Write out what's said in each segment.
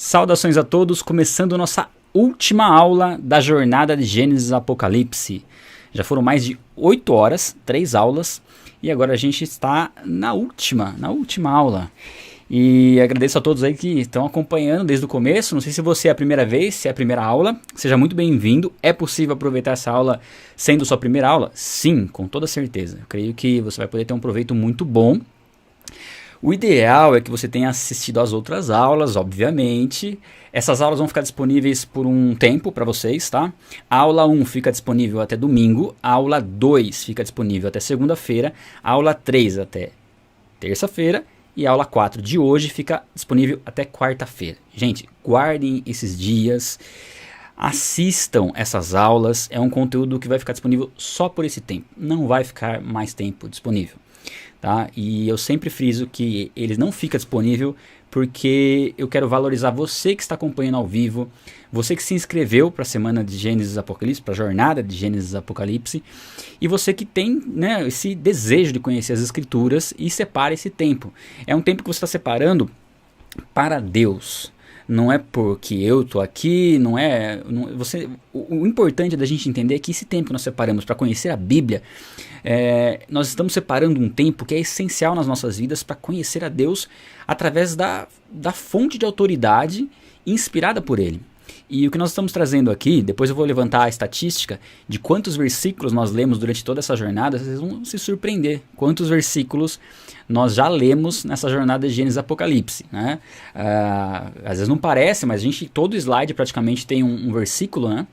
Saudações a todos, começando nossa última aula da jornada de Gênesis Apocalipse. Já foram mais de 8 horas, 3 aulas, e agora a gente está na última aula. E agradeço a todos aí que estão acompanhando desde o começo. Não sei se você é a primeira vez, se é a primeira aula, seja muito bem-vindo. É possível aproveitar essa aula sendo sua primeira aula? Sim, com toda certeza. Eu creio que você vai poder ter um proveito muito bom. O ideal é que você tenha assistido às outras aulas, obviamente. Essas aulas vão ficar disponíveis por um tempo para vocês, tá? A aula 1 fica disponível até domingo, a aula 2 fica disponível até segunda-feira, a aula 3 até terça-feira e a aula 4 de hoje fica disponível até quarta-feira. Gente, guardem esses dias, assistam essas aulas, é um conteúdo que vai ficar disponível só por esse tempo, não vai ficar mais tempo disponível. Tá? E eu sempre friso que ele não fica disponível porque eu quero valorizar você que está acompanhando ao vivo, você que se inscreveu para a semana de Gênesis Apocalipse, para a jornada de Gênesis Apocalipse, e você que tem, né, esse desejo de conhecer as Escrituras e separa esse tempo. É um tempo que você está separando para Deus. Não é porque eu estou aqui, o importante da gente entender é que esse tempo que nós separamos para conhecer a Bíblia, nós estamos separando um tempo que é essencial nas nossas vidas para conhecer a Deus através da fonte de autoridade inspirada por Ele. E o que nós estamos trazendo aqui, depois eu vou levantar a estatística de quantos versículos nós lemos durante toda essa jornada, vocês vão se surpreender quantos versículos nós já lemos nessa jornada de Gênesis Apocalipse, né? Às vezes não parece, mas todo slide praticamente tem um versículo, né?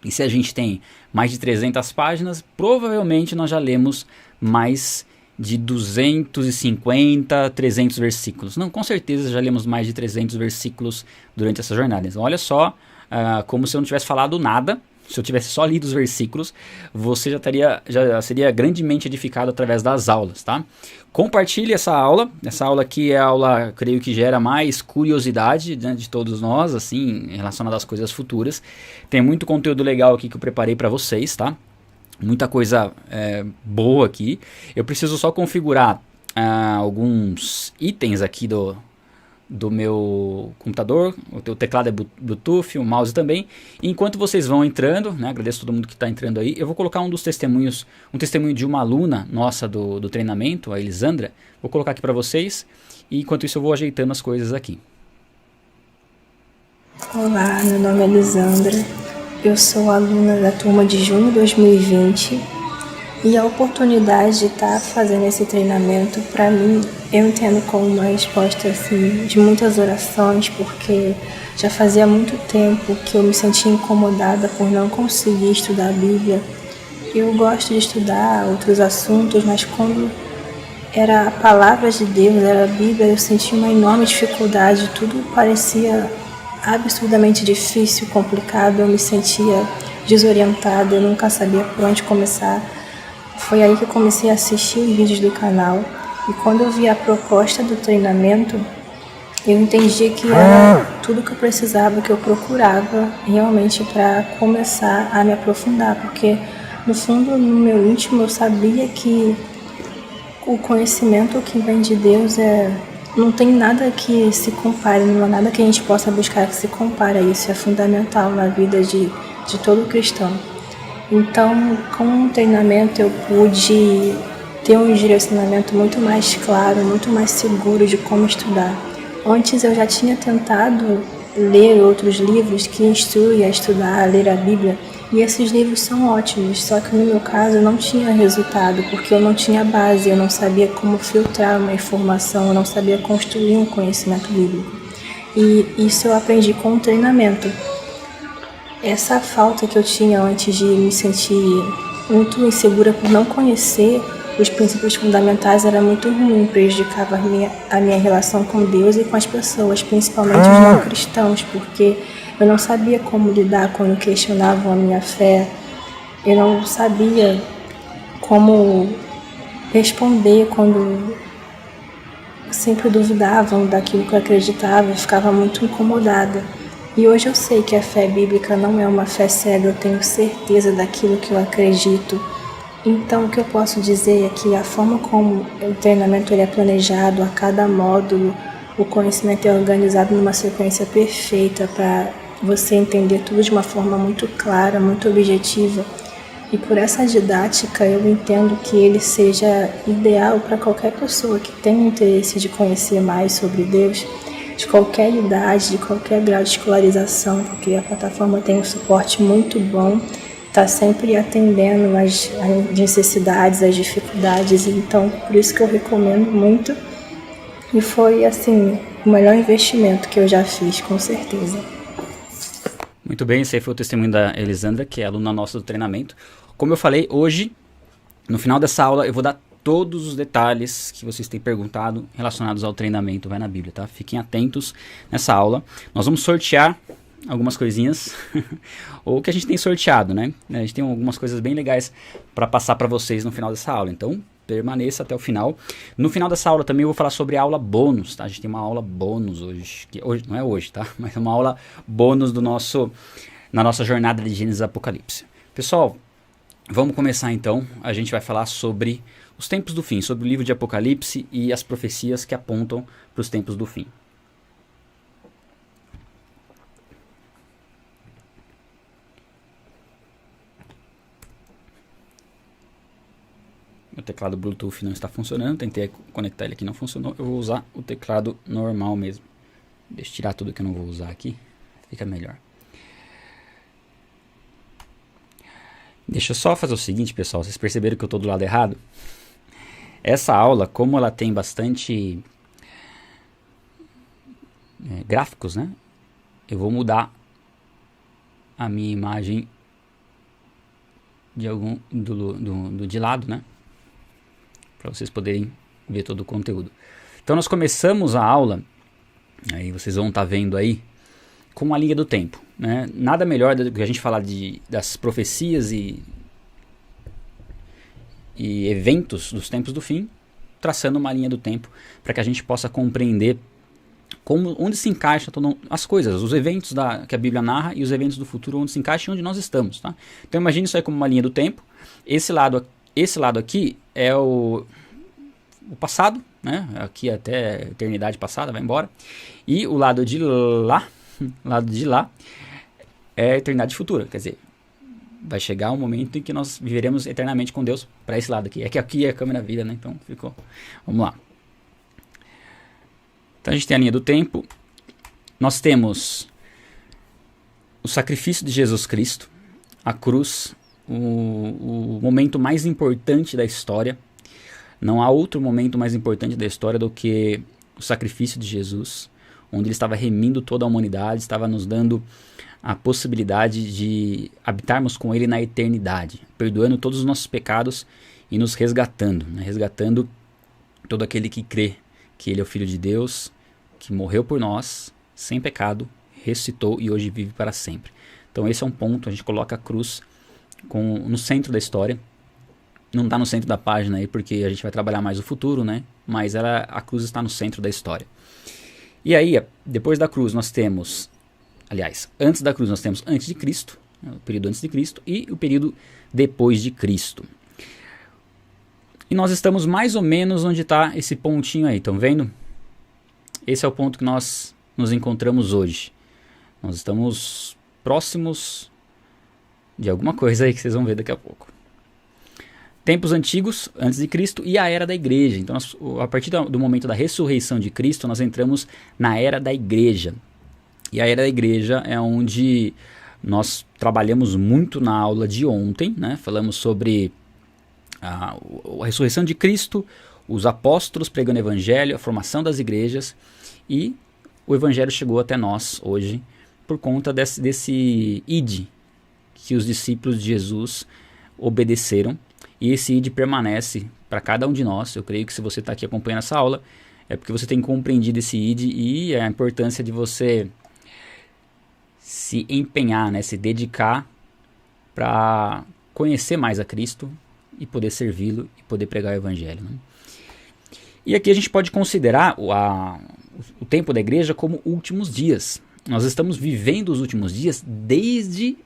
E se a gente tem mais de 300 páginas, provavelmente nós já lemos mais de 250, 300 versículos. Não, com certeza já lemos mais de 300 versículos durante essa jornada. Então, olha só, como se eu não tivesse falado nada, se eu tivesse só lido os versículos, você já seria grandemente edificado através das aulas, tá? Compartilhe essa aula aqui é a aula, creio que gera mais curiosidade, né, de todos nós, assim, relacionada às coisas futuras. Tem muito conteúdo legal aqui que eu preparei para vocês, tá? Muita coisa boa aqui. Eu preciso só configurar alguns itens aqui do meu computador. O teclado é Bluetooth, o mouse também. E enquanto vocês vão entrando, né, agradeço a todo mundo que está entrando aí, eu vou colocar um testemunho de uma aluna nossa do treinamento, a Elisandra. Vou colocar aqui para vocês. E enquanto isso eu vou ajeitando as coisas aqui. Olá, meu nome é Elisandra. Eu sou aluna da turma de junho de 2020 e a oportunidade de estar fazendo esse treinamento, para mim, eu entendo como uma resposta assim, de muitas orações, porque já fazia muito tempo que eu me sentia incomodada por não conseguir estudar a Bíblia. Eu gosto de estudar outros assuntos, mas quando era a palavra de Deus, era a Bíblia, eu sentia uma enorme dificuldade, tudo parecia absurdamente difícil, complicado, eu me sentia desorientada, eu nunca sabia por onde começar. Foi aí que eu comecei a assistir os vídeos do canal e quando eu vi a proposta do treinamento, eu entendi que era tudo que eu precisava, que eu procurava realmente para começar a me aprofundar, porque no fundo, no meu íntimo, eu sabia que o conhecimento que vem de Deus não tem nada que se compare, não há nada que a gente possa buscar que se compare a isso, é fundamental na vida de todo cristão. Então, com o treinamento eu pude ter um direcionamento muito mais claro, muito mais seguro de como estudar. Antes eu já tinha tentado ler outros livros que instruem a estudar, a ler a Bíblia, e esses livros são ótimos, só que no meu caso não tinha resultado, porque eu não tinha base, eu não sabia como filtrar uma informação, eu não sabia construir um conhecimento bíblico. E isso eu aprendi com o treinamento. Essa falta que eu tinha antes de me sentir muito insegura por não conhecer os princípios fundamentais era muito ruim, prejudicava a minha relação com Deus e com as pessoas, principalmente os não cristãos, porque eu não sabia como lidar quando questionavam a minha fé, eu não sabia como responder quando sempre duvidavam daquilo que eu acreditava, eu ficava muito incomodada. E hoje eu sei que a fé bíblica não é uma fé cega, eu tenho certeza daquilo que eu acredito. Então o que eu posso dizer é que a forma como o treinamento ele é planejado, a cada módulo, o conhecimento é organizado numa sequência perfeita para você entender tudo de uma forma muito clara, muito objetiva. E por essa didática eu entendo que ele seja ideal para qualquer pessoa que tenha interesse de conhecer mais sobre Deus, de qualquer idade, de qualquer grau de escolarização, porque a plataforma tem um suporte muito bom, está sempre atendendo às necessidades, às dificuldades, então por isso que eu recomendo muito. E foi, assim, o melhor investimento que eu já fiz, com certeza. Muito bem, esse aí foi o testemunho da Elisandra, que é aluna nossa do treinamento. Como eu falei, hoje, no final dessa aula, eu vou dar todos os detalhes que vocês têm perguntado relacionados ao treinamento, vai na Bíblia, tá? Fiquem atentos nessa aula. Nós vamos sortear algumas coisinhas, ou que a gente tem sorteado, né? A gente tem algumas coisas bem legais para passar para vocês no final dessa aula, então permaneça até o final. No final dessa aula também eu vou falar sobre a aula bônus, tá? A gente tem uma aula bônus hoje, que hoje não é hoje, tá? Mas é uma aula bônus na nossa jornada de Gênesis Apocalipse. Pessoal, vamos começar então. A gente vai falar sobre os tempos do fim, sobre o livro de Apocalipse e as profecias que apontam para os tempos do fim. Meu teclado Bluetooth não está funcionando, tentei conectar ele aqui, não funcionou. Eu vou usar o teclado normal mesmo. Deixa eu tirar tudo que eu não vou usar aqui, fica melhor. Deixa eu só fazer o seguinte, pessoal, vocês perceberam que eu estou do lado errado? Essa aula, como ela tem bastante gráficos, né? Eu vou mudar a minha imagem de lado, né? Para vocês poderem ver todo o conteúdo. Então nós começamos a aula, aí vocês vão estar vendo aí, com a linha do tempo, né? Nada melhor do que a gente falar das profecias e eventos dos tempos do fim, traçando uma linha do tempo para que a gente possa compreender onde se encaixa as coisas, os eventos que a Bíblia narra e os eventos do futuro, onde se encaixa e onde nós estamos, tá? Então imagine isso aí como uma linha do tempo. Esse lado aqui é o passado, né? Aqui até a eternidade passada, vai embora. E o lado de lá é a eternidade futura, quer dizer, vai chegar um momento em que nós viveremos eternamente com Deus para esse lado aqui. É que aqui é a câmera vira, né? Então ficou. Vamos lá. Então a gente tem a linha do tempo. Nós temos o sacrifício de Jesus Cristo, a cruz, o momento mais importante da história. Não há outro momento mais importante da história do que o sacrifício de Jesus, onde ele estava remindo toda a humanidade, estava nos dando a possibilidade de habitarmos com ele na eternidade, perdoando todos os nossos pecados e nos resgatando, né? Resgatando todo aquele que crê que ele é o Filho de Deus, que morreu por nós, sem pecado, ressuscitou e hoje vive para sempre. Então esse é um ponto, a gente coloca a cruz no centro da história. Não está no centro da página aí, porque a gente vai trabalhar mais o futuro, né? Mas a cruz está no centro da história. E aí, depois da cruz, nós temos... Aliás, antes da cruz nós temos antes de Cristo, o período antes de Cristo, e o período depois de Cristo. E nós estamos mais ou menos onde está esse pontinho aí, estão vendo? Esse é o ponto que nós nos encontramos hoje. Nós estamos próximos de alguma coisa aí que vocês vão ver daqui a pouco. Tempos antigos, antes de Cristo, e a era da igreja. Então, a partir do momento da ressurreição de Cristo, nós entramos na era da igreja. E a era da igreja é onde nós trabalhamos muito na aula de ontem, né? Falamos sobre a ressurreição de Cristo, os apóstolos pregando o evangelho, a formação das igrejas, e o evangelho chegou até nós hoje por conta desse id que os discípulos de Jesus obedeceram, e esse id permanece para cada um de nós. Eu creio que se você está aqui acompanhando essa aula, é porque você tem compreendido esse id e a importância de você se empenhar, né, se dedicar para conhecer mais a Cristo e poder servi-lo e poder pregar o evangelho, né? E aqui a gente pode considerar o tempo da igreja como últimos dias. Nós estamos vivendo os últimos dias desde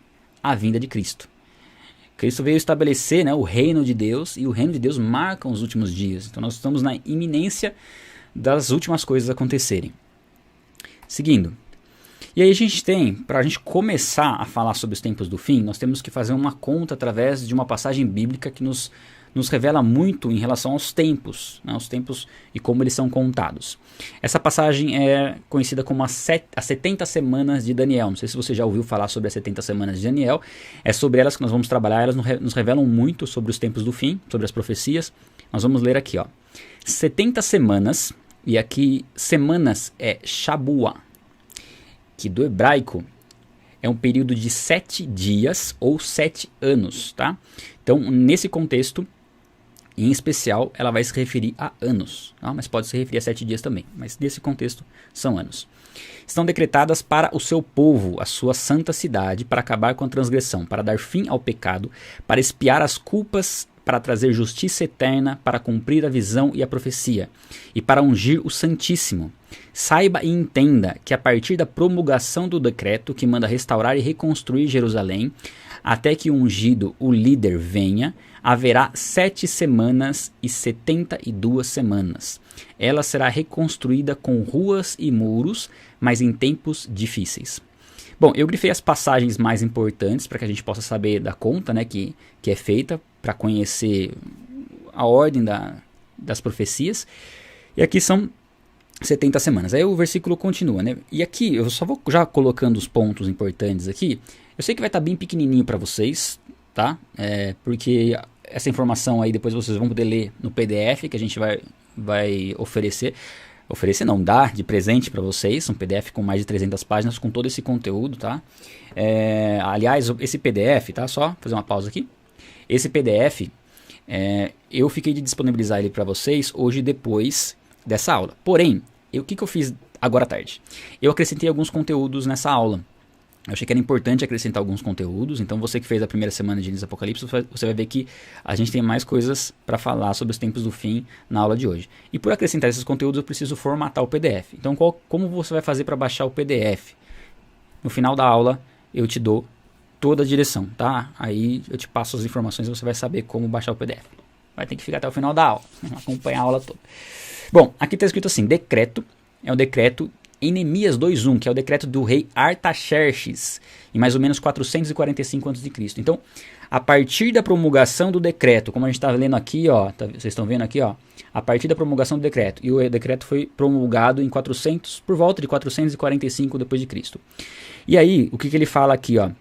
a vinda de Cristo. Cristo veio estabelecer, né, o reino de Deus, e o reino de Deus marca os últimos dias. Então nós estamos na iminência das últimas coisas acontecerem. Seguindo. E aí a gente tem, para a gente começar a falar sobre os tempos do fim, nós temos que fazer uma conta através de uma passagem bíblica que nos revela muito em relação aos tempos, né, os tempos e como eles são contados. Essa passagem é conhecida como as 70 semanas de Daniel. Não sei se você já ouviu falar sobre as 70 semanas de Daniel. É sobre elas que nós vamos trabalhar. Elas nos revelam muito sobre os tempos do fim, sobre as profecias. Nós vamos ler aqui, ó. 70 semanas, e aqui semanas é Shabua, que do hebraico é um período de 7 dias ou 7 anos, tá? Então, nesse contexto, em especial, ela vai se referir a anos, tá? Mas pode se referir a 7 dias também, mas nesse contexto são anos. Estão decretadas para o seu povo, a sua santa cidade, para acabar com a transgressão, para dar fim ao pecado, para expiar as culpas, para trazer justiça eterna, para cumprir a visão e a profecia, e para ungir o Santíssimo. Saiba e entenda que a partir da promulgação do decreto que manda restaurar e reconstruir Jerusalém, até que o ungido, o líder, venha, haverá 7 semanas e 72 semanas. Ela será reconstruída com ruas e muros, mas em tempos difíceis. Bom, eu grifei as passagens mais importantes para que a gente possa saber da conta, né, que é feita, para conhecer a ordem das profecias. E aqui são 70 semanas. Aí o versículo continua, né? E aqui eu só vou já colocando os pontos importantes aqui. Eu sei que vai estar bem pequenininho para vocês, tá? Porque essa informação aí depois vocês vão poder ler no PDF que a gente vai oferecer. Oferecer não, dar de presente para vocês, um PDF com mais de 300 páginas com todo esse conteúdo, tá? Aliás, esse PDF, tá? Só fazer uma pausa aqui. Esse PDF, eu fiquei de disponibilizar ele para vocês hoje depois dessa aula. Porém, o que eu fiz agora à tarde? Eu acrescentei alguns conteúdos nessa aula. Eu achei que era importante acrescentar alguns conteúdos, então você que fez a primeira semana de Gênesis Apocalipse, você vai ver que a gente tem mais coisas para falar sobre os tempos do fim na aula de hoje. E por acrescentar esses conteúdos eu preciso formatar o PDF. Então como você vai fazer para baixar o PDF? No final da aula eu te dou toda a direção, tá? Aí eu te passo as informações e você vai saber como baixar o PDF. Vai ter que ficar até o final da aula, acompanhar a aula toda. Bom, aqui está escrito assim, decreto, é o decreto em Neemias 2:1, que é o decreto do rei Artaxerxes, em mais ou menos 445 a.C. Então, a partir da promulgação do decreto, como a gente está lendo aqui, ó, vocês estão vendo aqui, ó, a partir da promulgação do decreto, e o decreto foi promulgado em por volta de 445 depois de Cristo. E aí, o que ele fala aqui, ó,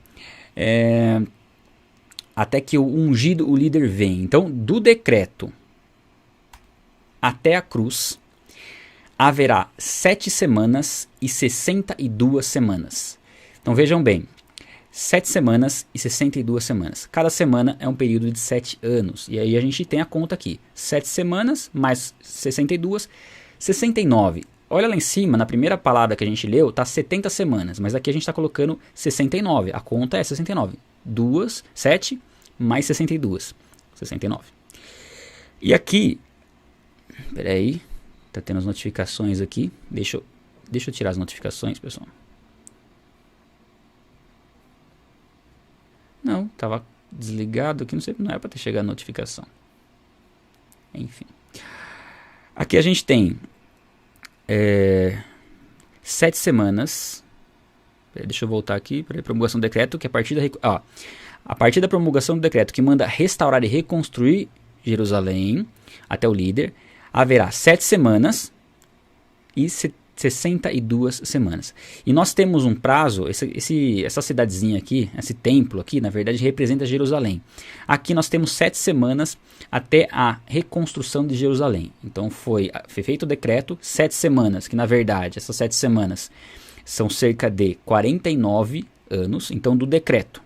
até que o ungido, o líder vem. Então, do decreto até a cruz, haverá 7 semanas e 62 semanas. Então vejam bem, 7 semanas e 62 semanas. Cada semana é um período de 7 anos. E aí a gente tem a conta aqui. 7 semanas mais 62, 69. Olha lá em cima, na primeira palavra que a gente leu, está 70 semanas. Mas aqui a gente está colocando 69. A conta é 69. 7 mais 62. 69. E aqui, peraí. Tá tendo as notificações aqui. Deixa eu tirar as notificações, pessoal. Não, tava desligado aqui, não sei, não era para ter chegado a notificação. Enfim. Aqui a gente tem 7 semanas. Deixa eu voltar aqui para a promulgação do decreto, que a partir da promulgação do decreto que manda restaurar e reconstruir Jerusalém até o líder, haverá 7 semanas e 62 semanas. E nós temos um prazo, essa cidadezinha aqui, esse templo aqui, na verdade representa Jerusalém. Aqui nós temos 7 semanas até a reconstrução de Jerusalém. Então foi feito o decreto, 7 semanas, que na verdade essas 7 semanas são cerca de 49 anos. Então do decreto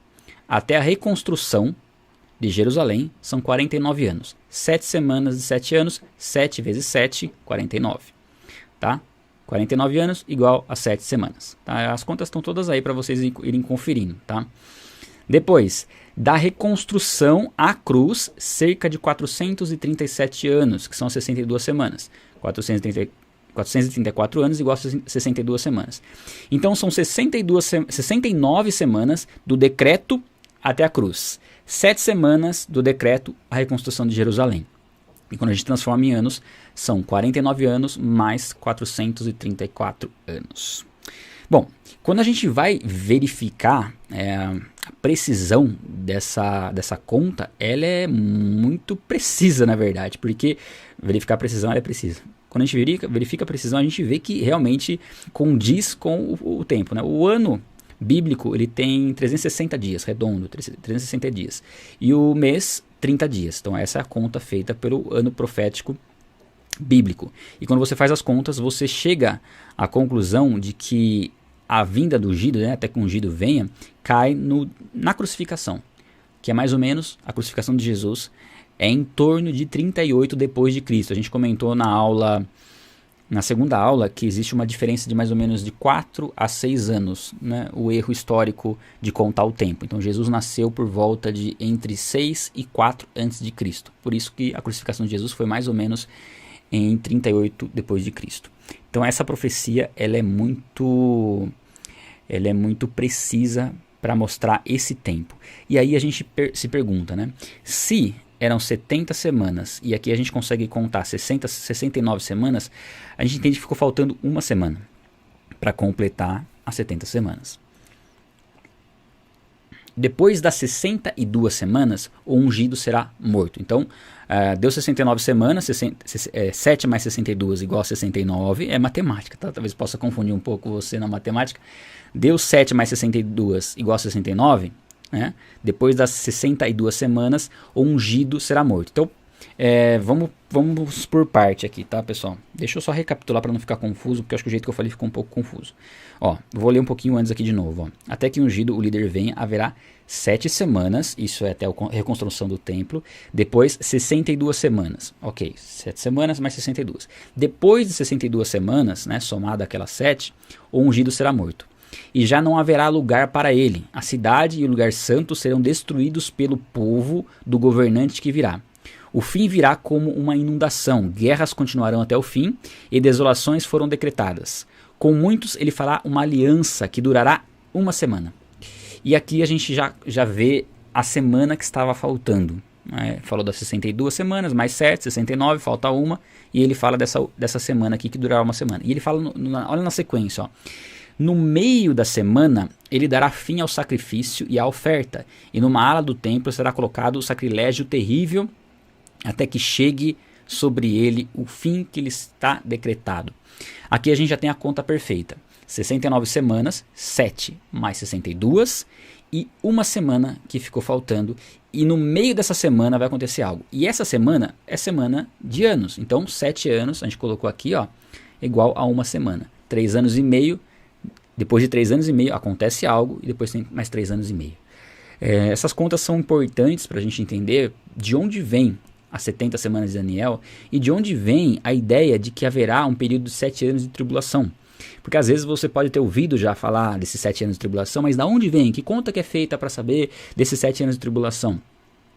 até a reconstrução de Jerusalém são 49 anos. 7 semanas de 7 anos, 7 vezes 7, 49. Tá? 49 anos igual a 7 semanas. Tá? As contas estão todas aí para vocês irem conferindo. Tá? Depois, da reconstrução à cruz, cerca de 437 anos, que são 62 semanas. 434 anos igual a 62 semanas. Então são 69 semanas do decreto até a cruz. 7 semanas do decreto à reconstrução de Jerusalém. E quando a gente transforma em anos, são 49 anos mais 434 anos. Bom, quando a gente vai verificar a precisão dessa conta, ela é muito precisa, na verdade, porque verificar a precisão ela é precisa. Quando a gente verifica a precisão, a gente vê que realmente condiz com o tempo, né? O ano bíblico ele tem 360 dias, redondo, 360 dias, e o mês 30 dias. Então essa é a conta feita pelo ano profético bíblico. E quando você faz as contas, você chega à conclusão de que a vinda do ungido, né, até que o ungido venha, cai na crucificação, que é mais ou menos a crucificação de Jesus, é em torno de 38 depois de Cristo. A gente comentou na segunda aula, que existe uma diferença de mais ou menos de 4 a 6 anos, né, o erro histórico de contar o tempo. Então Jesus nasceu por volta de entre 6 e 4 antes de Cristo. Por isso que a crucificação de Jesus foi mais ou menos em 38 depois de Cristo. Então essa profecia ela é muito precisa para mostrar esse tempo. E aí a gente se pergunta, né? Se eram 70 semanas e aqui a gente consegue contar 69 semanas, a gente entende que ficou faltando uma semana para completar as 70 semanas. Depois das 62 semanas, o ungido será morto. Então, deu 69 semanas, 7 mais 62 igual a 69, é matemática, tá? Talvez possa confundir um pouco você na matemática. Deu 7 mais 62 igual a 69, né? Depois das 62 semanas, o ungido será morto. Então, vamos por parte aqui, tá, pessoal? Deixa eu só recapitular para não ficar confuso, porque eu acho que o jeito que eu falei ficou um pouco confuso. Ó, vou ler um pouquinho antes aqui de novo. Ó. Até que o ungido, o líder, venha, haverá 7 semanas, isso é até a reconstrução do templo. Depois, 62 semanas. Ok, 7 semanas mais 62. Depois de 62 semanas, né, somado aquelas 7, o ungido será morto. E já não haverá lugar para ele. A cidade e o lugar santo serão destruídos pelo povo do governante que virá. O fim virá como uma inundação, guerras continuarão até o fim, e desolações foram decretadas. Com muitos ele fará uma aliança que durará uma semana. E aqui a gente já vê a semana que estava faltando. Falou das 62 semanas, mais 7, 69, falta uma, e ele fala dessa semana aqui que durará uma semana. E ele fala, olha na sequência, ó. No meio da semana, ele dará fim ao sacrifício e à oferta, e numa ala do templo será colocado o sacrilégio terrível, até que chegue sobre ele o fim que lhe está decretado. Aqui a gente já tem a conta perfeita. 69 semanas, 7 mais 62 e uma semana que ficou faltando. E no meio dessa semana vai acontecer algo. E essa semana é semana de anos. Então 7 anos, a gente colocou aqui, ó, igual a uma semana. 3 anos e meio, depois de 3 anos e meio acontece algo e depois tem mais 3 anos e meio. Essas contas são importantes para a gente entender de onde vem as 70 semanas de Daniel, e de onde vem a ideia de que haverá um período de 7 anos de tribulação. Porque às vezes você pode ter ouvido já falar desses 7 anos de tribulação, mas da onde vem? Que conta que é feita para saber desses 7 anos de tribulação?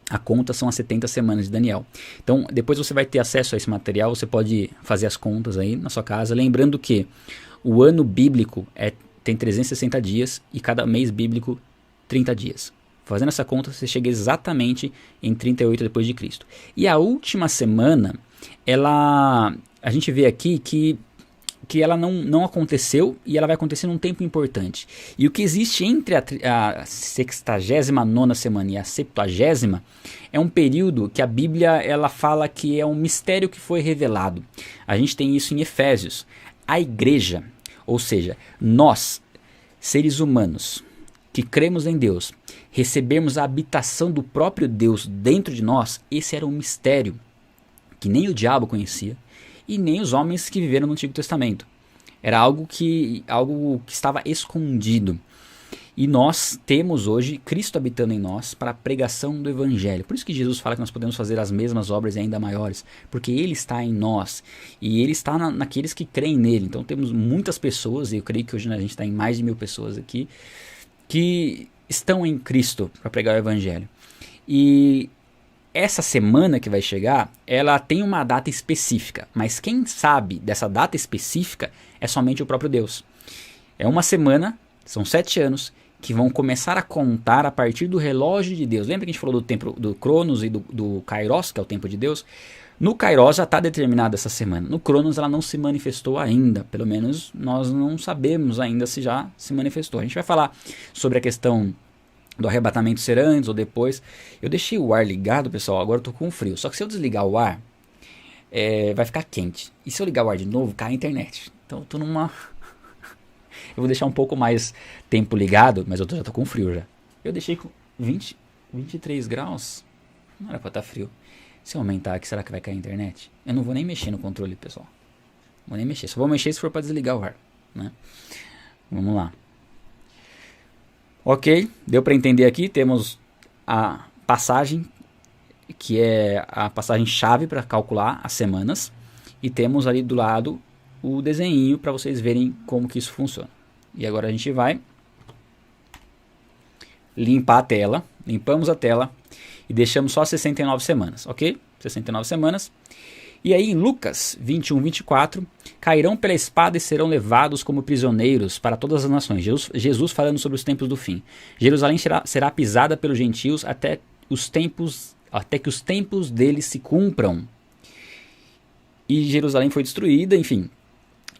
A conta são as 70 semanas de Daniel. Então, depois você vai ter acesso a esse material, você pode fazer as contas aí na sua casa, lembrando que o ano bíblico tem 360 dias e cada mês bíblico 30 dias. Fazendo essa conta, você chega exatamente em 38 depois de Cristo. E a última semana, a gente vê aqui que ela não aconteceu e ela vai acontecer num tempo importante. E o que existe entre a 69ª semana e a 70ª é um período que a Bíblia ela fala que é um mistério que foi revelado. A gente tem isso em Efésios. A igreja, ou seja, nós, seres humanos, que cremos em Deus, recebermos a habitação do próprio Deus dentro de nós, esse era um mistério que nem o diabo conhecia e nem os homens que viveram no Antigo Testamento. Era algo que estava escondido. E nós temos hoje Cristo habitando em nós para a pregação do Evangelho. Por isso que Jesus fala que nós podemos fazer as mesmas obras e ainda maiores, porque Ele está em nós e Ele está naqueles que creem nele. Então temos muitas pessoas, e eu creio que hoje a gente está em mais de 1000 pessoas aqui, que estão em Cristo para pregar o Evangelho. E essa semana que vai chegar, ela tem uma data específica, mas quem sabe dessa data específica é somente o próprio Deus. É uma semana, são 7 anos, que vão começar a contar a partir do relógio de Deus. Lembra que a gente falou do tempo do Cronos e do Kairos, que é o tempo de Deus? No Kairos já está determinada essa semana. No Cronos ela não se manifestou ainda. Pelo menos nós não sabemos ainda se já se manifestou. A gente vai falar sobre a questão do arrebatamento ser antes ou depois. Eu deixei o ar ligado, pessoal, agora eu tô com frio. Só que se eu desligar o ar, vai ficar quente. E se eu ligar o ar de novo, cai a internet. Então eu tô numa... eu vou deixar um pouco mais tempo ligado, mas eu já tô com frio já. Eu deixei com 23 graus. Não era pra estar frio. Se eu aumentar aqui, será que vai cair a internet? Eu não vou nem mexer no controle, pessoal. Não vou nem mexer. Só vou mexer se for para desligar o ar, né? Vamos lá. Ok, deu para entender aqui. Temos a passagem, que é a passagem chave para calcular as semanas. E temos ali do lado o desenho para vocês verem como que isso funciona. E agora a gente vai limpar a tela. Limpamos a tela. E deixamos só 69 semanas, ok? 69 semanas. E aí em Lucas 21, 24, cairão pela espada e serão levados como prisioneiros para todas as nações. Jesus falando sobre os tempos do fim. Jerusalém será pisada pelos gentios até que os tempos deles se cumpram. E Jerusalém foi destruída, enfim.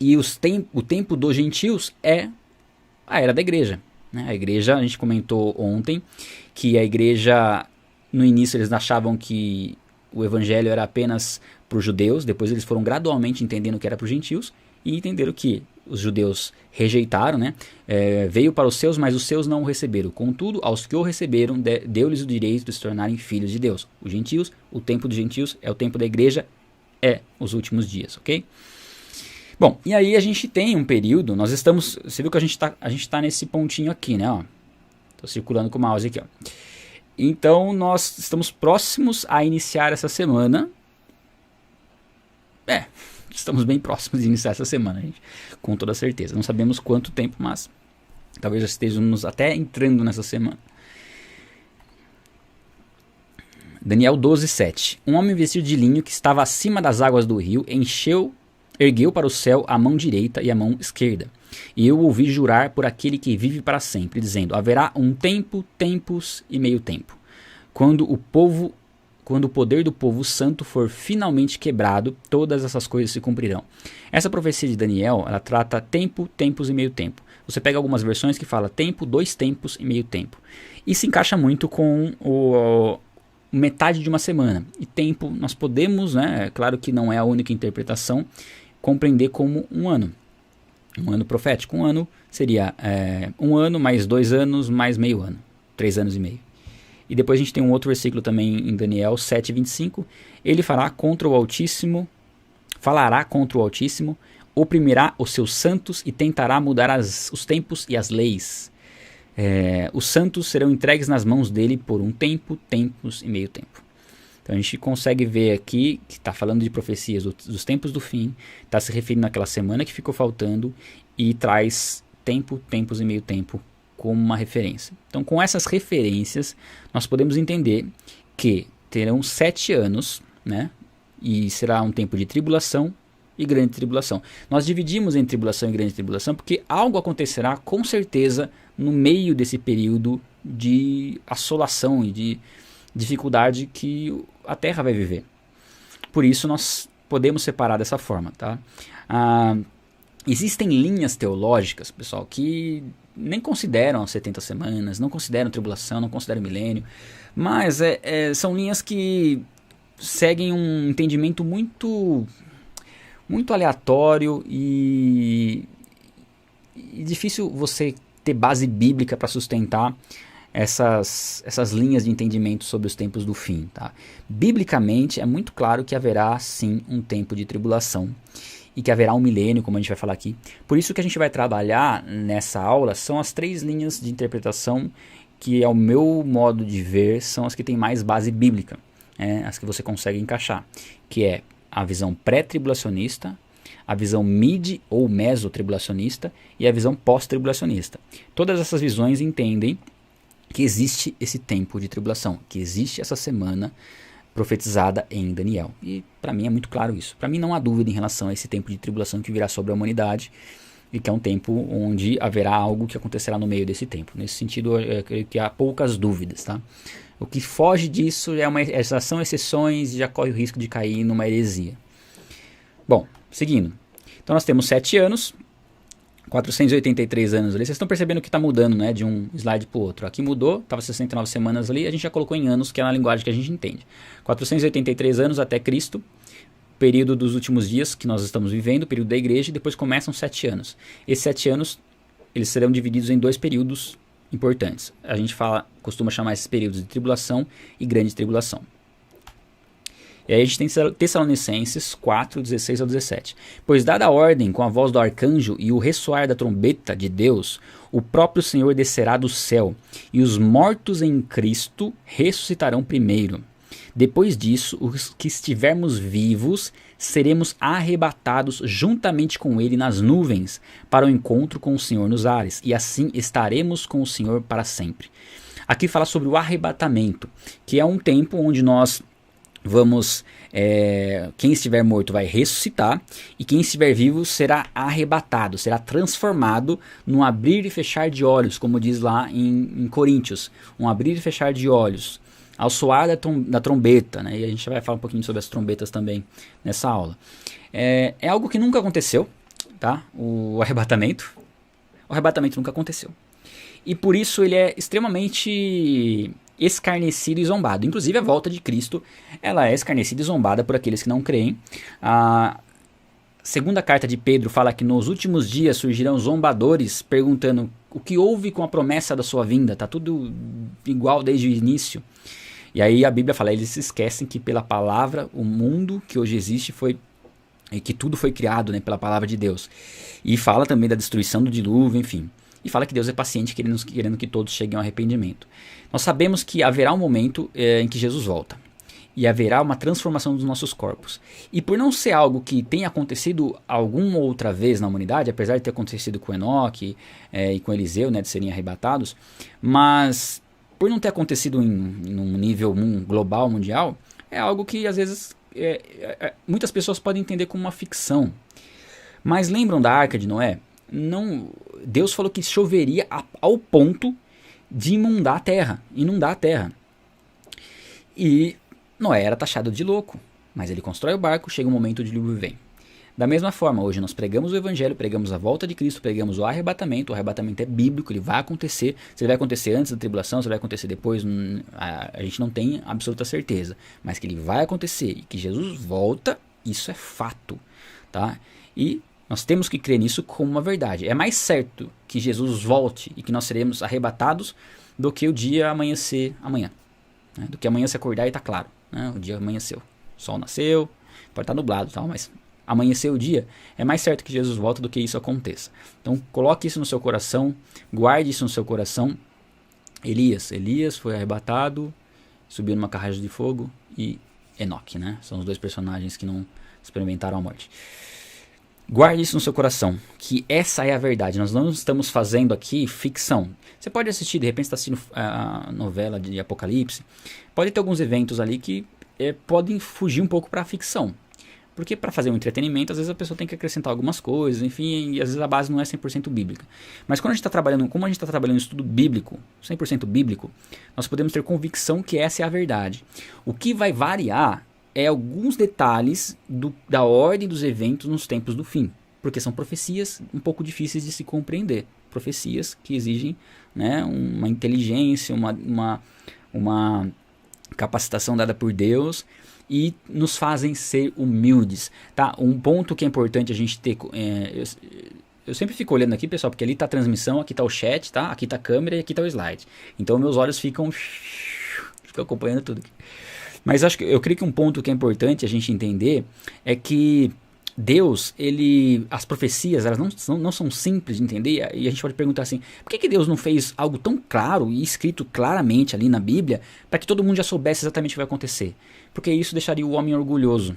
E o tempo dos gentios é a era da igreja, né? A igreja, a gente comentou ontem, que a igreja... No início eles achavam que o evangelho era apenas para os judeus, depois eles foram gradualmente entendendo que era para os gentios e entenderam que os judeus rejeitaram, né? Veio para os seus, mas os seus não o receberam. Contudo, aos que o receberam, deu-lhes o direito de se tornarem filhos de Deus. Os gentios, o tempo dos gentios é o tempo da igreja, é os últimos dias, ok? Bom, e aí a gente tem um período, você viu que a gente tá nesse pontinho aqui, né? Estou circulando com o mouse aqui, ó. Então, nós estamos próximos a iniciar essa semana. Estamos bem próximos de iniciar essa semana, gente, com toda certeza. Não sabemos quanto tempo, mas talvez já estejamos até entrando nessa semana. Daniel 12, 7. Um homem vestido de linho que estava acima das águas do rio ergueu para o céu a mão direita e a mão esquerda. E eu ouvi jurar por aquele que vive para sempre, dizendo: haverá um tempo, tempos e meio tempo, quando o poder do povo santo for finalmente quebrado, todas essas coisas se cumprirão. Essa profecia de Daniel, ela trata tempo, tempos e meio tempo. Você pega algumas versões que fala tempo, 2 tempos e meio tempo. E se encaixa muito com metade de uma semana. E tempo, nós podemos, né, claro que não é a única interpretação, compreender como um ano. Um ano profético. Um ano seria 1 ano mais 2 anos mais meio ano. 3 anos e meio. E depois a gente tem um outro versículo também em Daniel 7, 25. Ele falará contra o Altíssimo, oprimirá os seus santos e tentará mudar os tempos e as leis. Os santos serão entregues nas mãos dele por um tempo, tempos e meio tempo. Então a gente consegue ver aqui que está falando de profecias dos tempos do fim, está se referindo àquela semana que ficou faltando e traz tempo, tempos e meio tempo como uma referência. Então com essas referências nós podemos entender que terão 7 anos, né? E será um tempo de tribulação e grande tribulação. Nós dividimos em tribulação e grande tribulação porque algo acontecerá com certeza no meio desse período de assolação e de dificuldade que a Terra vai viver. Por isso nós podemos separar dessa forma, tá? Existem linhas teológicas, pessoal, que nem consideram as 70 semanas, não consideram tribulação, não consideram milênio, mas são linhas que seguem um entendimento muito aleatório e difícil você ter base bíblica para sustentar essas linhas de entendimento sobre os tempos do fim, tá? Biblicamente é muito claro que haverá sim um tempo de tribulação e que haverá um milênio, como a gente vai falar aqui. Por isso que a gente vai trabalhar nessa aula são as 3 linhas de interpretação que, ao meu modo de ver, são as que têm mais base bíblica, as que você consegue encaixar, que é a visão pré-tribulacionista, a visão mid ou mesotribulacionista e a visão pós-tribulacionista. Todas essas visões entendem que existe esse tempo de tribulação, que existe essa semana profetizada em Daniel. E para mim é muito claro isso. Para mim não há dúvida em relação a esse tempo de tribulação que virá sobre a humanidade e que é um tempo onde haverá algo que acontecerá no meio desse tempo. Nesse sentido, eu creio que há poucas dúvidas, tá? O que foge disso são exceções e já corre o risco de cair numa heresia. Bom, seguindo. Então nós temos 7 anos, 483 anos ali. Vocês estão percebendo que está mudando, né, de um slide para o outro. Aqui mudou, estava 69 semanas ali, a gente já colocou em anos, que é na linguagem que a gente entende. 483 anos até Cristo, período dos últimos dias que nós estamos vivendo, período da igreja, e depois começam 7 anos. Esses 7 anos, eles serão divididos em 2 períodos importantes. A gente costuma chamar esses períodos de tribulação e grande tribulação. E aí a gente tem Tessalonicenses 4, 16 ao 17. Pois dada a ordem com a voz do arcanjo e o ressoar da trombeta de Deus, o próprio Senhor descerá do céu, e os mortos em Cristo ressuscitarão primeiro. Depois disso, os que estivermos vivos, seremos arrebatados juntamente com ele nas nuvens, para o encontro com o Senhor nos ares, e assim estaremos com o Senhor para sempre. Aqui fala sobre o arrebatamento, que é um tempo onde nós quem estiver morto vai ressuscitar, e quem estiver vivo será arrebatado, será transformado num abrir e fechar de olhos, como diz lá em Coríntios, um abrir e fechar de olhos, ao soar da trombeta, né? E a gente vai falar um pouquinho sobre as trombetas também nessa aula. É algo que nunca aconteceu, tá? O arrebatamento nunca aconteceu, e por isso ele é extremamente escarnecido e zombado. Inclusive a volta de Cristo, ela é escarnecida e zombada por aqueles que não creem. A segunda carta de Pedro fala que nos últimos dias surgirão zombadores perguntando o que houve com a promessa da sua vinda, tá tudo igual desde o início. E aí a Bíblia fala, eles se esquecem que pela palavra, o mundo que hoje existe e que tudo foi criado, né, pela palavra de Deus. E fala também da destruição do dilúvio, enfim. E fala que Deus é paciente, querendo que todos cheguem ao arrependimento. Nós sabemos que haverá um momento em que Jesus volta. E haverá uma transformação dos nossos corpos. E por não ser algo que tenha acontecido alguma outra vez na humanidade, apesar de ter acontecido com Enoque e com Eliseu, né, de serem arrebatados, mas por não ter acontecido num nível global, mundial, é algo que às vezes muitas pessoas podem entender como uma ficção. Mas lembram da Arca de Noé? Não, Deus falou que choveria ao ponto de inundar a terra. E Noé era taxado de louco, mas ele constrói o barco, chega um momento de dilúvio vem. Da mesma forma, hoje nós pregamos o evangelho, pregamos a volta de Cristo, pregamos o arrebatamento é bíblico, ele vai acontecer. Se ele vai acontecer antes da tribulação, se ele vai acontecer depois, a gente não tem absoluta certeza, mas que ele vai acontecer e que Jesus volta, isso é fato, tá? E nós temos que crer nisso como uma verdade. É mais certo que Jesus volte e que nós seremos arrebatados do que o dia amanhecer amanhã, né? Do que amanhã se acordar e tá claro, né? O dia amanheceu, o sol nasceu, pode estar nublado e tal, mas amanhecer o dia, é mais certo que Jesus volta do que isso aconteça. Então coloque isso no seu coração, guarde isso no seu coração. Elias foi arrebatado, subiu numa carruagem de fogo, e Enoque, né? São os 2 personagens que não experimentaram a morte. Guarde isso no seu coração, que essa é a verdade. Nós não estamos fazendo aqui ficção. Você pode assistir, de repente está assistindo a novela de Apocalipse. Pode ter alguns eventos ali que podem fugir um pouco para a ficção. Porque para fazer um entretenimento, às vezes a pessoa tem que acrescentar algumas coisas, enfim, e às vezes a base não é 100% bíblica. Mas quando a gente está trabalhando, como a gente está trabalhando em estudo bíblico, 100% bíblico, nós podemos ter convicção que essa é a verdade. O que vai variar é alguns detalhes da ordem dos eventos nos tempos do fim, porque são profecias um pouco difíceis de se compreender, profecias que exigem, né, uma inteligência, uma capacitação dada por Deus, e nos fazem ser humildes, tá? Um ponto que é importante a gente ter, eu sempre fico olhando aqui, pessoal, porque ali está a transmissão, aqui está o chat, tá? Aqui está a câmera e aqui está o slide, então meus olhos ficam acompanhando tudo aqui. Mas eu creio que um ponto que é importante a gente entender é que Deus, as profecias, elas não são simples de entender, e a gente pode perguntar assim, por que Deus não fez algo tão claro e escrito claramente ali na Bíblia, para que todo mundo já soubesse exatamente o que vai acontecer? Porque isso deixaria o homem orgulhoso,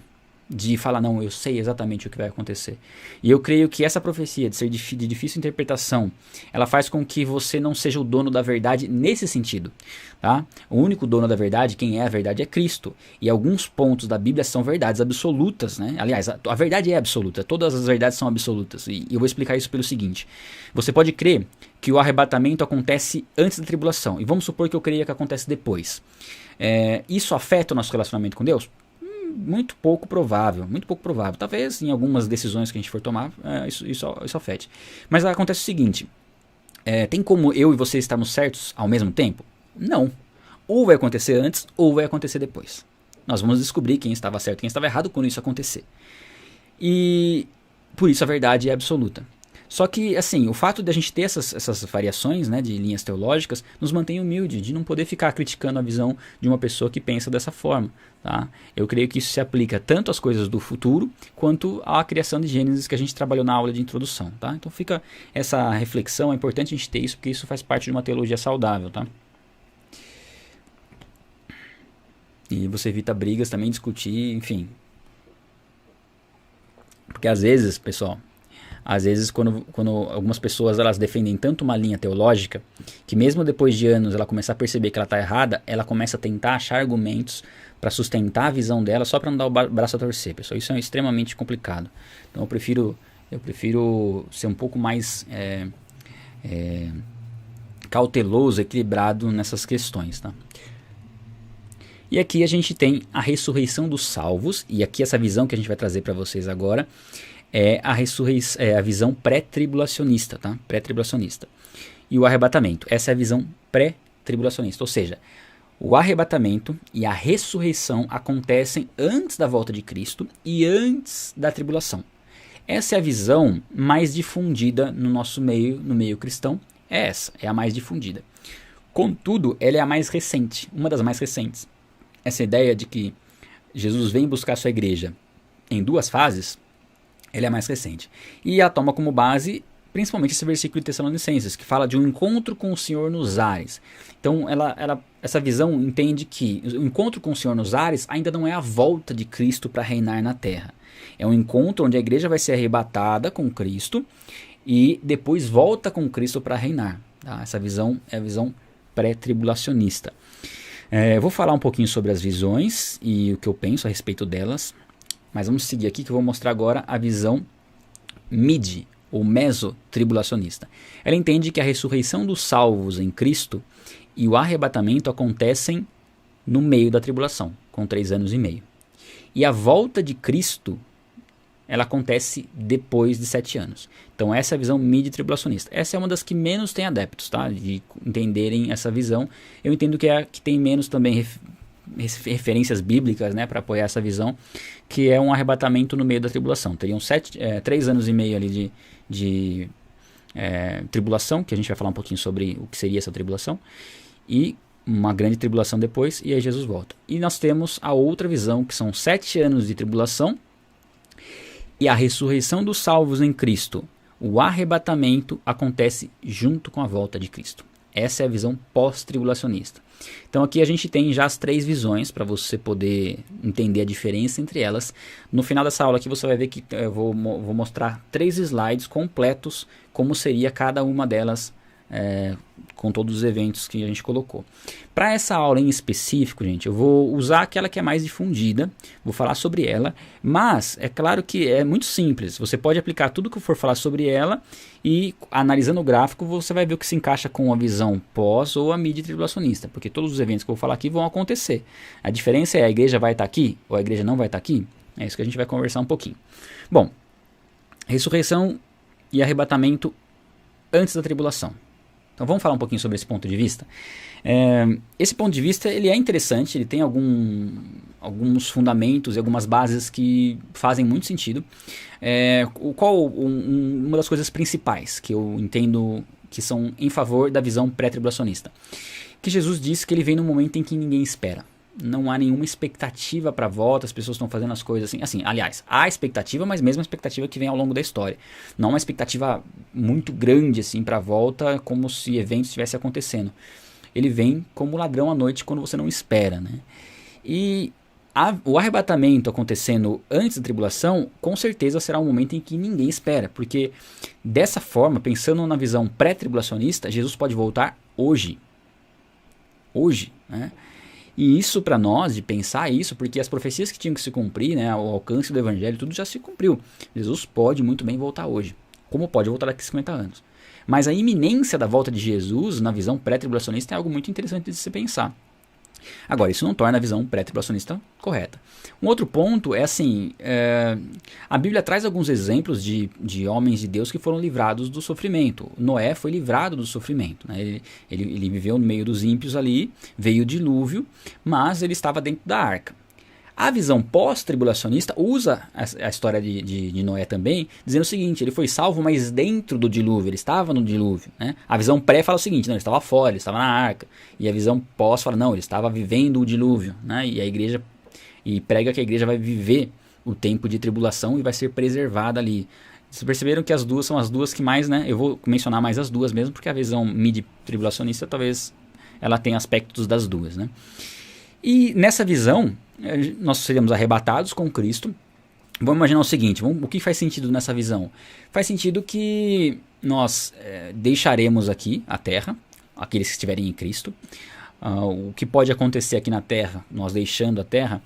de falar, não, eu sei exatamente o que vai acontecer. E eu creio que essa profecia de ser de difícil interpretação, ela faz com que você não seja o dono da verdade nesse sentido. Tá? O único dono da verdade, quem é a verdade, é Cristo. E alguns pontos da Bíblia são verdades absolutas. Né? Aliás, a verdade é absoluta, todas as verdades são absolutas. E eu vou explicar isso pelo seguinte. Você pode crer que o arrebatamento acontece antes da tribulação. E vamos supor que eu creia que acontece depois. Isso afeta o nosso relacionamento com Deus? Muito pouco provável. Talvez em algumas decisões que a gente for tomar, isso afete. Mas acontece o seguinte, tem como eu e você estarmos certos ao mesmo tempo? Não. Ou vai acontecer antes, ou vai acontecer depois. Nós vamos descobrir quem estava certo e quem estava errado quando isso acontecer. E por isso a verdade é absoluta. Só que, assim, o fato de a gente ter essas variações, né, de linhas teológicas, nos mantém humilde, de não poder ficar criticando a visão de uma pessoa que pensa dessa forma. Tá? Eu creio que isso se aplica tanto às coisas do futuro, quanto à criação de Gênesis que a gente trabalhou na aula de introdução. Tá? Então fica essa reflexão, é importante a gente ter isso, porque isso faz parte de uma teologia saudável. Tá? E você evita brigas também, discutir, enfim. Porque às vezes, pessoal... Às vezes, quando algumas pessoas elas defendem tanto uma linha teológica, que mesmo depois de anos ela começar a perceber que ela está errada, ela começa a tentar achar argumentos para sustentar a visão dela só para não dar o braço a torcer, pessoal. Isso é extremamente complicado. Então eu prefiro ser um pouco mais cauteloso, equilibrado nessas questões. Tá? E aqui a gente tem a ressurreição dos salvos, e aqui essa visão que a gente vai trazer para vocês agora, é a visão pré-tribulacionista, tá? Pré-tribulacionista. E o arrebatamento, essa é a visão pré-tribulacionista, ou seja, o arrebatamento e a ressurreição acontecem antes da volta de Cristo e antes da tribulação. Essa é a visão mais difundida no nosso meio, no meio cristão, é a mais difundida. Contudo, ela é a mais recente, uma das mais recentes. Essa ideia de que Jesus vem buscar sua igreja em duas fases, ela é mais recente. E ela toma como base, principalmente esse versículo de Tessalonicenses, que fala de um encontro com o Senhor nos ares. Então, essa visão entende que o encontro com o Senhor nos ares ainda não é a volta de Cristo para reinar na terra. É um encontro onde a igreja vai ser arrebatada com Cristo e depois volta com Cristo para reinar. Tá? Essa visão é a visão pré-tribulacionista. Eu vou falar um pouquinho sobre as visões e o que eu penso a respeito delas. Mas vamos seguir aqui que eu vou mostrar agora a visão mid, ou mesotribulacionista. Ela entende que a ressurreição dos salvos em Cristo e o arrebatamento acontecem no meio da tribulação, com 3 anos e meio. E a volta de Cristo, ela acontece depois de 7 anos. Então essa é a visão mid-tribulacionista. Essa é uma das que menos tem adeptos, tá? De entenderem essa visão. Eu entendo que é a que tem menos também referências bíblicas, né, para apoiar essa visão, que é um arrebatamento no meio da tribulação. Teriam 3 anos e meio ali de tribulação, que a gente vai falar um pouquinho sobre o que seria essa tribulação, e uma grande tribulação depois, e aí Jesus volta. E nós temos a outra visão, que são 7 anos de tribulação, e a ressurreição dos salvos em Cristo. O arrebatamento acontece junto com a volta de Cristo. Essa é a visão pós-tribulacionista. Então aqui a gente tem já as 3 visões para você poder entender a diferença entre elas. No final dessa aula aqui você vai ver que eu vou mostrar 3 slides completos como seria cada uma delas com todos os eventos que a gente colocou. Para essa aula em específico, gente, eu vou usar aquela que é mais difundida, vou falar sobre ela, mas é claro que é muito simples, você pode aplicar tudo que eu for falar sobre ela e analisando o gráfico você vai ver o que se encaixa com a visão pós ou a mid-tribulacionista, porque todos os eventos que eu vou falar aqui vão acontecer. A diferença é a igreja vai estar aqui ou a igreja não vai estar aqui? É isso que a gente vai conversar um pouquinho. Bom, ressurreição e arrebatamento antes da tribulação. Então vamos falar um pouquinho sobre esse ponto de vista. Esse ponto de vista ele é interessante, ele tem alguns fundamentos e algumas bases que fazem muito sentido. Uma das coisas principais que eu entendo que são em favor da visão pré-tribulacionista? Que Jesus disse que ele vem no momento em que ninguém espera. Não há nenhuma expectativa para a volta, as pessoas estão fazendo as coisas assim. Aliás, há expectativa, mas mesmo a expectativa que vem ao longo da história. Não uma expectativa muito grande assim para a volta, como se eventos estivessem acontecendo. Ele vem como ladrão à noite quando você não espera, né? E O arrebatamento acontecendo antes da tribulação, com certeza será um momento em que ninguém espera, porque dessa forma, pensando na visão pré-tribulacionista, Jesus pode voltar hoje. Hoje, né? E isso para nós, de pensar isso, porque as profecias que tinham que se cumprir, né, o alcance do evangelho, tudo já se cumpriu. Jesus pode muito bem voltar hoje, como pode voltar daqui a 50 anos. Mas a iminência da volta de Jesus, na visão pré-tribulacionista, é algo muito interessante de se pensar. Agora, isso não torna a visão pré-tribulacionista correta. Um outro ponto é assim, a Bíblia traz alguns exemplos de homens de Deus que foram livrados do sofrimento. Noé foi livrado do sofrimento, né? Ele viveu no meio dos ímpios ali, veio o dilúvio, mas ele estava dentro da arca. A visão pós-tribulacionista usa a história de Noé também, dizendo o seguinte, ele foi salvo, mas dentro do dilúvio, ele estava no dilúvio. Né? A visão pré fala o seguinte, não, ele estava fora, ele estava na arca. E a visão pós fala, não, ele estava vivendo o dilúvio. Né? E a igreja prega que a igreja vai viver o tempo de tribulação e vai ser preservada ali. Vocês perceberam que as duas são as duas que mais, né? Eu vou mencionar mais as duas mesmo, porque a visão mid-tribulacionista talvez ela tenha aspectos das duas. Né? E nessa visão, nós seremos arrebatados com Cristo. Vamos imaginar o seguinte, o que faz sentido nessa visão? Faz sentido que nós deixaremos aqui a terra, aqueles que estiverem em Cristo. O que pode acontecer aqui na terra, nós deixando a terra,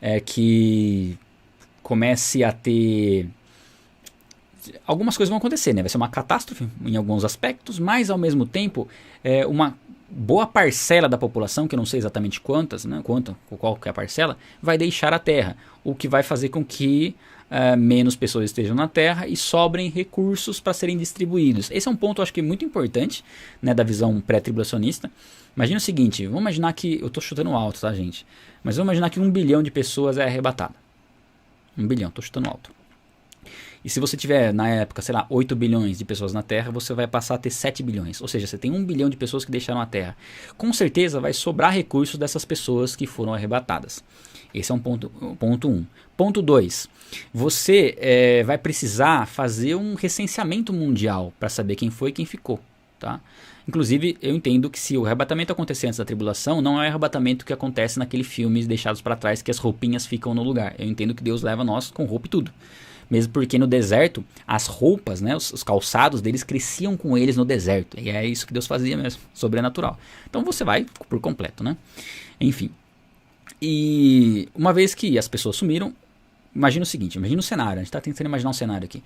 é que comece a ter... Algumas coisas vão acontecer, né? Vai ser uma catástrofe em alguns aspectos, mas ao mesmo tempo uma boa parcela da população, que eu não sei exatamente quantas, né, qual que é a parcela, vai deixar a Terra, o que vai fazer com que menos pessoas estejam na Terra e sobrem recursos para serem distribuídos. Esse é um ponto, eu acho que muito importante, né, da visão pré-tribulacionista. Imagina o seguinte, vamos imaginar que, eu estou chutando alto, tá, gente? Mas vamos imaginar que 1 bilhão de pessoas é arrebatado. 1 bilhão, estou chutando alto. E se você tiver, na época, sei lá, 8 bilhões de pessoas na Terra, você vai passar a ter 7 bilhões. Ou seja, você tem 1 bilhão de pessoas que deixaram a Terra. Com certeza vai sobrar recursos dessas pessoas que foram arrebatadas. Esse é um ponto 1. Ponto 2. Você vai precisar fazer um recenseamento mundial para saber quem foi e quem ficou. Tá? Inclusive, eu entendo que se o arrebatamento acontecer antes da tribulação, não é o arrebatamento que acontece naquele filme Deixados para Trás, que as roupinhas ficam no lugar. Eu entendo que Deus leva nós com roupa e tudo. Mesmo porque no deserto, as roupas, né, os calçados deles cresciam com eles no deserto. E é isso que Deus fazia mesmo, sobrenatural. Então você vai por completo, né? Enfim. E uma vez que as pessoas sumiram, imagina o seguinte, imagina o cenário, a gente está tentando imaginar um cenário aqui.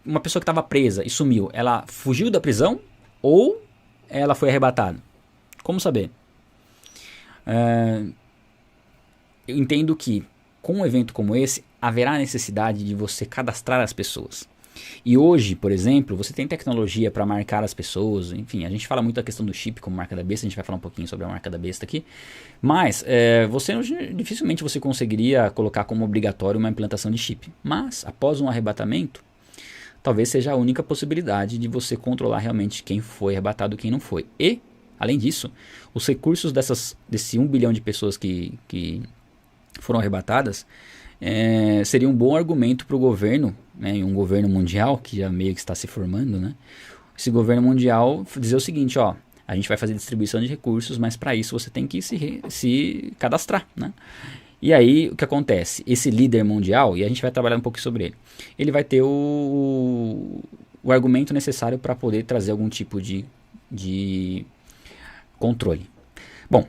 Uma pessoa que estava presa e sumiu, ela fugiu da prisão ou ela foi arrebatada? Como saber? Eu entendo que com um evento como esse, haverá necessidade de você cadastrar as pessoas. E hoje, por exemplo, você tem tecnologia para marcar as pessoas, enfim, a gente fala muito da questão do chip como marca da besta, a gente vai falar um pouquinho sobre a marca da besta aqui, mas dificilmente você conseguiria colocar como obrigatório uma implantação de chip. Mas, após um arrebatamento, talvez seja a única possibilidade de você controlar realmente quem foi arrebatado e quem não foi. E, além disso, os recursos desse 1 bilhão de pessoas que foram arrebatadas, seria um bom argumento para o governo, né, um governo mundial, que já meio que está se formando, né, esse governo mundial dizer o seguinte, ó, a gente vai fazer distribuição de recursos, mas para isso você tem que se cadastrar, né. E aí, o que acontece? Esse líder mundial, e a gente vai trabalhar um pouco sobre ele vai ter o argumento necessário para poder trazer algum tipo de controle. Bom,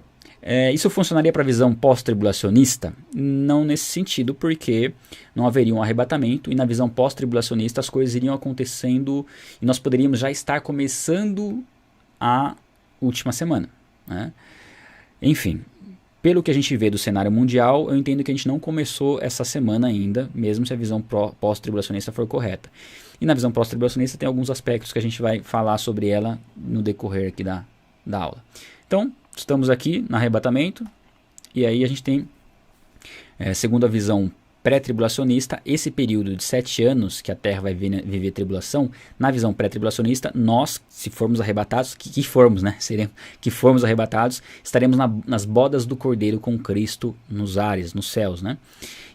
isso funcionaria para a visão pós-tribulacionista? Não nesse sentido, porque não haveria um arrebatamento, e na visão pós-tribulacionista as coisas iriam acontecendo e nós poderíamos já estar começando a última semana, né? Enfim, pelo que a gente vê do cenário mundial, eu entendo que a gente não começou essa semana ainda, mesmo se a visão pós-tribulacionista for correta. E na visão pós-tribulacionista tem alguns aspectos que a gente vai falar sobre ela no decorrer aqui da aula. Então, estamos aqui no arrebatamento, e aí a gente tem, segundo a visão pré-tribulacionista, esse período de 7 anos que a Terra vai viver tribulação, na visão pré-tribulacionista, nós, se formos arrebatados, que formos, né? Que formos arrebatados, estaremos nas bodas do Cordeiro com Cristo nos ares, nos céus, né?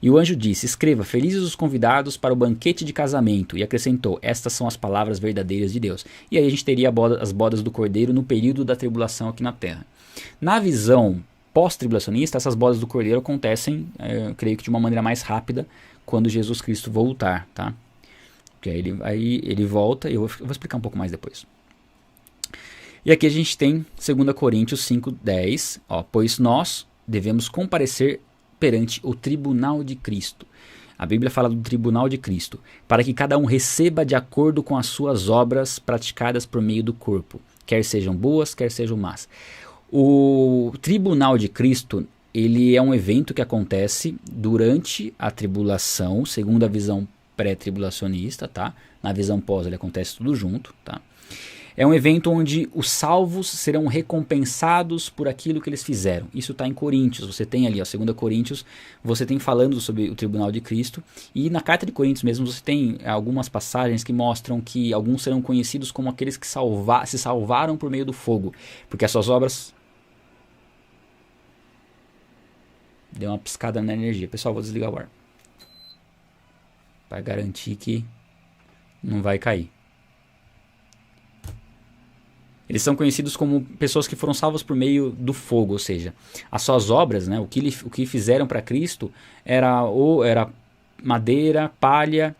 E o anjo disse, escreva, felizes os convidados para o banquete de casamento, e acrescentou, estas são as palavras verdadeiras de Deus. E aí a gente teria as bodas do Cordeiro no período da tribulação aqui na Terra. Na visão pós-tribulacionista, essas bodas do cordeiro acontecem, eu creio que de uma maneira mais rápida, quando Jesus Cristo voltar, tá? Porque aí ele volta, e eu vou explicar um pouco mais depois. E aqui a gente tem 2 Coríntios 5:10, pois nós devemos comparecer perante o tribunal de Cristo. A Bíblia fala do tribunal de Cristo, para que cada um receba de acordo com as suas obras praticadas por meio do corpo, quer sejam boas, quer sejam más. O tribunal de Cristo, ele é um evento que acontece durante a tribulação, segundo a visão pré-tribulacionista, tá? Na visão pós ele acontece tudo junto, tá? É um evento onde os salvos serão recompensados por aquilo que eles fizeram. Isso está em Coríntios, você tem ali, 2 Coríntios, você tem falando sobre o tribunal de Cristo, e na carta de Coríntios mesmo você tem algumas passagens que mostram que alguns serão conhecidos como aqueles que se salvaram por meio do fogo, porque as suas obras... Deu uma piscada na energia. Pessoal, vou desligar o ar, para garantir que não vai cair. Eles são conhecidos como pessoas que foram salvas por meio do fogo, ou seja, as suas obras, né, o que fizeram para Cristo era madeira, palha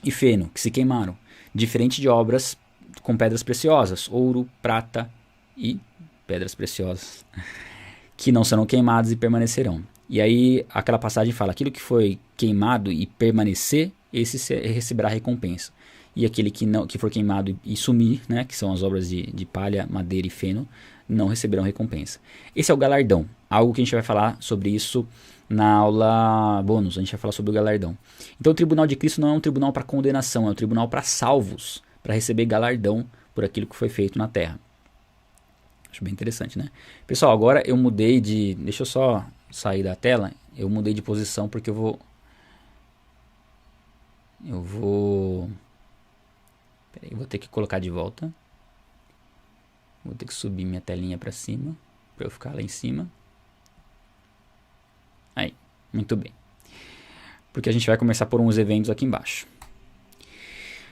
e feno, que se queimaram. Diferente de obras com pedras preciosas, ouro, prata e pedras preciosas, que não serão queimadas e permanecerão. E aí aquela passagem fala, aquilo que foi queimado e permanecer, esse receberá recompensa. E aquele que for queimado e sumir, né, que são as obras de palha, madeira e feno, não receberão recompensa. Esse é o galardão, algo que a gente vai falar sobre isso na aula bônus, a gente vai falar sobre o galardão. Então o tribunal de Cristo não é um tribunal para condenação, é um tribunal para salvos, para receber galardão por aquilo que foi feito na terra. Acho bem interessante, né? Pessoal, agora eu mudei de... Deixa eu só sair da tela, eu mudei de posição porque eu vou... Peraí, vou ter que colocar de volta. Vou ter que subir minha telinha para cima, para eu ficar lá em cima. Aí, muito bem. Porque a gente vai começar por uns eventos aqui embaixo.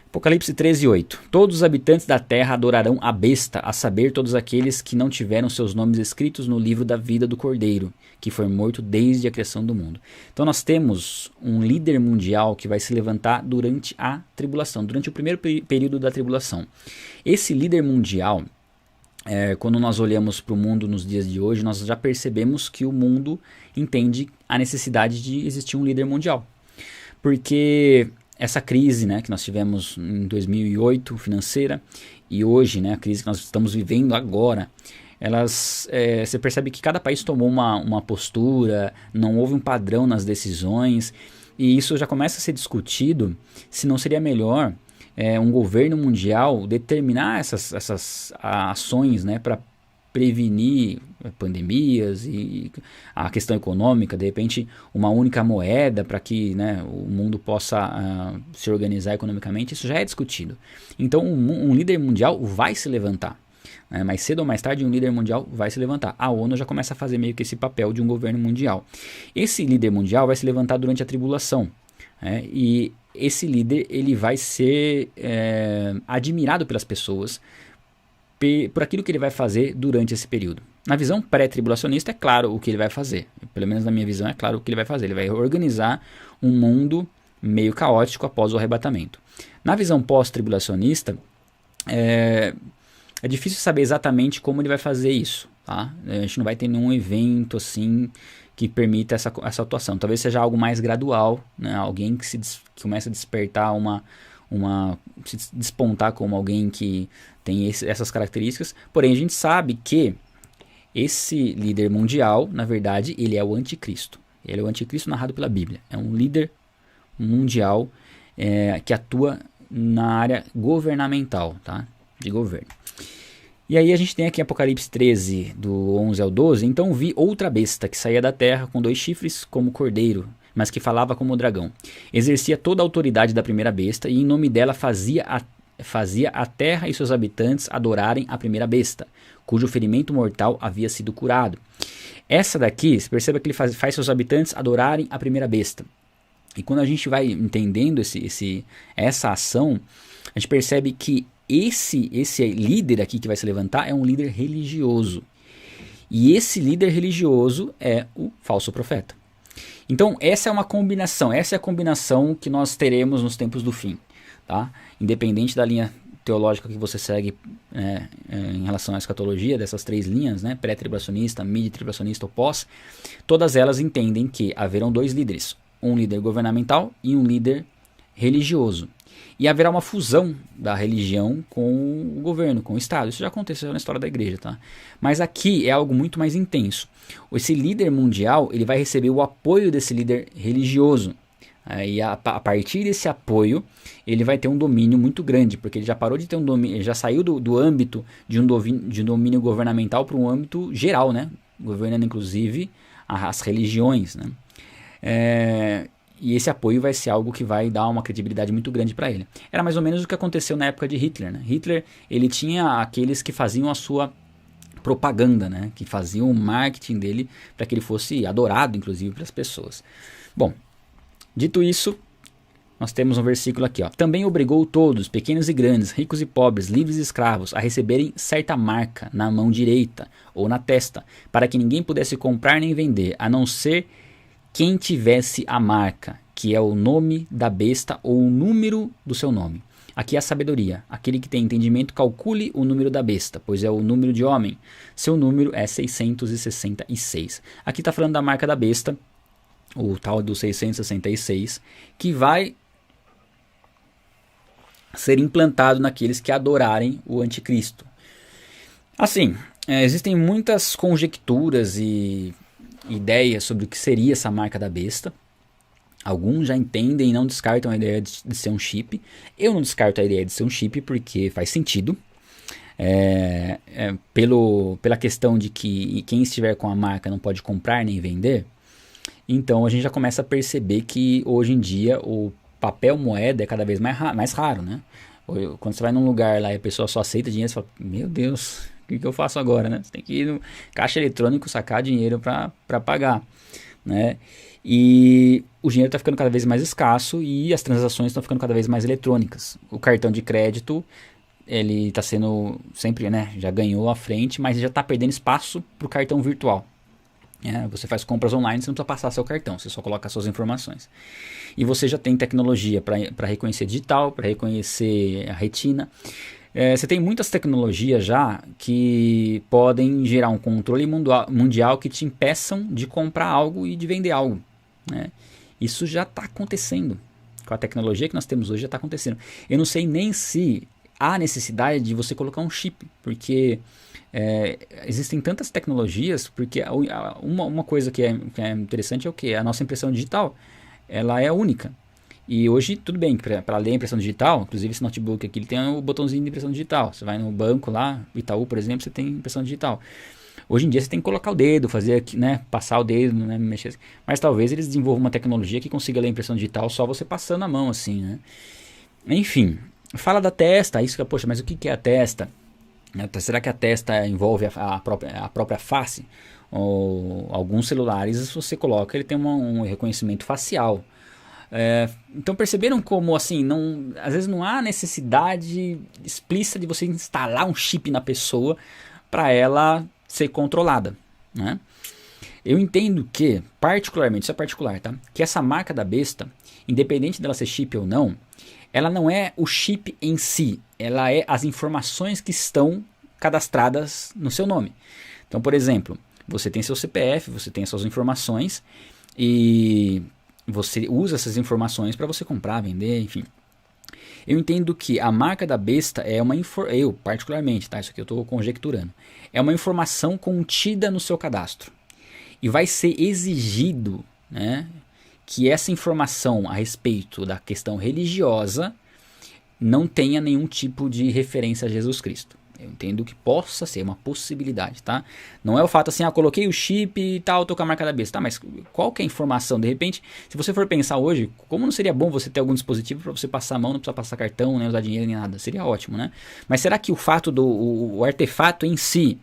Apocalipse 13:8. Todos os habitantes da terra adorarão a besta, a saber, todos aqueles que não tiveram seus nomes escritos no livro da vida do Cordeiro, que foi morto desde a criação do mundo. Então nós temos um líder mundial que vai se levantar durante a tribulação, durante o primeiro período da tribulação. Esse líder mundial, quando nós olhamos para o mundo nos dias de hoje, nós já percebemos que o mundo entende a necessidade de existir um líder mundial. Porque essa crise, né, que nós tivemos em 2008, financeira, e hoje, né, a crise que nós estamos vivendo agora, você percebe que cada país tomou uma postura, não houve um padrão nas decisões, e isso já começa a ser discutido se não seria melhor um governo mundial determinar essas ações, né, para prevenir pandemias e a questão econômica, de repente uma única moeda para que, né, o mundo possa se organizar economicamente, isso já é discutido. Então um líder mundial vai se levantar, né, mais cedo ou mais tarde um líder mundial vai se levantar. A ONU já começa a fazer meio que esse papel de um governo mundial. Esse líder mundial vai se levantar durante a tribulação, né, e esse líder ele vai ser admirado pelas pessoas por aquilo que ele vai fazer durante esse período. Na visão pré-tribulacionista é claro o que ele vai fazer, pelo menos na minha visão é claro o que ele vai fazer, ele vai organizar um mundo meio caótico após o arrebatamento. Na visão pós-tribulacionista é difícil saber exatamente como ele vai fazer isso, tá? A gente não vai ter nenhum evento assim que permita essa atuação, talvez seja algo mais gradual, né? Alguém que começa a despertar se despontar como alguém que tem essas características. Porém a gente sabe que esse líder mundial, na verdade, ele é o anticristo. Ele é o anticristo narrado pela Bíblia. É um líder mundial que atua na área governamental, tá? De governo. E aí a gente tem aqui Apocalipse 13, do 11 ao 12. Então vi outra besta que saía da terra com 2 chifres como cordeiro, mas que falava como dragão. Exercia toda a autoridade da primeira besta e em nome dela fazia a terra e seus habitantes adorarem a primeira besta, cujo ferimento mortal havia sido curado. Essa daqui, você perceba que ele faz seus habitantes adorarem a primeira besta. E quando a gente vai entendendo essa ação, a gente percebe que esse líder aqui que vai se levantar é um líder religioso. E esse líder religioso é o falso profeta. Então essa é a combinação que nós teremos nos tempos do fim. Tá? Independente da linha teológica que você segue em relação à escatologia, dessas 3 linhas, né, pré-tribulacionista, mid-tribulacionista ou pós, todas elas entendem que haverão 2 líderes, um líder governamental e um líder religioso. E haverá uma fusão da religião com o governo, com o Estado. Isso já aconteceu na história da igreja, tá? Mas aqui é algo muito mais intenso. Esse líder mundial, ele vai receber o apoio desse líder religioso. E a partir desse apoio, ele vai ter um domínio muito grande, porque ele já parou de ter um domínio, ele já saiu do âmbito de um domínio governamental para um âmbito geral, né? Governando inclusive as religiões, né? E esse apoio vai ser algo que vai dar uma credibilidade muito grande para ele. Era mais ou menos o que aconteceu na época de Hitler, né? Hitler, ele tinha aqueles que faziam a sua propaganda, né? Que faziam o marketing dele para que ele fosse adorado, inclusive, pelas pessoas. Bom, dito isso, nós temos um versículo aqui, ó. Também obrigou todos, pequenos e grandes, ricos e pobres, livres e escravos, a receberem certa marca na mão direita ou na testa, para que ninguém pudesse comprar nem vender, a não ser quem tivesse a marca, que é o nome da besta ou o número do seu nome. Aqui é a sabedoria. Aquele que tem entendimento, calcule o número da besta, pois é o número de homem. Seu número é 666. Aqui está falando da marca da besta, o tal do 666, que vai ser implantado naqueles que adorarem o anticristo. Assim, existem muitas conjecturas e ideias sobre o que seria essa marca da besta. Alguns já entendem e não descartam a ideia de ser um chip. Eu não descarto a ideia de ser um chip porque faz sentido. Pela questão de que quem estiver com a marca não pode comprar nem vender. Então a gente já começa a perceber que hoje em dia o papel moeda é cada vez mais raro, né? Quando você vai num lugar lá e a pessoa só aceita dinheiro, você fala, meu Deus, o que eu faço agora, né? Você tem que ir no caixa eletrônico sacar dinheiro para pagar, né? E o dinheiro está ficando cada vez mais escasso e as transações estão ficando cada vez mais eletrônicas. O cartão de crédito, ele está sendo sempre, né? Já ganhou à frente, mas já está perdendo espaço para o cartão virtual. Você faz compras online, você não precisa passar seu cartão, você só coloca suas informações. E você já tem tecnologia para reconhecer digital, para reconhecer a retina. Você tem muitas tecnologias já que podem gerar um controle mundial que te impeçam de comprar algo e de vender algo, né? Isso já está acontecendo. Com a tecnologia que nós temos hoje já está acontecendo. Eu não sei nem se há necessidade de você colocar um chip, porque existem tantas tecnologias, porque uma coisa que é interessante é o que? A nossa impressão digital, ela é única. E hoje, tudo bem, para ler a impressão digital, inclusive esse notebook aqui, ele tem o botãozinho de impressão digital. Você vai no banco lá, Itaú, por exemplo, você tem impressão digital. Hoje em dia você tem que colocar o dedo, fazer, né, passar o dedo, né, mexer. Mas talvez eles desenvolvam uma tecnologia que consiga ler a impressão digital só você passando a mão, assim, né? Enfim, fala da testa, isso que, poxa, mas o que é a testa? Será que a testa envolve a própria face? Ou alguns celulares, se você coloca, ele tem um reconhecimento facial. Então perceberam como assim, às vezes não há necessidade explícita de você instalar um chip na pessoa para ela ser controlada, né? Eu entendo que, particularmente, isso é particular, tá? Que essa marca da besta, independente dela ser chip ou não, ela não é o chip em si, ela é as informações que estão cadastradas no seu nome. Então, por exemplo, você tem seu CPF, você tem as suas informações e você usa essas informações para você comprar, vender, enfim. Eu entendo que a marca da besta é eu particularmente, tá? Isso aqui eu estou conjecturando. É uma informação contida no seu cadastro. E vai ser exigido, né, que essa informação a respeito da questão religiosa não tenha nenhum tipo de referência a Jesus Cristo. Eu entendo que possa ser uma possibilidade, tá? Não é o fato assim, coloquei o chip e tal, tô com a marca da besta. Tá, mas qual que é a informação? De repente, se você for pensar hoje, como não seria bom você ter algum dispositivo para você passar a mão, não precisar passar cartão, nem usar dinheiro, nem nada? Seria ótimo, né? Mas será que o fato o artefato em si,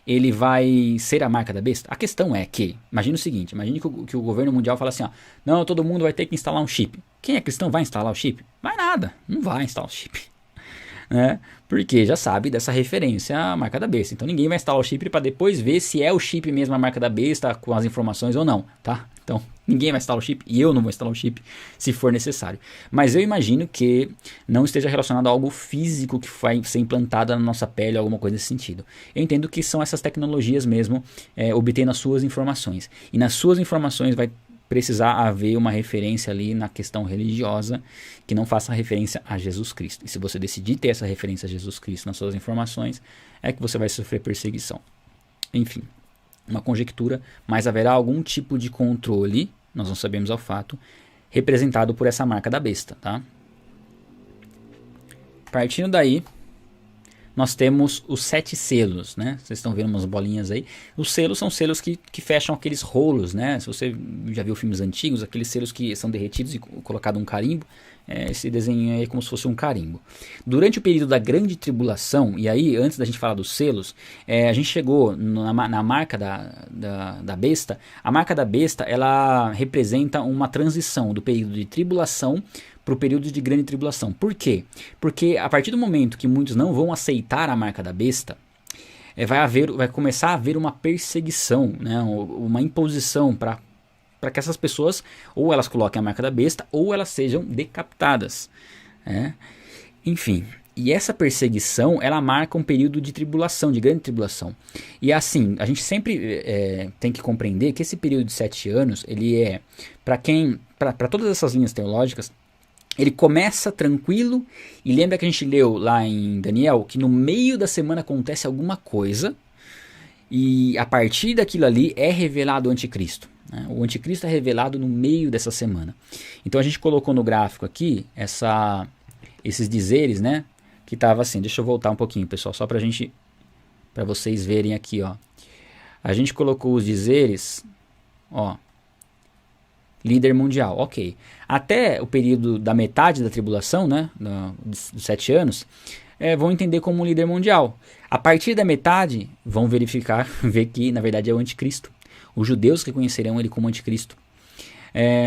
ele vai ser a marca da besta? A questão é que, imagine o seguinte, imagine que o governo mundial fala assim, não, todo mundo vai ter que instalar um chip. Quem é cristão vai instalar o chip? Vai nada, não vai instalar o chip. né? Porque já sabe dessa referência à marca da besta. Então ninguém vai instalar o chip para depois ver se é o chip mesmo a marca da besta com as informações ou não, tá? Então ninguém vai instalar o chip e eu não vou instalar o chip se for necessário. Mas eu imagino que não esteja relacionado a algo físico que vai ser implantado na nossa pele, alguma coisa nesse sentido. Eu entendo que são essas tecnologias mesmo, obtendo as suas informações. E nas suas informações vai precisar haver uma referência ali na questão religiosa que não faça referência a Jesus Cristo. E se você decidir ter essa referência a Jesus Cristo nas suas informações, é que você vai sofrer perseguição. Enfim, uma conjectura, mas haverá algum tipo de controle, nós não sabemos ao fato, representado por essa marca da besta, tá? Partindo daí, nós temos os 7 selos, né? Vocês estão vendo umas bolinhas aí. Os selos são selos que fecham aqueles rolos, né? Se você já viu filmes antigos, aqueles selos que são derretidos e colocado um carimbo, esse desenho aí é como se fosse um carimbo. Durante o período da grande tribulação, e aí antes da gente falar dos selos, a gente chegou na marca da besta. A marca da besta, ela representa uma transição do período de tribulação para o período de grande tribulação. Por quê? Porque a partir do momento que muitos não vão aceitar a marca da besta, vai começar a haver uma perseguição, né? Uma imposição para que essas pessoas, ou elas coloquem a marca da besta, ou elas sejam decapitadas. Enfim, e essa perseguição, ela marca um período de tribulação, de grande tribulação. E assim, a gente sempre tem que compreender que esse período de 7 anos, ele é, para todas essas linhas teológicas, ele começa tranquilo, e lembra que a gente leu lá em Daniel, que no meio da semana acontece alguma coisa, e a partir daquilo ali é revelado o anticristo. Né? O anticristo é revelado no meio dessa semana. Então a gente colocou no gráfico aqui esses dizeres, né? Que estava assim, deixa eu voltar um pouquinho, pessoal, só para vocês verem aqui, ó. A gente colocou os dizeres, ó. Líder mundial, ok. Até o período da metade da tribulação, né, dos 7 anos, vão entender como um líder mundial. A partir da metade, vão ver que na verdade é o anticristo. Os judeus reconhecerão ele como anticristo.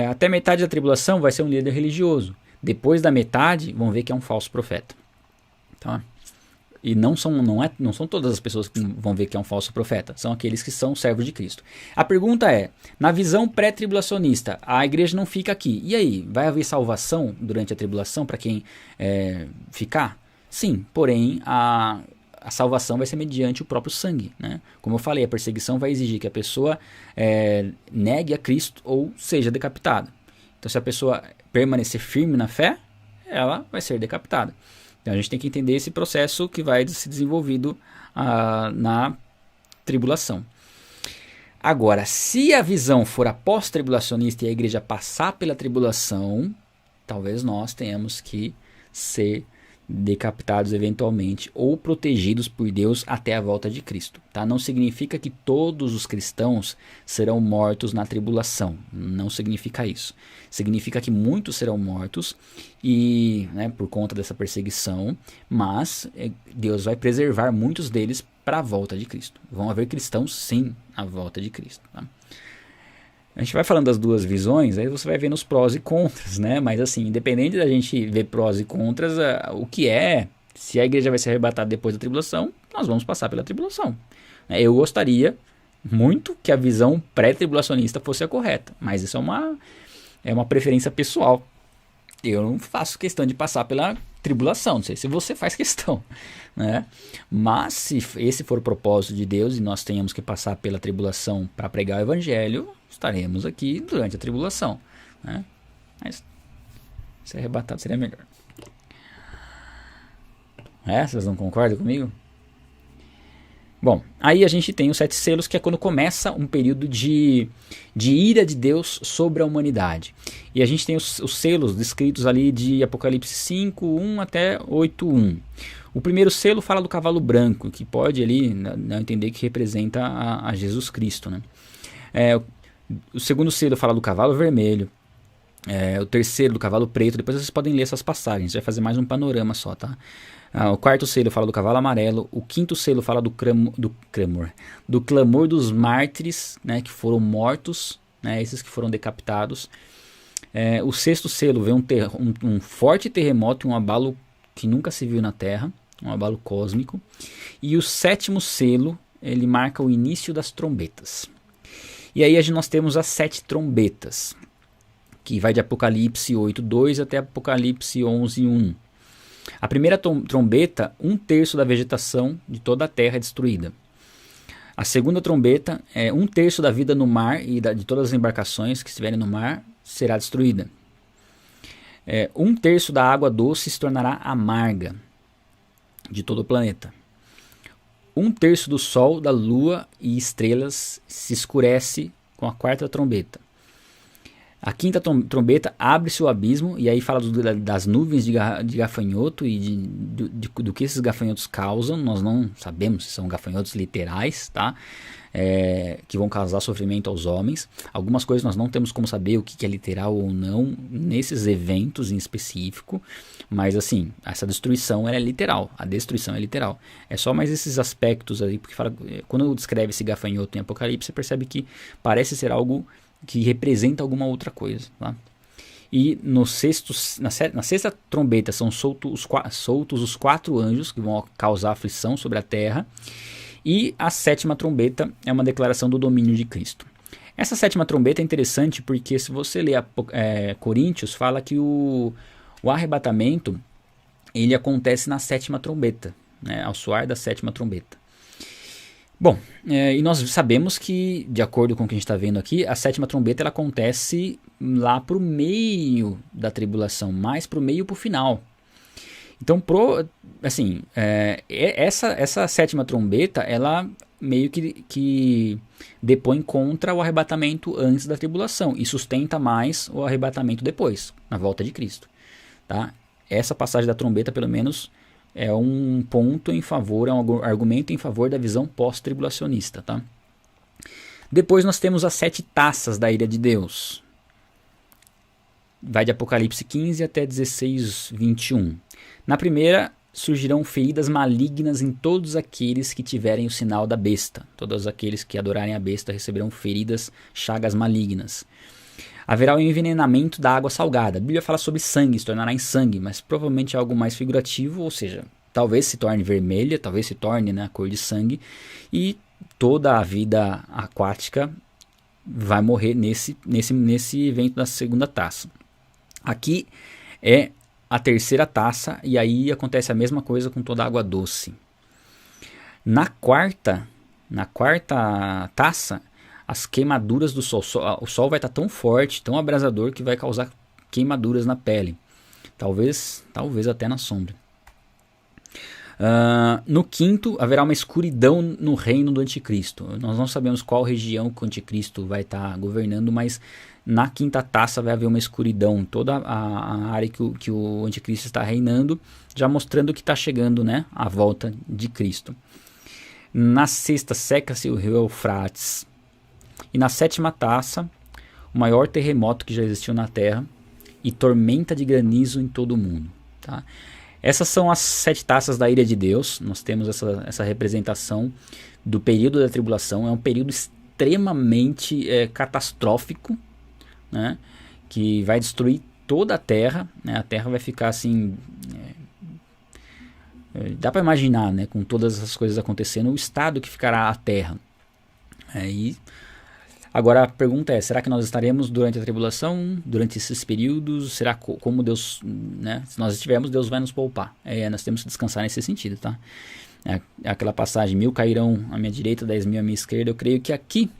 Até metade da tribulação vai ser um líder religioso. Depois da metade, vão ver que é um falso profeta. Tá? E não são todas as pessoas que vão ver que é um falso profeta. São aqueles que são servos de Cristo. A pergunta é, na visão pré-tribulacionista, a igreja não fica aqui. E aí, vai haver salvação durante a tribulação para quem ficar? Sim, porém a salvação vai ser mediante o próprio sangue. Né? Como eu falei, a perseguição vai exigir que a pessoa negue a Cristo ou seja decapitada. Então se a pessoa permanecer firme na fé, ela vai ser decapitada. Então a gente tem que entender esse processo que vai se desenvolvido na tribulação. Agora, se a visão for a pós-tribulacionista e a igreja passar pela tribulação, talvez nós tenhamos que ser decapitados eventualmente ou protegidos por Deus até a volta de Cristo. Tá? Não significa que todos os cristãos serão mortos na tribulação. Não significa isso. Significa que muitos serão mortos e, por conta dessa perseguição, mas Deus vai preservar muitos deles para a volta de Cristo. Vão haver cristãos sim à volta de Cristo. Tá? A gente vai falando das duas visões, aí você vai vendo os prós e contras, né? Mas assim, independente da gente ver prós e contras, o que se a igreja vai ser arrebatada depois da tribulação, nós vamos passar pela tribulação. Eu gostaria muito que a visão pré-tribulacionista fosse a correta, mas isso é uma preferência pessoal. Eu não faço questão de passar pela tribulação, não sei se você faz questão, né? Mas se esse for o propósito de Deus e nós tenhamos que passar pela tribulação para pregar o evangelho, estaremos aqui durante a tribulação, né? Mas ser arrebatado seria melhor. Vocês não concordam comigo? Bom, aí a gente tem os 7 selos, que é quando começa um período de ira de Deus sobre a humanidade. E a gente tem os selos descritos ali de Apocalipse 5, 1 até 8, 1. O primeiro selo fala do cavalo branco, que pode ali entender que representa a Jesus Cristo. Né? O segundo selo fala do cavalo vermelho. O terceiro do cavalo preto. Depois vocês podem ler essas passagens, a gente vai fazer mais um panorama só, tá? O quarto selo fala do cavalo amarelo. O quinto selo fala do clamor dos mártires, né, que foram mortos, né, esses que foram decapitados. O sexto selo vê um forte terremoto e um abalo que nunca se viu na Terra, um abalo cósmico. E o 7º selo, ele marca o início das trombetas. E aí nós temos as 7 trombetas, que vai de Apocalipse 8:2 até Apocalipse 11:1. A primeira trombeta, 1/3 da vegetação de toda a terra é destruída. A segunda trombeta, 1/3 da vida no mar e de todas as embarcações que estiverem no mar será destruída. 1/3 da água doce se tornará amarga de todo o planeta. 1/3 do sol, da lua e estrelas se escurece com a 4ª trombeta. A 5ª trombeta abre-se o abismo, e aí fala das nuvens de gafanhoto e do que esses gafanhotos causam. Nós não sabemos se são gafanhotos literais, tá? Que vão causar sofrimento aos homens. Algumas coisas nós não temos como saber o que é literal ou não nesses eventos em específico, mas assim, essa destruição ela é literal, a destruição é literal. É só mais esses aspectos aí, porque quando descreve esse gafanhoto em Apocalipse, você percebe que parece ser algo que representa alguma outra coisa, tá? E na 6ª trombeta são soltos os 4 anjos que vão causar aflição sobre a terra. E a 7ª trombeta é uma declaração do domínio de Cristo. Essa 7ª trombeta é interessante porque, se você ler Coríntios, fala que o arrebatamento ele acontece na 7ª trombeta, né, ao soar da 7ª trombeta. Bom, e nós sabemos que, de acordo com o que a gente está vendo aqui, a 7ª trombeta ela acontece lá para o meio da tribulação, mais para o meio e para o final. Então, essa 7ª trombeta, ela meio que depõe contra o arrebatamento antes da tribulação e sustenta mais o arrebatamento depois, na volta de Cristo. Tá? Essa passagem da trombeta, pelo menos, é um ponto em favor, é um argumento em favor da visão pós-tribulacionista. Tá? Depois nós temos as 7 taças da ira de Deus. Vai de Apocalipse 15 até 16:21. Na primeira, surgirão feridas malignas em todos aqueles que tiverem o sinal da besta. Todos aqueles que adorarem a besta receberão feridas, chagas malignas. Haverá o envenenamento da água salgada. A Bíblia fala sobre sangue, se tornará em sangue, mas provavelmente é algo mais figurativo, ou seja, talvez se torne vermelha, talvez se torne, né, a cor de sangue, e toda a vida aquática vai morrer nesse evento da segunda taça. Aqui é a terceira taça, e aí acontece a mesma coisa com toda a água doce. Na quarta taça, as queimaduras do sol. O sol vai estar tão forte, tão abrasador, que vai causar queimaduras na pele. Talvez até na sombra. No quinto, haverá uma escuridão no reino do anticristo. Nós não sabemos qual região que o anticristo vai estar governando, mas na quinta taça vai haver uma escuridão, toda a área que o anticristo está reinando, já mostrando que está chegando, né, a volta de Cristo. Na sexta, seca-se o rio Eufrates. E na sétima taça, o maior terremoto que já existiu na Terra e tormenta de granizo em todo o mundo. Tá? Essas são as 7 taças da ira de Deus. Nós temos essa representação do período da tribulação. É um período extremamente catastrófico, né? Que vai destruir toda a Terra. Né? A Terra vai ficar assim... dá para imaginar, né? Com todas essas coisas acontecendo, o estado que ficará a Terra. Agora a pergunta é, será que nós estaremos durante a tribulação, durante esses períodos? Será como Deus, né? Se nós estivermos, Deus vai nos poupar. Nós temos que descansar nesse sentido, tá? Aquela passagem, 1000 cairão à minha direita, 10.000 à minha esquerda. Eu creio que aqui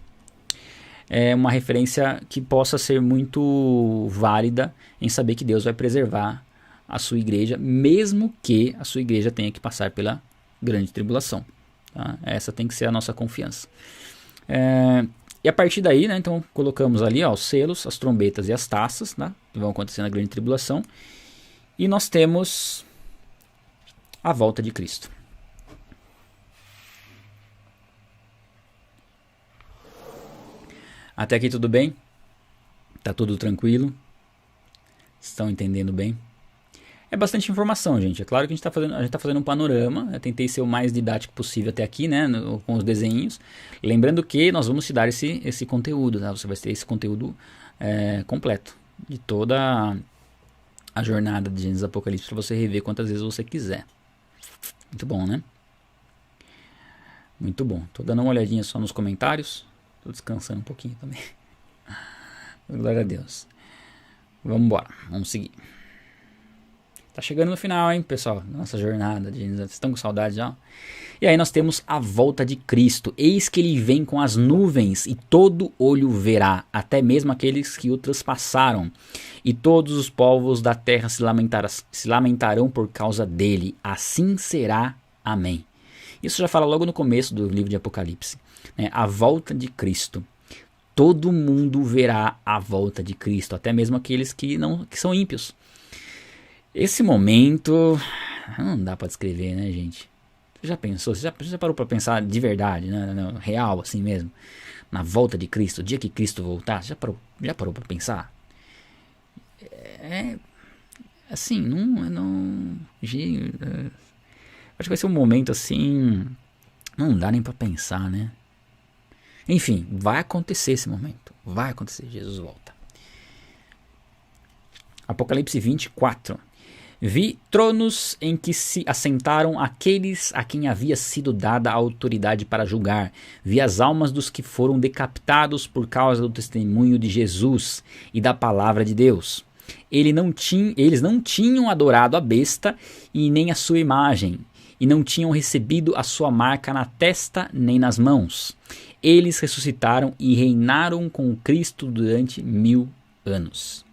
é uma referência que possa ser muito válida em saber que Deus vai preservar a sua igreja, mesmo que a sua igreja tenha que passar pela grande tribulação. Tá? Essa tem que ser a nossa confiança. E a partir daí, né, então colocamos ali os selos, as trombetas e as taças, né, que vão acontecer na grande tribulação. E nós temos a volta de Cristo. Até aqui tudo bem? Tá tudo tranquilo? Estão entendendo bem? É bastante informação, gente. É claro que a gente está fazendo um panorama. Eu tentei ser o mais didático possível até aqui, né, com os desenhos. Lembrando que nós vamos te dar esse conteúdo, tá? Você vai ter esse conteúdo completo de toda a jornada de Gênesis Apocalipse para você rever quantas vezes você quiser. Muito bom, né? Muito bom. Tô dando uma olhadinha só nos comentários. Tô descansando um pouquinho também. Glória a Deus. Vamos embora. Vamos seguir. Tá chegando no final, hein, pessoal? Nossa jornada de Gênesis. Vocês estão com saudade já? E aí nós temos a volta de Cristo. Eis que ele vem com as nuvens e todo olho verá, até mesmo aqueles que o traspassaram. E todos os povos da terra se lamentarão por causa dele. Assim será. Amém. Isso já fala logo no começo do livro de Apocalipse, né? A volta de Cristo. Todo mundo verá a volta de Cristo, até mesmo aqueles que são ímpios. Esse momento não dá para descrever, né, gente? Você já pensou? Você já parou para pensar de verdade, né? Real, assim mesmo? Na volta de Cristo, o dia que Cristo voltar, já parou para pensar? Assim, acho que vai ser um momento assim, não dá nem para pensar, né? Enfim, vai acontecer esse momento. Vai acontecer, Jesus volta. Apocalipse 24. Vi tronos em que se assentaram aqueles a quem havia sido dada a autoridade para julgar. Vi as almas dos que foram decapitados por causa do testemunho de Jesus e da palavra de Deus. Eles não tinham adorado a besta e nem a sua imagem, e não tinham recebido a sua marca na testa nem nas mãos. Eles ressuscitaram e reinaram com Cristo durante 1000 anos.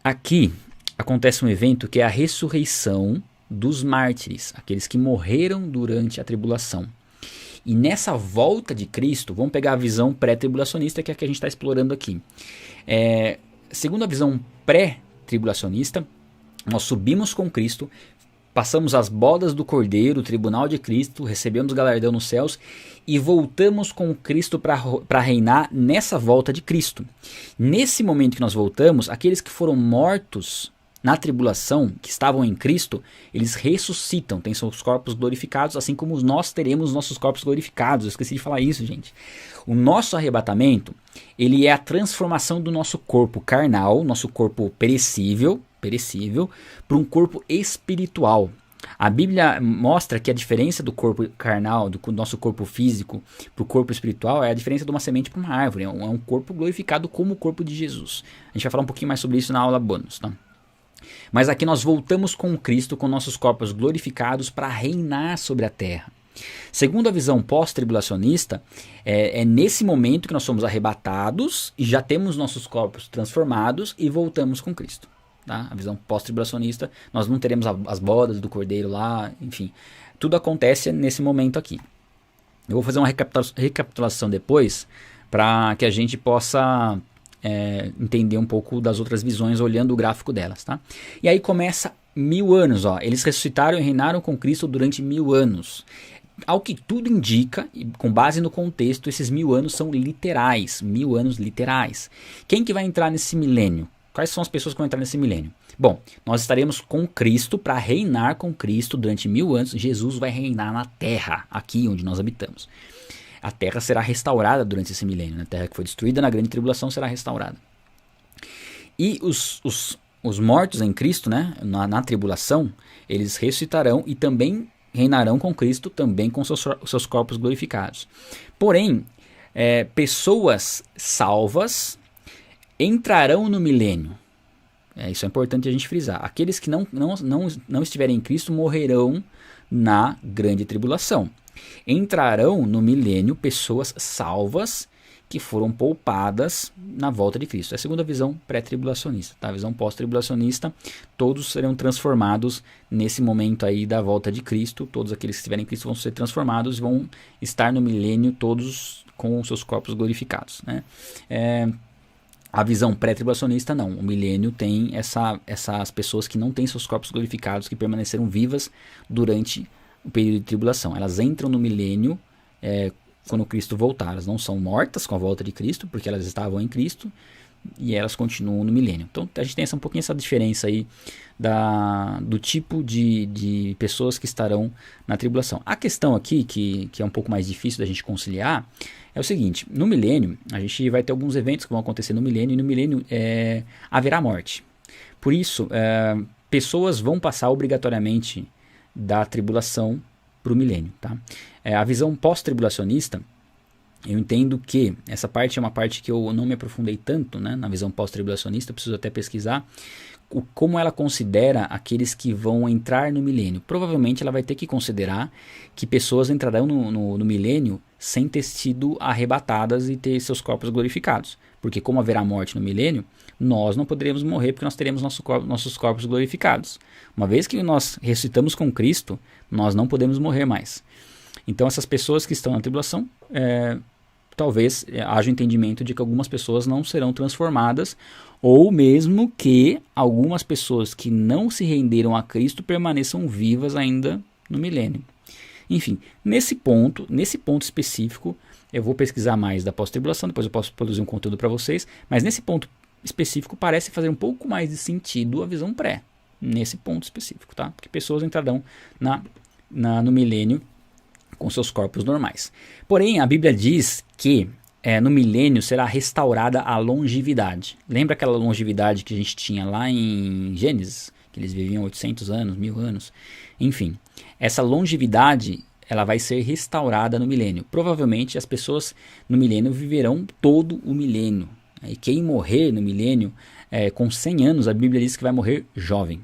Aqui acontece um evento que é a ressurreição dos mártires, aqueles que morreram durante a tribulação. E nessa volta de Cristo, vamos pegar a visão pré-tribulacionista, que é a que a gente está explorando aqui. Segundo a visão pré-tribulacionista, nós subimos com Cristo, passamos as bodas do Cordeiro, o tribunal de Cristo, recebemos galardão nos céus e voltamos com Cristo para reinar nessa volta de Cristo. Nesse momento que nós voltamos, aqueles que foram mortos na tribulação, que estavam em Cristo, eles ressuscitam, têm seus corpos glorificados, assim como nós teremos nossos corpos glorificados. Eu esqueci de falar isso, gente. O nosso arrebatamento, ele é a transformação do nosso corpo carnal, nosso corpo perecível, para um corpo espiritual. A Bíblia mostra que a diferença do corpo carnal, do nosso corpo físico, para o corpo espiritual, é a diferença de uma semente para uma árvore. É um corpo glorificado como o corpo de Jesus. A gente vai falar um pouquinho mais sobre isso na aula bônus, tá? Mas aqui nós voltamos com Cristo, com nossos corpos glorificados, para reinar sobre a terra. Segundo a visão pós-tribulacionista, é nesse momento que nós somos arrebatados e já temos nossos corpos transformados e voltamos com Cristo. Tá? A visão pós-tribulacionista, nós não teremos as bodas do Cordeiro lá, enfim. Tudo acontece nesse momento aqui. Eu vou fazer uma recapitulação depois, para que a gente possa entender um pouco das outras visões olhando o gráfico delas, tá? E aí começa 1000 anos, ó. Eles ressuscitaram e reinaram com Cristo durante 1000 anos. Ao que tudo indica, e com base no contexto, esses 1000 anos são literais, 1000 anos literais. Quem que vai entrar nesse milênio? Quais são as pessoas que vão entrar nesse milênio? Bom, nós estaremos com Cristo para reinar com Cristo durante 1000 anos. Jesus vai reinar na terra, aqui onde nós habitamos. A terra será restaurada durante esse milênio. A terra que foi destruída na grande tribulação será restaurada. E os mortos em Cristo, né, na tribulação, eles ressuscitarão e também reinarão com Cristo, também com seus corpos glorificados. Porém, pessoas salvas entrarão no milênio. Isso é importante a gente frisar. Aqueles que não estiverem em Cristo morrerão na grande tribulação. Entrarão no milênio pessoas salvas que foram poupadas na volta de Cristo. É a segunda visão pré-tribulacionista. Tá? A visão pós-tribulacionista, todos serão transformados nesse momento aí da volta de Cristo. Todos aqueles que estiverem em Cristo vão ser transformados e vão estar no milênio todos com os seus corpos glorificados. Né? A visão pré-tribulacionista não. O milênio tem essas pessoas que não têm seus corpos glorificados, que permaneceram vivas durante o período de tribulação. Elas entram no milênio quando Cristo voltar. Elas não são mortas com a volta de Cristo, porque elas estavam em Cristo, e elas continuam no milênio. Então a gente tem um pouquinho essa diferença aí do tipo de pessoas que estarão na tribulação. A questão aqui, que é um pouco mais difícil da gente conciliar, é o seguinte: no milênio, a gente vai ter alguns eventos que vão acontecer no milênio, e no milênio haverá morte. Por isso, pessoas vão passar obrigatoriamente da tribulação para o milênio. Tá? A visão pós-tribulacionista, eu entendo que essa parte é uma parte que eu não me aprofundei tanto, né, na visão pós-tribulacionista, preciso até pesquisar como ela considera aqueles que vão entrar no milênio. Provavelmente ela vai ter que considerar que pessoas entrarão no milênio sem ter sido arrebatadas e ter seus corpos glorificados. Porque como haverá morte no milênio, nós não poderemos morrer porque nós teremos nossos corpos glorificados. Uma vez que nós ressuscitamos com Cristo, nós não podemos morrer mais. Então essas pessoas que estão na tribulação, talvez haja o entendimento de que algumas pessoas não serão transformadas, ou mesmo que algumas pessoas que não se renderam a Cristo permaneçam vivas ainda no milênio. Enfim, nesse ponto específico, eu vou pesquisar mais da pós-tribulação, depois eu posso produzir um conteúdo para vocês, mas nesse ponto específico parece fazer um pouco mais de sentido a visão pré, nesse ponto específico, tá? Porque pessoas entrarão no milênio com seus corpos normais. Porém, a Bíblia diz que no milênio será restaurada a longevidade. Lembra aquela longevidade que a gente tinha lá em Gênesis? Que eles viviam 800 anos, 1000 anos. Enfim, essa longevidade ela vai ser restaurada no milênio. Provavelmente as pessoas no milênio viverão todo o milênio. E quem morrer no milênio com 100 anos, a Bíblia diz que vai morrer jovem.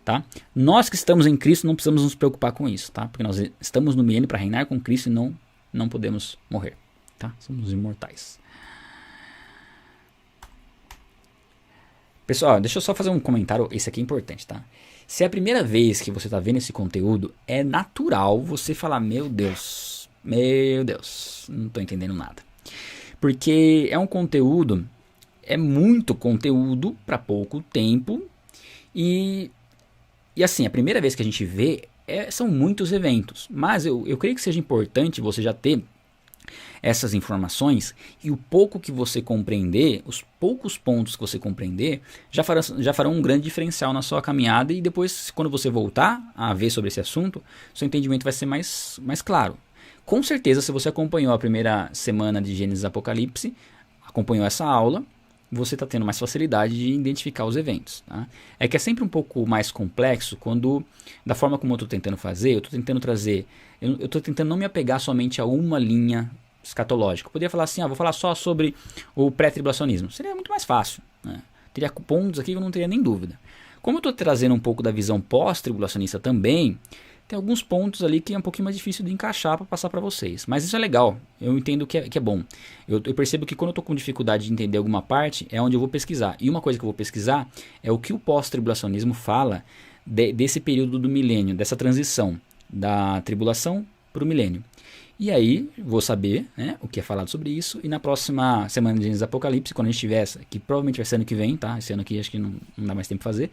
Tá? Nós que estamos em Cristo não precisamos nos preocupar com isso, tá? Porque nós estamos no milênio para reinar com Cristo e não podemos morrer. Tá? Somos imortais. Pessoal, deixa eu só fazer um comentário, esse aqui é importante, tá? Se é a primeira vez que você está vendo esse conteúdo, é natural você falar, meu Deus, não estou entendendo nada. Porque é um conteúdo, é muito conteúdo para pouco tempo e assim, a primeira vez que a gente vê, são muitos eventos, mas eu creio que seja importante você já ter essas informações e o pouco que você compreender, os poucos pontos que você compreender, já farão um grande diferencial na sua caminhada e depois, quando você voltar a ver sobre esse assunto, seu entendimento vai ser mais claro. Com certeza, se você acompanhou a primeira semana de Gênesis e Apocalipse, acompanhou essa aula, você está tendo mais facilidade de identificar os eventos. Tá? É que é sempre um pouco mais complexo quando, da forma como eu estou tentando fazer, eu estou tentando trazer, eu estou tentando não me apegar somente a uma linha escatológica. Eu poderia falar assim, vou falar só sobre o pré-tribulacionismo. Seria muito mais fácil. Né? Teria pontos aqui que eu não teria nem dúvida. Como eu estou trazendo um pouco da visão pós-tribulacionista também, tem alguns pontos ali que é um pouquinho mais difícil de encaixar para passar para vocês. Mas isso é legal, eu entendo que é bom. Eu percebo que quando eu estou com dificuldade de entender alguma parte, é onde eu vou pesquisar. E uma coisa que eu vou pesquisar é o que o pós-tribulacionismo fala desse período do milênio, dessa transição da tribulação para o milênio. E aí, vou saber, né, o que é falado sobre isso. E na próxima semana de Gênesis Apocalipse, quando a gente tiver essa, que provavelmente vai ser ano que vem, tá? Esse ano aqui acho que não dá mais tempo para fazer.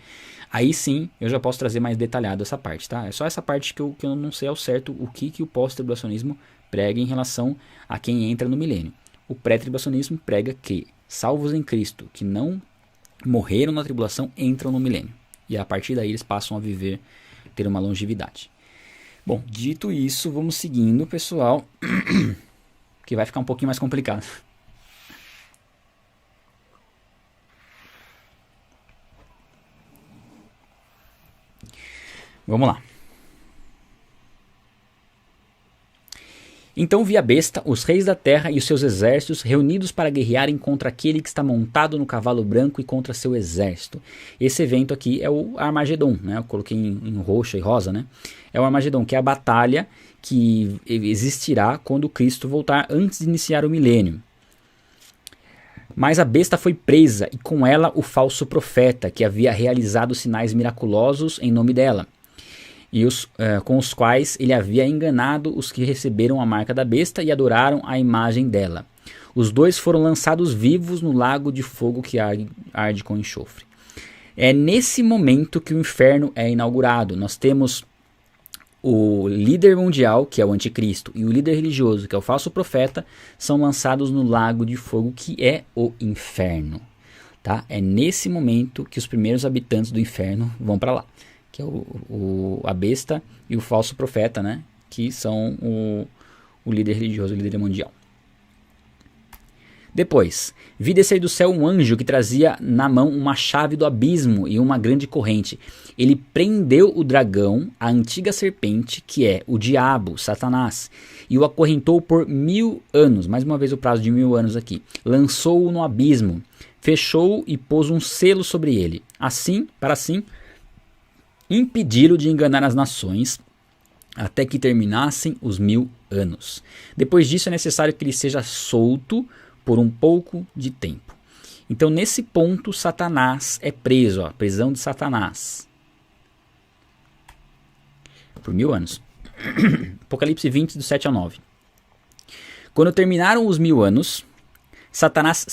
Aí sim, eu já posso trazer mais detalhado essa parte, tá? É só essa parte que eu não sei ao certo o que o pós-tribulacionismo prega em relação a quem entra no milênio. O pré-tribulacionismo prega que salvos em Cristo, que não morreram na tribulação, entram no milênio. E a partir daí eles passam a ter uma longevidade. Bom, dito isso, vamos seguindo, pessoal, que vai ficar um pouquinho mais complicado. Vamos lá. Então vi a besta, os reis da terra e os seus exércitos reunidos para guerrearem contra aquele que está montado no cavalo branco e contra seu exército. Esse evento aqui é o Armagedon, né? Eu coloquei em roxo e rosa, né? É o Armagedon, que é a batalha que existirá quando Cristo voltar antes de iniciar o milênio. Mas a besta foi presa e com ela o falso profeta que havia realizado sinais miraculosos em nome dela. E com os quais ele havia enganado os que receberam a marca da besta e adoraram a imagem dela. Os dois foram lançados vivos no lago de fogo que arde com enxofre. É nesse momento que o inferno é inaugurado. Nós temos o líder mundial, que é o anticristo, e o líder religioso, que é o falso profeta, são lançados no lago de fogo, que é o inferno. Tá? É nesse momento que os primeiros habitantes do inferno vão para lá. Que é a besta e o falso profeta, né? Que são o líder religioso, o líder mundial. Depois, vi descer do céu um anjo que trazia na mão uma chave do abismo e uma grande corrente. Ele prendeu o dragão, a antiga serpente, que é o diabo, Satanás, e o acorrentou por 1000 anos. Mais uma vez o prazo de 1000 anos aqui. Lançou-o no abismo, fechou-o e pôs um selo sobre ele. Assim, para assim, impedi-lo de enganar as nações, até que terminassem os 1000 anos. Depois disso é necessário que ele seja solto por um pouco de tempo. Então nesse ponto Satanás é preso, ó, prisão de Satanás. Por 1000 anos. Apocalipse 20, do 7 ao 9. Quando terminaram os 1000 anos, Satanás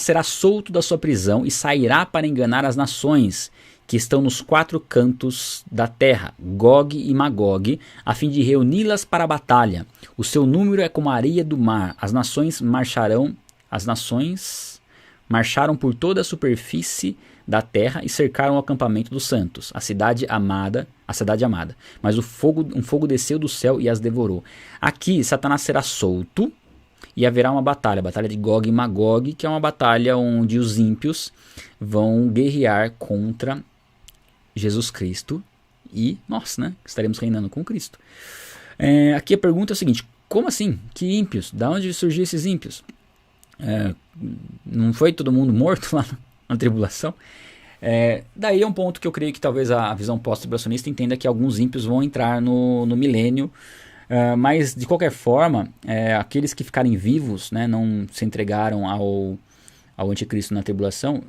será solto da sua prisão e sairá para enganar as nações que estão nos 4 cantos da terra, Gog e Magog, a fim de reuni-las para a batalha. O seu número é como a areia do mar. As nações marcharam por toda a superfície da terra e cercaram o acampamento dos santos, a cidade amada. Mas um fogo desceu do céu e as devorou. Aqui Satanás será solto e haverá uma batalha, a batalha de Gog e Magog, que é uma batalha onde os ímpios vão guerrear contra Jesus Cristo e nós, né, estaremos reinando com Cristo. Aqui a pergunta é a seguinte: como assim? Que ímpios? Da onde surgiram esses ímpios? Não foi todo mundo morto lá na tribulação? Daí é um ponto que eu creio que talvez a visão pós-tribulacionista entenda que alguns ímpios vão entrar no milênio, mas de qualquer forma, aqueles que ficarem vivos, né, não se entregaram ao anticristo na tribulação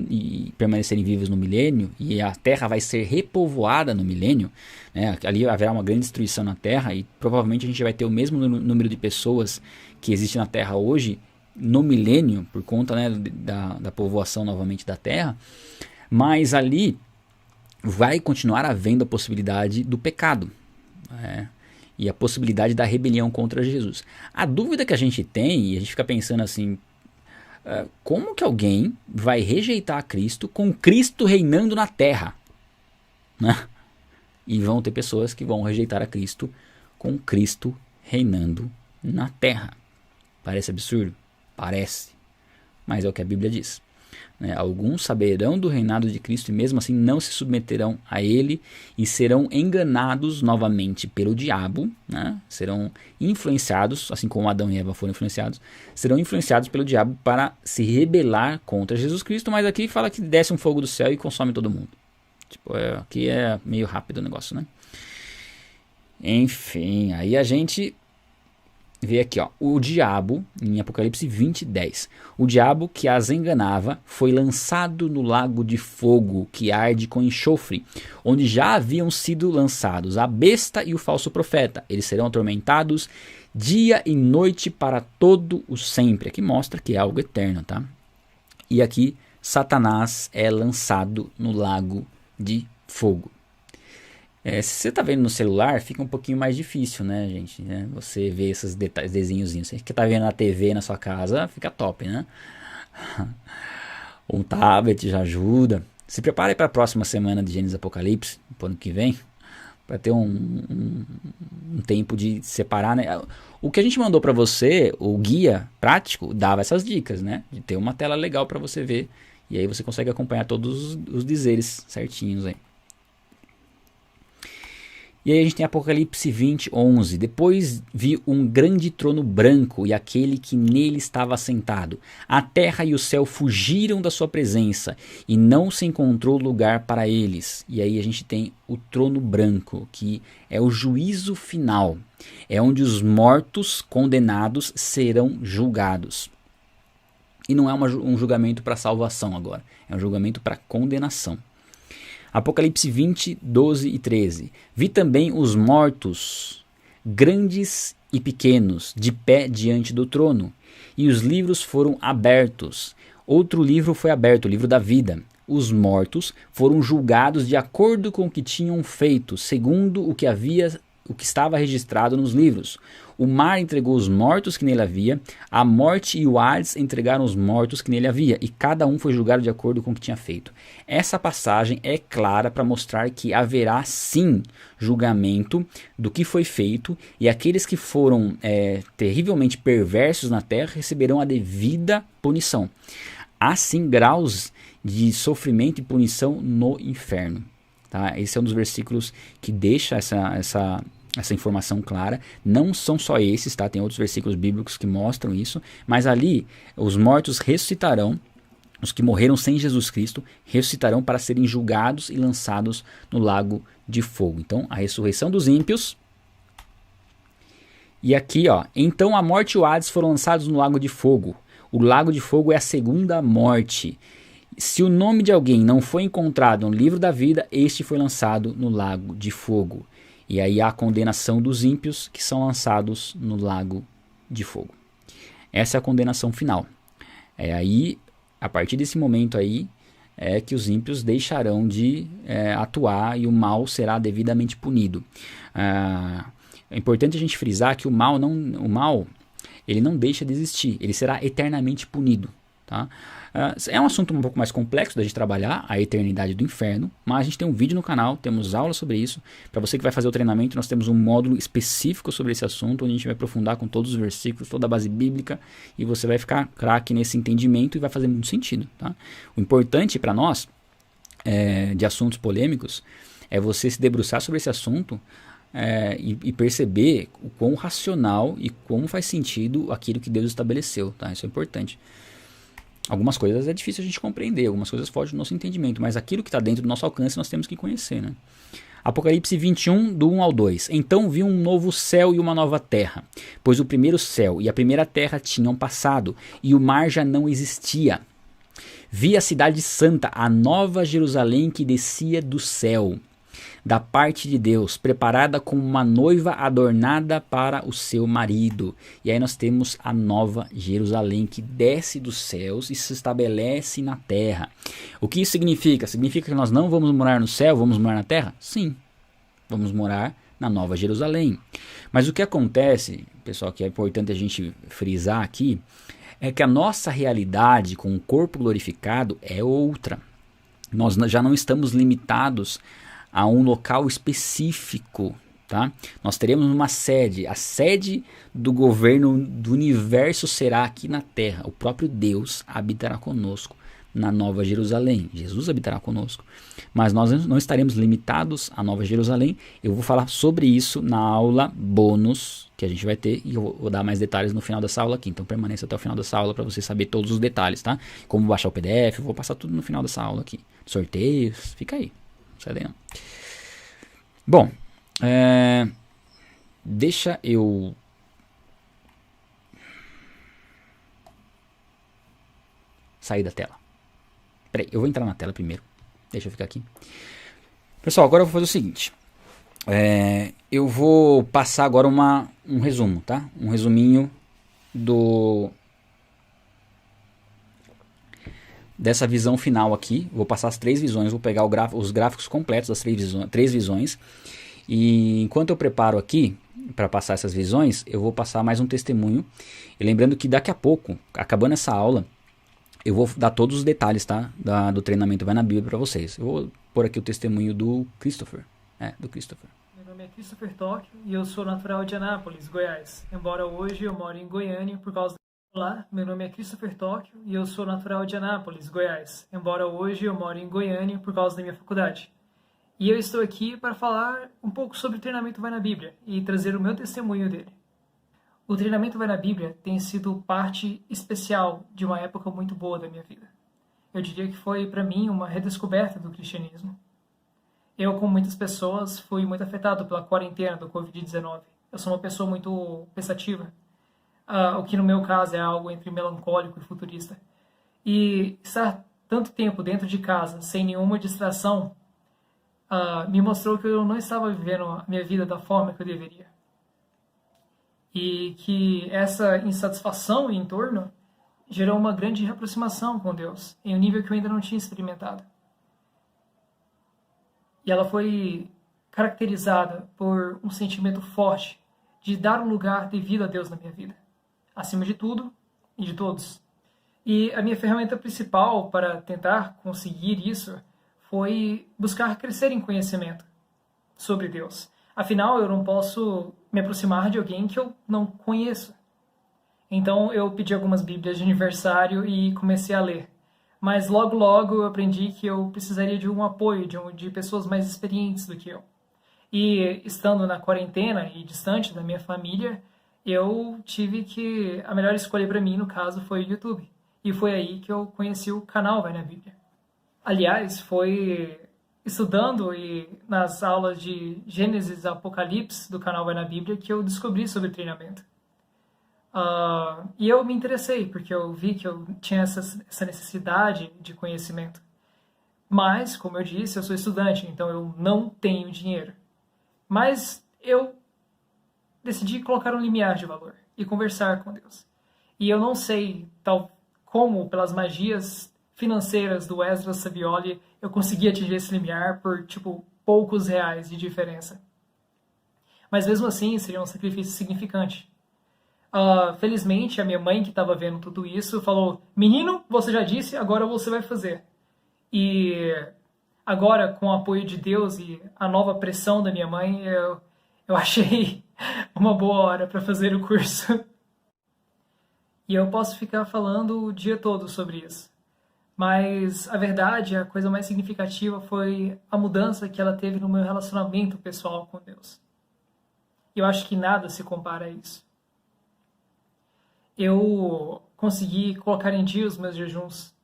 e permanecerem vivos no milênio, e a terra vai ser repovoada no milênio, né, ali haverá uma grande destruição na terra e provavelmente a gente vai ter o mesmo número de pessoas que existe na terra hoje no milênio, por conta, né, da povoação novamente da terra, mas ali vai continuar havendo a possibilidade do pecado, e a possibilidade da rebelião contra Jesus. A dúvida que a gente tem, e a gente fica pensando assim, como que alguém vai rejeitar a Cristo com Cristo reinando na terra? Né? E vão ter pessoas que vão rejeitar a Cristo com Cristo reinando na terra. Parece absurdo? Parece. Mas é o que a Bíblia diz. Alguns saberão do reinado de Cristo e mesmo assim não se submeterão a ele e serão enganados novamente pelo diabo, né? Serão influenciados, assim como Adão e Eva foram influenciados, serão influenciados pelo diabo para se rebelar contra Jesus Cristo, mas aqui fala que desce um fogo do céu e consome todo mundo. Aqui é meio rápido o negócio, né? Enfim, aí a gente vê aqui, ó, o diabo, em Apocalipse 20, 10. O diabo que as enganava foi lançado no lago de fogo que arde com enxofre, onde já haviam sido lançados a besta e o falso profeta. Eles serão atormentados dia e noite para todo o sempre. Aqui mostra que é algo eterno, tá? E aqui Satanás é lançado no lago de fogo. Se você está vendo no celular, fica um pouquinho mais difícil, né, gente? Você vê esses detalhes, desenhozinhos. Se você está vendo na TV na sua casa, fica top, né? Um tablet já ajuda. Se prepare para a próxima semana de Gênesis Apocalipse, no ano que vem, para ter um tempo de separar, né? O que a gente mandou para você, o guia prático, dava essas dicas, né? De ter uma tela legal para você ver. E aí você consegue acompanhar todos os dizeres certinhos aí. E aí a gente tem Apocalipse 20, 11. Depois vi um grande trono branco e aquele que nele estava assentado. A terra e o céu fugiram da sua presença e não se encontrou lugar para eles. E aí a gente tem o trono branco, que é o juízo final. É onde os mortos condenados serão julgados. E não é um julgamento para salvação agora. É um julgamento para condenação. Apocalipse 20, 12 e 13. Vi também os mortos, grandes e pequenos, de pé diante do trono, e os livros foram abertos. Outro livro foi aberto, o livro da vida. Os mortos foram julgados de acordo com o que tinham feito, segundo o que o que estava registrado nos livros. O mar entregou os mortos que nele havia, a morte e o Hades entregaram os mortos que nele havia, e cada um foi julgado de acordo com o que tinha feito. Essa passagem é clara para mostrar que haverá sim julgamento do que foi feito, e aqueles que foram terrivelmente perversos na terra receberão a devida punição. Há sim graus de sofrimento e punição no inferno. Tá? Esse é um dos versículos que deixa essa informação clara. Não são só esses, tá? Tem outros versículos bíblicos que mostram isso, mas ali os mortos ressuscitarão, os que morreram sem Jesus Cristo ressuscitarão para serem julgados e lançados no lago de fogo. Então, a ressurreição dos ímpios. E aqui, ó, então a morte e o Hades foram lançados no lago de fogo. O lago de fogo é a segunda morte. Se o nome de alguém não foi encontrado no livro da vida, este foi lançado no lago de fogo. E aí há a condenação dos ímpios que são lançados no lago de fogo. Essa é a condenação final. Aí, a partir desse momento aí, é que os ímpios deixarão de atuar e o mal será devidamente punido. É importante a gente frisar que o mal ele não deixa de existir, ele será eternamente punido. Tá? É um assunto um pouco mais complexo da gente trabalhar, a eternidade do inferno, mas a gente tem um vídeo no canal, temos aula sobre isso. Para você que vai fazer o treinamento, nós temos um módulo específico sobre esse assunto, onde a gente vai aprofundar com todos os versículos, toda a base bíblica, e você vai ficar craque nesse entendimento e vai fazer muito sentido. Tá? O importante para nós, de assuntos polêmicos, é você se debruçar sobre esse assunto e perceber o quão racional e como faz sentido aquilo que Deus estabeleceu. Tá? Isso é importante. Algumas coisas é difícil a gente compreender, algumas coisas fogem do nosso entendimento, mas aquilo que está dentro do nosso alcance nós temos que conhecer. Né? Apocalipse 21, do 1 ao 2. Então vi um novo céu e uma nova terra, pois o primeiro céu e a primeira terra tinham passado, e o mar já não existia. Vi a cidade santa, a nova Jerusalém que descia do céu, da parte de Deus, preparada como uma noiva adornada para o seu marido. E aí nós temos a nova Jerusalém que desce dos céus e se estabelece na terra. O que isso significa? Significa que nós não vamos morar no céu, vamos morar na terra? Sim, vamos morar na nova Jerusalém. Mas o que acontece, pessoal, que é importante a gente frisar aqui, é que a nossa realidade com o corpo glorificado é outra. Nós já não estamos limitados a um local específico, tá? Nós teremos uma sede, a sede do governo do universo será aqui na terra. O próprio Deus habitará conosco na Nova Jerusalém. Jesus habitará conosco. Mas nós não estaremos limitados à Nova Jerusalém. Eu vou falar sobre isso na aula bônus que a gente vai ter, e eu vou dar mais detalhes no final dessa aula aqui. Então permaneça até o final dessa aula para você saber todos os detalhes, tá? Como baixar o PDF, eu vou passar tudo no final dessa aula aqui. Sorteios, fica aí. Sai daí não. Bom, deixa eu sair da tela. Peraí, eu vou entrar na tela primeiro. Deixa eu ficar aqui. Pessoal, agora eu vou fazer o seguinte. Eu vou passar agora um resumo, tá? Um resuminho dessa visão final aqui. Vou passar as 3 visões, vou pegar os gráficos completos das 3 visões. E enquanto eu preparo aqui para passar essas visões, eu vou passar mais um testemunho. E lembrando que daqui a pouco, acabando essa aula, eu vou dar todos os detalhes, tá? Do treinamento Vai na Bíblia para vocês. Eu vou pôr aqui o testemunho do Christopher. Do Christopher. Meu nome é Christopher Tóquio e eu sou natural de Anápolis, Goiás. Embora hoje eu moro em Goiânia por causa... Olá, meu nome é Christopher Tóquio e eu sou natural de Anápolis, Goiás. Embora hoje eu moro em Goiânia por causa da minha faculdade. E eu estou aqui para falar um pouco sobre o treinamento Vai na Bíblia e trazer o meu testemunho dele. O treinamento Vai na Bíblia tem sido parte especial de uma época muito boa da minha vida. Eu diria que foi para mim uma redescoberta do cristianismo. Eu, como muitas pessoas, fui muito afetado pela quarentena do Covid-19. Eu sou uma pessoa muito pensativa. O que no meu caso é algo entre melancólico e futurista. E estar tanto tempo dentro de casa, sem nenhuma distração, me mostrou que eu não estava vivendo a minha vida da forma que eu deveria. E que essa insatisfação em torno gerou uma grande reaproximação com Deus, em um nível que eu ainda não tinha experimentado. E ela foi caracterizada por um sentimento forte de dar um lugar devido a Deus na minha vida, acima de tudo e de todos. E a minha ferramenta principal para tentar conseguir isso foi buscar crescer em conhecimento sobre Deus. Afinal, eu não posso me aproximar de alguém que eu não conheço. Então, eu pedi algumas bíblias de aniversário e comecei a ler. Mas logo eu aprendi que eu precisaria de um apoio, de pessoas mais experientes do que eu. E estando na quarentena e distante da minha família, eu tive que... A melhor escolha para mim, no caso, foi o YouTube. E foi aí que eu conheci o canal Vai na Bíblia. Aliás, foi estudando e nas aulas de Gênesis e Apocalipse do canal Vai na Bíblia que eu descobri sobre treinamento. E eu me interessei, porque eu vi que eu tinha essa necessidade de conhecimento. Mas, como eu disse, eu sou estudante, então eu não tenho dinheiro. Mas eu decidi colocar um limiar de valor e conversar com Deus. E eu não sei como, pelas magias financeiras do Esdras Savioli, eu consegui atingir esse limiar por, poucos reais de diferença. Mas mesmo assim, seria um sacrifício significante. Felizmente, a minha mãe, que estava vendo tudo isso, falou: menino, você já disse, agora você vai fazer. E agora, com o apoio de Deus e a nova pressão da minha mãe, eu achei uma boa hora para fazer o curso. E eu posso ficar falando o dia todo sobre isso. Mas a verdade, a coisa mais significativa foi a mudança que ela teve no meu relacionamento pessoal com Deus. E eu acho que nada se compara a isso. Eu consegui colocar em dia os meus jejuns.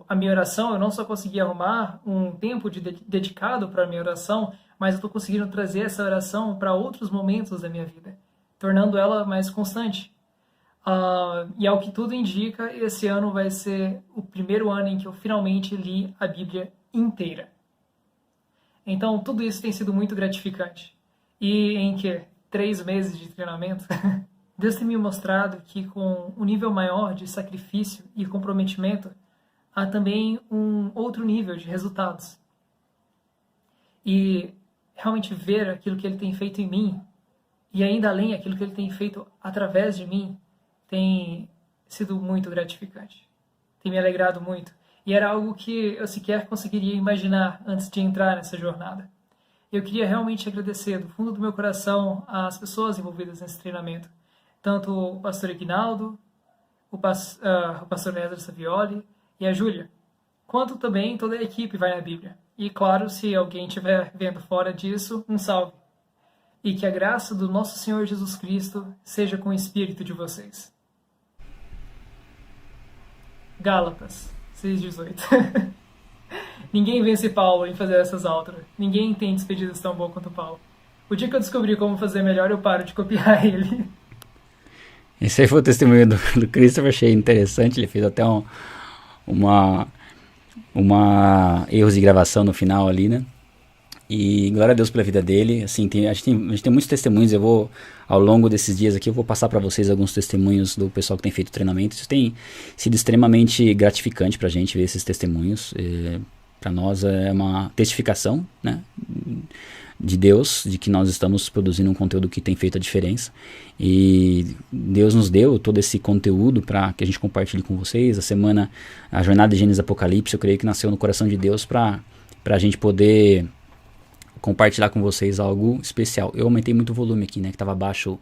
A minha oração, eu não só consegui arrumar um tempo dedicado para a minha oração, mas eu estou conseguindo trazer essa oração para outros momentos da minha vida, tornando ela mais constante. E ao que tudo indica, esse ano vai ser o primeiro ano em que eu finalmente li a Bíblia inteira. Então, tudo isso tem sido muito gratificante. E em 3 meses de treinamento, Deus tem me mostrado que com um nível maior de sacrifício e comprometimento, há também um outro nível de resultados. E realmente ver aquilo que Ele tem feito em mim, e ainda além aquilo que Ele tem feito através de mim, tem sido muito gratificante. Tem me alegrado muito. E era algo que eu sequer conseguiria imaginar antes de entrar nessa jornada. Eu queria realmente agradecer do fundo do meu coração às pessoas envolvidas nesse treinamento. Tanto o pastor Ignaldo, o pastor Esdras Savioli e a Júlia, quanto também toda a equipe Vai na Bíblia. E claro, se alguém estiver vendo fora disso, um salve. E que a graça do nosso Senhor Jesus Cristo seja com o espírito de vocês. Gálatas 6,18. Ninguém vence Paulo em fazer essas outras. Ninguém tem despedidas tão boas quanto Paulo. O dia que eu descobri como fazer melhor, eu paro de copiar ele. Esse aí foi o testemunho do Christopher, achei interessante. Ele fez até erros de gravação no final ali, né? E glória a Deus pela vida dele. Assim, a gente tem muitos testemunhos. Eu vou, ao longo desses dias aqui, eu vou passar para vocês alguns testemunhos do pessoal que tem feito treinamento. Isso tem sido extremamente gratificante pra gente ver esses testemunhos. Para nós é uma testificação, né, de Deus, de que nós estamos produzindo um conteúdo que tem feito a diferença. E Deus nos deu todo esse conteúdo para que a gente compartilhe com vocês. A jornada de Gênesis e Apocalipse, eu creio que nasceu no coração de Deus para a gente poder compartilhar com vocês algo especial. Eu aumentei muito o volume aqui, né, que estava baixo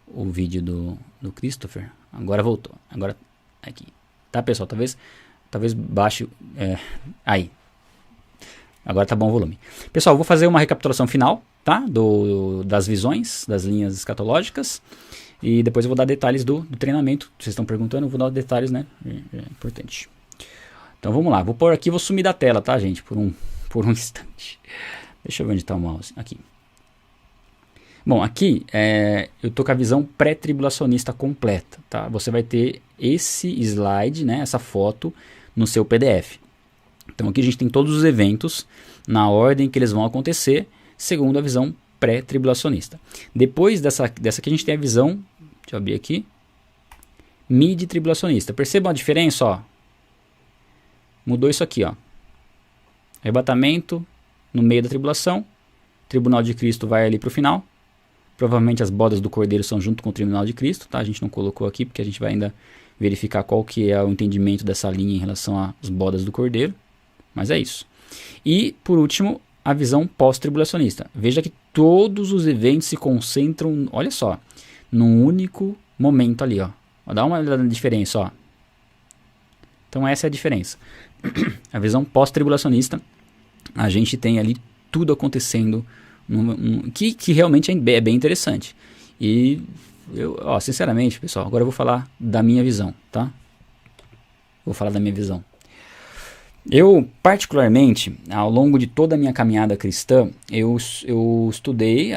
o vídeo do Christopher. Agora voltou. Agora aqui. Tá, pessoal? Talvez baixe. Aí. Agora tá bom o volume. Pessoal, eu vou fazer uma recapitulação final, tá? Das visões, das linhas escatológicas. E depois eu vou dar detalhes do treinamento. Vocês estão perguntando, eu vou dar detalhes, né? É importante. Então vamos lá. Vou pôr aqui, vou sumir da tela, tá, gente? Por um instante. Deixa eu ver onde está o mouse. Aqui. Bom, aqui eu tô com a visão pré-tribulacionista completa, tá? Você vai ter esse slide, né? Essa foto no seu PDF. Então aqui a gente tem todos os eventos na ordem que eles vão acontecer, segundo a visão pré-tribulacionista. Depois dessa aqui a gente tem a visão, deixa eu abrir aqui, mid-tribulacionista. Percebam a diferença, ó. Mudou isso aqui, ó. Arrebatamento, no meio da tribulação, o tribunal de Cristo vai ali para o final, provavelmente as bodas do Cordeiro são junto com o tribunal de Cristo, tá? A gente não colocou aqui porque a gente vai ainda verificar qual que é o entendimento dessa linha em relação às bodas do Cordeiro, mas é isso. E, por último, a visão pós-tribulacionista. Veja que todos os eventos se concentram, olha só, num único momento ali, ó. Dá uma olhada na diferença, ó. Então essa é a diferença. A visão pós-tribulacionista, a gente tem ali tudo acontecendo, que realmente é bem interessante. E, sinceramente, pessoal, agora eu vou falar da minha visão, tá? Vou falar da minha visão. Eu, particularmente, ao longo de toda a minha caminhada cristã, eu estudei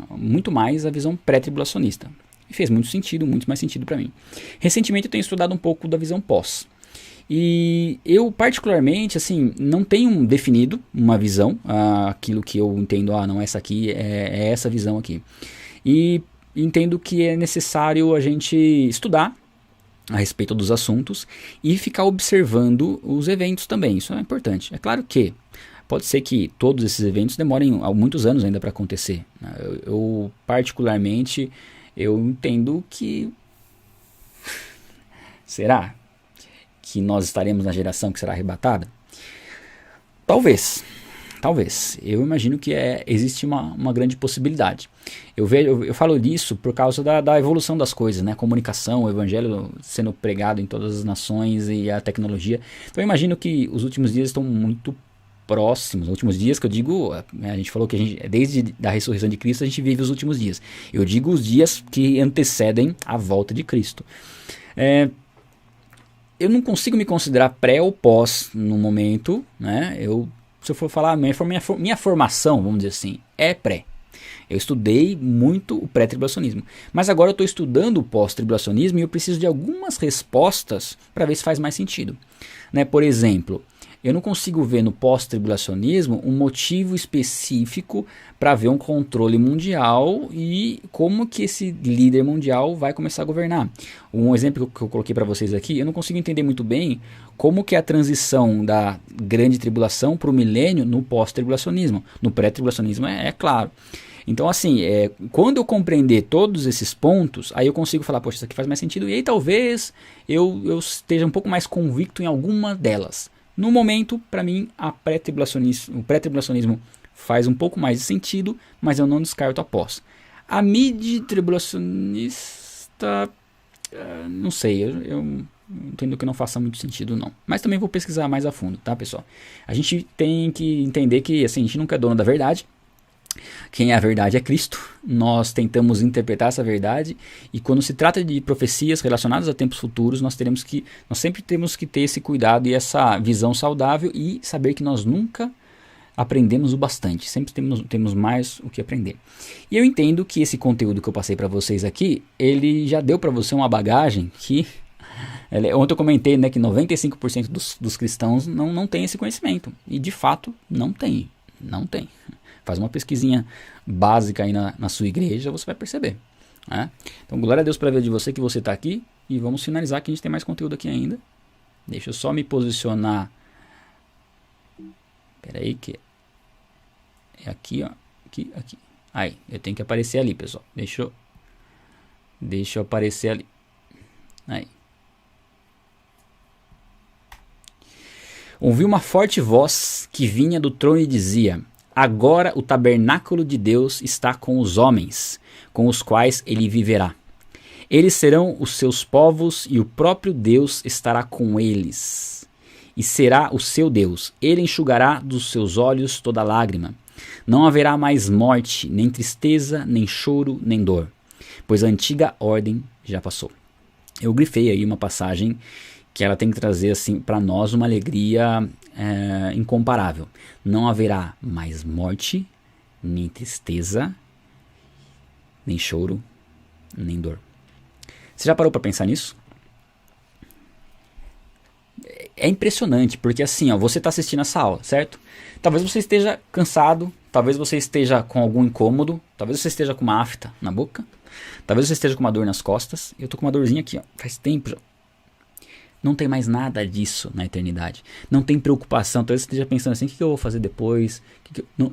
muito mais a visão pré-tribulacionista. E fez muito mais sentido para mim. Recentemente eu tenho estudado um pouco da visão pós. E eu, particularmente, assim, não tenho definido uma visão, aquilo que eu entendo, não, essa aqui é essa visão aqui. E entendo que é necessário a gente estudar a respeito dos assuntos e ficar observando os eventos também, isso é importante. É claro que pode ser que todos esses eventos demorem muitos anos ainda para acontecer. Eu, particularmente, eu entendo que... Será que nós estaremos na geração que será arrebatada? Talvez. Eu imagino que existe uma grande possibilidade. Eu falo disso por causa da evolução das coisas, né? A comunicação, o evangelho sendo pregado em todas as nações e a tecnologia. Então eu imagino que os últimos dias estão muito próximos. Os últimos dias que eu digo, a gente falou que desde a ressurreição de Cristo a gente vive os últimos dias. Eu digo os dias que antecedem a volta de Cristo. Eu não consigo me considerar pré ou pós no momento, né? Se eu for falar, minha formação, vamos dizer assim, é pré. Eu estudei muito o pré-tribulacionismo. Mas agora eu estou estudando o pós-tribulacionismo e eu preciso de algumas respostas para ver se faz mais sentido. Né? Por exemplo, eu não consigo ver no pós-tribulacionismo um motivo específico para ver um controle mundial e como que esse líder mundial vai começar a governar. Um exemplo que eu coloquei para vocês aqui, eu não consigo entender muito bem como que é a transição da grande tribulação para o milênio no pós-tribulacionismo. No pré-tribulacionismo é claro. Então assim, quando eu compreender todos esses pontos, aí eu consigo falar, poxa, isso aqui faz mais sentido. E aí talvez eu esteja um pouco mais convicto em alguma delas. No momento, para mim, o pré-tribulacionismo faz um pouco mais de sentido, mas eu não descarto a pós. A mid-tribulacionista, não sei, eu entendo que não faça muito sentido não. Mas também vou pesquisar mais a fundo, tá, pessoal? A gente tem que entender que assim, a gente nunca é dono da verdade. Quem é a verdade é Cristo. Nós tentamos interpretar essa verdade e quando se trata de profecias relacionadas a tempos futuros, nós sempre temos que ter esse cuidado e essa visão saudável e saber que nós nunca aprendemos o bastante, sempre temos mais o que aprender. E eu entendo que esse conteúdo que eu passei para vocês aqui, ele já deu para você uma bagagem que... Ontem eu comentei, né, que 95% dos cristãos não tem esse conhecimento e de fato não tem. Faz uma pesquisinha básica aí na sua igreja, você vai perceber. Né? Então, glória a Deus pela vida de você, que você está aqui. E vamos finalizar, que a gente tem mais conteúdo aqui ainda. Deixa eu só me posicionar. Espera aí, que é aqui, ó. Aqui. Aí, eu tenho que aparecer ali, pessoal. Deixa eu aparecer ali. Aí. Ouvi uma forte voz que vinha do trono e dizia: agora o tabernáculo de Deus está com os homens, com os quais ele viverá. Eles serão os seus povos e o próprio Deus estará com eles. E será o seu Deus. Ele enxugará dos seus olhos toda lágrima. Não haverá mais morte, nem tristeza, nem choro, nem dor, pois a antiga ordem já passou. Eu grifei aí uma passagem que ela tem que trazer assim para nós uma alegria incomparável. Não haverá mais morte, nem tristeza, nem choro, nem dor. Você já parou para pensar nisso? É impressionante, porque assim, ó, você está assistindo essa aula, certo? Talvez você esteja cansado, talvez você esteja com algum incômodo, talvez você esteja com uma afta na boca, talvez você esteja com uma dor nas costas. Eu tô com uma dorzinha aqui, ó, faz tempo já. Não tem mais nada disso na eternidade. Não tem preocupação. Talvez você esteja pensando assim, o que eu vou fazer depois?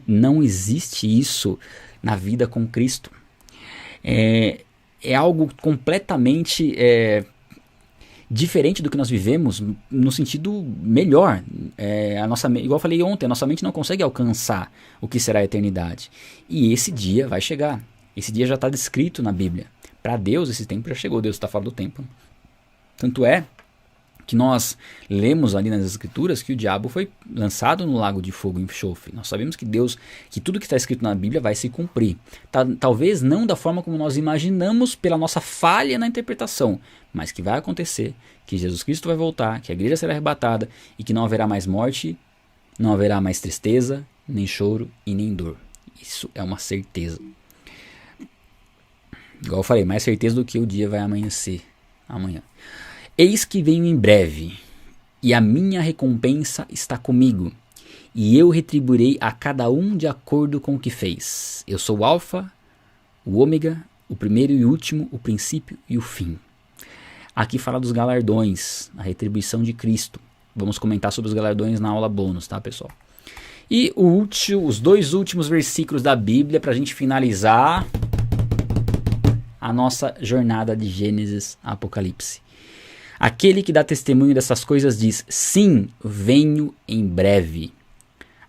Não existe isso na vida com Cristo. É algo completamente diferente do que nós vivemos, no sentido melhor. Igual eu falei ontem, a nossa mente não consegue alcançar o que será a eternidade. E esse dia vai chegar. Esse dia já está descrito na Bíblia. Para Deus, esse tempo já chegou. Deus está fora do tempo. Tanto é que nós lemos ali nas Escrituras que o diabo foi lançado no lago de fogo e enxofre. Nós sabemos que tudo que está escrito na Bíblia vai se cumprir. Talvez não da forma como nós imaginamos pela nossa falha na interpretação, mas que vai acontecer, que Jesus Cristo vai voltar, que a igreja será arrebatada e que não haverá mais morte, não haverá mais tristeza, nem choro e nem dor. Isso é uma certeza. Igual eu falei, mais certeza do que o dia vai amanhecer amanhã. Eis que venho em breve, e a minha recompensa está comigo, e eu retribuirei a cada um de acordo com o que fez. Eu sou o Alfa, o Ômega, o primeiro e o último, o princípio e o fim. Aqui fala dos galardões, a retribuição de Cristo. Vamos comentar sobre os galardões na aula bônus, tá, pessoal? E os 2 últimos versículos da Bíblia para a gente finalizar a nossa jornada de Gênesis a Apocalipse. Aquele que dá testemunho dessas coisas diz: sim, venho em breve.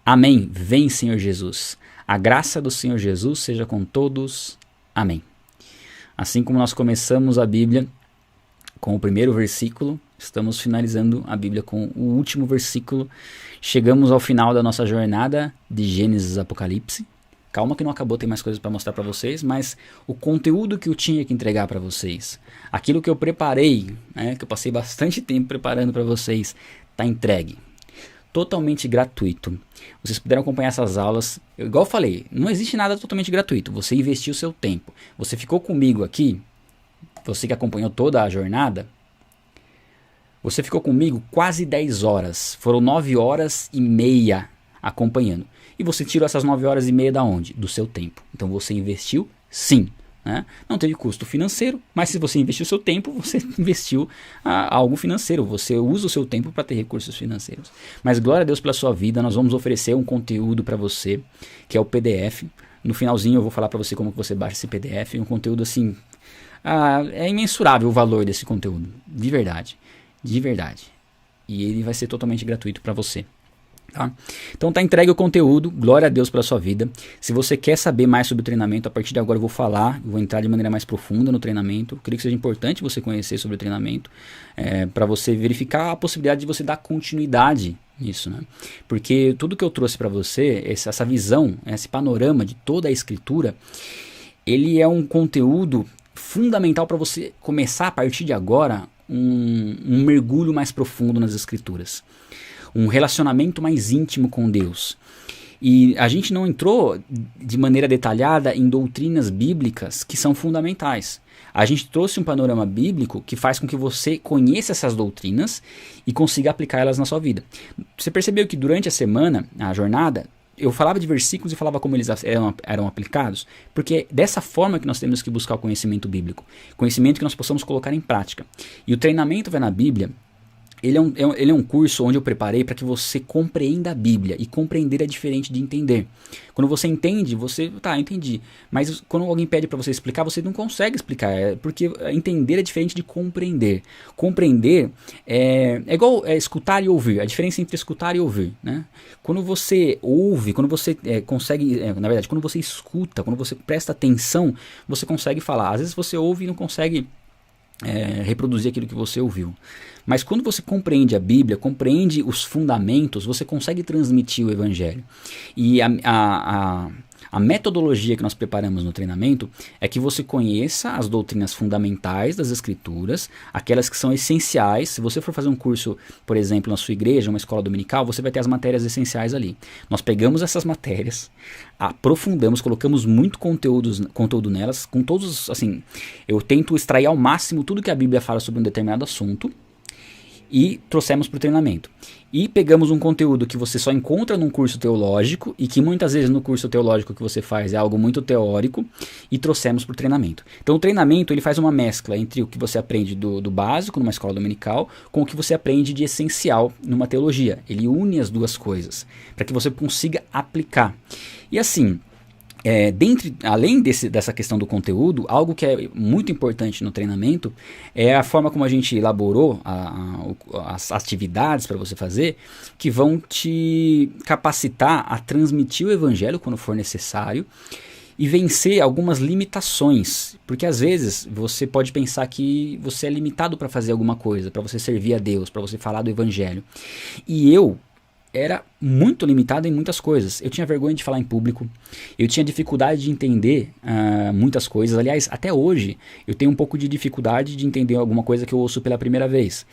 Amém. Vem, Senhor Jesus. A graça do Senhor Jesus seja com todos. Amém. Assim como nós começamos a Bíblia com o primeiro versículo, estamos finalizando a Bíblia com o último versículo. Chegamos ao final da nossa jornada de Gênesis a Apocalipse. Calma que não acabou, tem mais coisas para mostrar para vocês, mas o conteúdo que eu tinha que entregar para vocês, aquilo que eu preparei, que eu passei bastante tempo preparando para vocês, está entregue. Totalmente gratuito. Vocês puderam acompanhar essas aulas. Igual eu falei, não existe nada totalmente gratuito. Você investiu o seu tempo. Você ficou comigo aqui, você que acompanhou toda a jornada, você ficou comigo quase 10 horas. Foram 9 horas e meia acompanhando. E você tirou essas 9 horas e meia da onde? Do seu tempo. Então você investiu sim. Né? Não teve custo financeiro, mas se você investiu o seu tempo, você investiu algo financeiro. Você usa o seu tempo para ter recursos financeiros. Mas glória a Deus pela sua vida. Nós vamos oferecer um conteúdo para você, que é o PDF. No finalzinho eu vou falar para você como que você baixa esse PDF. Um conteúdo assim... é imensurável o valor desse conteúdo. De verdade. De verdade. E ele vai ser totalmente gratuito para você. Tá? Então tá entregue o conteúdo, glória a Deus pela sua vida. Se você quer saber mais sobre o treinamento, a partir de agora eu vou entrar de maneira mais profunda no treinamento. Eu creio que seja importante você conhecer sobre o treinamento, para você verificar a possibilidade de você dar continuidade nisso, né? Porque tudo que eu trouxe para você, essa visão, esse panorama de toda a escritura, ele é um conteúdo fundamental para você começar a partir de agora um mergulho mais profundo nas escrituras. Um relacionamento mais íntimo com Deus. E a gente não entrou de maneira detalhada em doutrinas bíblicas que são fundamentais. A gente trouxe um panorama bíblico que faz com que você conheça essas doutrinas e consiga aplicá-las na sua vida. Você percebeu que durante a semana, a jornada, eu falava de versículos e falava como eles eram aplicados? Porque dessa forma que nós temos que buscar o conhecimento bíblico. Conhecimento que nós possamos colocar em prática. E o treinamento vai na Bíblia. Ele é um curso onde eu preparei para que você compreenda a Bíblia. E compreender é diferente de entender. Quando você entende, você... Tá, entendi. Mas quando alguém pede para você explicar, você não consegue explicar. Porque entender é diferente de compreender. Compreender é igual escutar e ouvir. A diferença entre escutar e ouvir. Né? Quando você ouve, quando você consegue... na verdade, quando você escuta, quando você presta atenção, você consegue falar. Às vezes você ouve e não consegue... reproduzir aquilo que você ouviu. Mas quando você compreende a Bíblia, compreende os fundamentos, você consegue transmitir o Evangelho. E a metodologia que nós preparamos no treinamento é que você conheça as doutrinas fundamentais das Escrituras, aquelas que são essenciais. Se você for fazer um curso, por exemplo, na sua igreja, uma escola dominical, você vai ter as matérias essenciais ali. Nós pegamos essas matérias, aprofundamos, colocamos muito conteúdo nelas, com todos, assim, eu tento extrair ao máximo tudo que a Bíblia fala sobre um determinado assunto, e trouxemos para o treinamento. E pegamos um conteúdo que você só encontra num curso teológico e que muitas vezes no curso teológico que você faz é algo muito teórico e trouxemos para o treinamento. Então o treinamento ele faz uma mescla entre o que você aprende do básico numa escola dominical com o que você aprende de essencial numa teologia. Ele une as duas coisas para que você consiga aplicar. E assim, além dessa questão do conteúdo, algo que é muito importante no treinamento é a forma como a gente elaborou as atividades para você fazer, que vão te capacitar a transmitir o evangelho quando for necessário e vencer algumas limitações, porque às vezes você pode pensar que você é limitado para fazer alguma coisa, para você servir a Deus, para você falar do evangelho. E eu era muito limitado em muitas coisas. Eu tinha vergonha de falar em público, eu tinha dificuldade de entender muitas coisas. Aliás, até hoje eu tenho um pouco de dificuldade de entender alguma coisa que eu ouço pela primeira vez.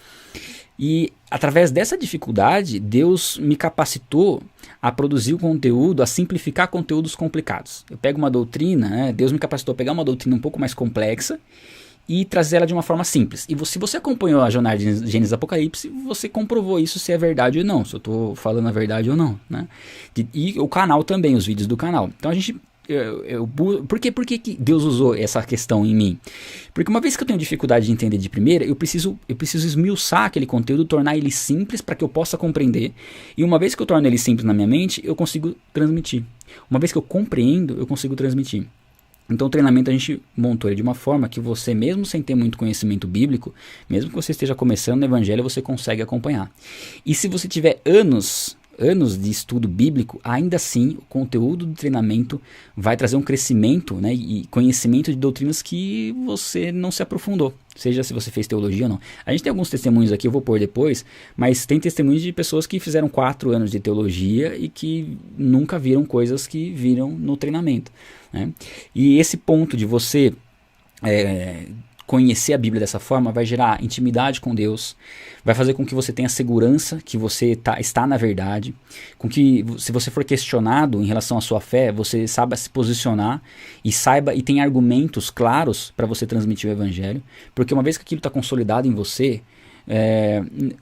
E através dessa dificuldade, Deus me capacitou a produzir o conteúdo, a simplificar conteúdos complicados. Eu pego uma doutrina, Deus me capacitou a pegar uma doutrina um pouco mais complexa e trazer ela de uma forma simples. E se você acompanhou a jornada de Gênesis Apocalipse, você comprovou isso, se é verdade ou não, se eu estou falando a verdade ou não, né? E o canal também, os vídeos do canal. Então a gente... Por que Deus usou essa questão em mim? Porque uma vez que eu tenho dificuldade de entender de primeira, eu preciso esmiuçar aquele conteúdo, tornar ele simples para que eu possa compreender. E uma vez que eu torno ele simples na minha mente, eu consigo transmitir. Uma vez que eu compreendo, eu consigo transmitir. Então o treinamento a gente montou ele de uma forma que você, mesmo sem ter muito conhecimento bíblico, mesmo que você esteja começando no evangelho, você consegue acompanhar. E se você tiver anos de estudo bíblico, ainda assim o conteúdo do treinamento vai trazer um crescimento, né, e conhecimento de doutrinas que você não se aprofundou, seja se você fez teologia ou não. A gente tem alguns testemunhos aqui, eu vou pôr depois, mas tem testemunhos de pessoas que fizeram 4 anos de teologia e que nunca viram coisas que viram no treinamento, né? E esse ponto de você conhecer a Bíblia dessa forma vai gerar intimidade com Deus, vai fazer com que você tenha segurança que você está na verdade, com que se você for questionado em relação à sua fé, você saiba se posicionar e tenha argumentos claros para você transmitir o evangelho, porque uma vez que aquilo está consolidado em você,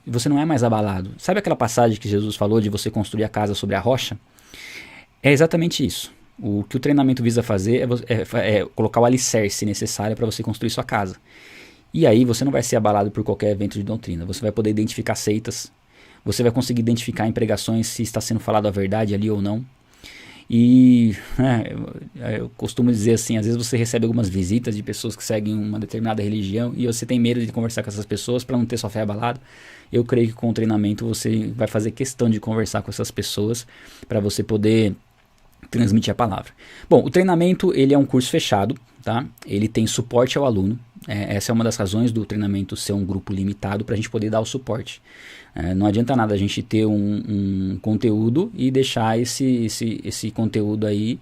você não é mais abalado. Sabe aquela passagem que Jesus falou de você construir a casa sobre a rocha? É exatamente isso. O que o treinamento visa fazer é colocar o alicerce necessário para você construir sua casa. E aí você não vai ser abalado por qualquer evento de doutrina. Você vai poder identificar seitas. Você vai conseguir identificar em pregações se está sendo falado a verdade ali ou não. E eu costumo dizer assim, às vezes você recebe algumas visitas de pessoas que seguem uma determinada religião e você tem medo de conversar com essas pessoas para não ter sua fé abalada. Eu creio que com o treinamento você vai fazer questão de conversar com essas pessoas para você poder transmitir a palavra. Bom, o treinamento ele é um curso fechado, tá? Ele tem suporte ao aluno. Essa é uma das razões do treinamento ser um grupo limitado para a gente poder dar o suporte. Não adianta nada a gente ter um conteúdo e deixar esse conteúdo aí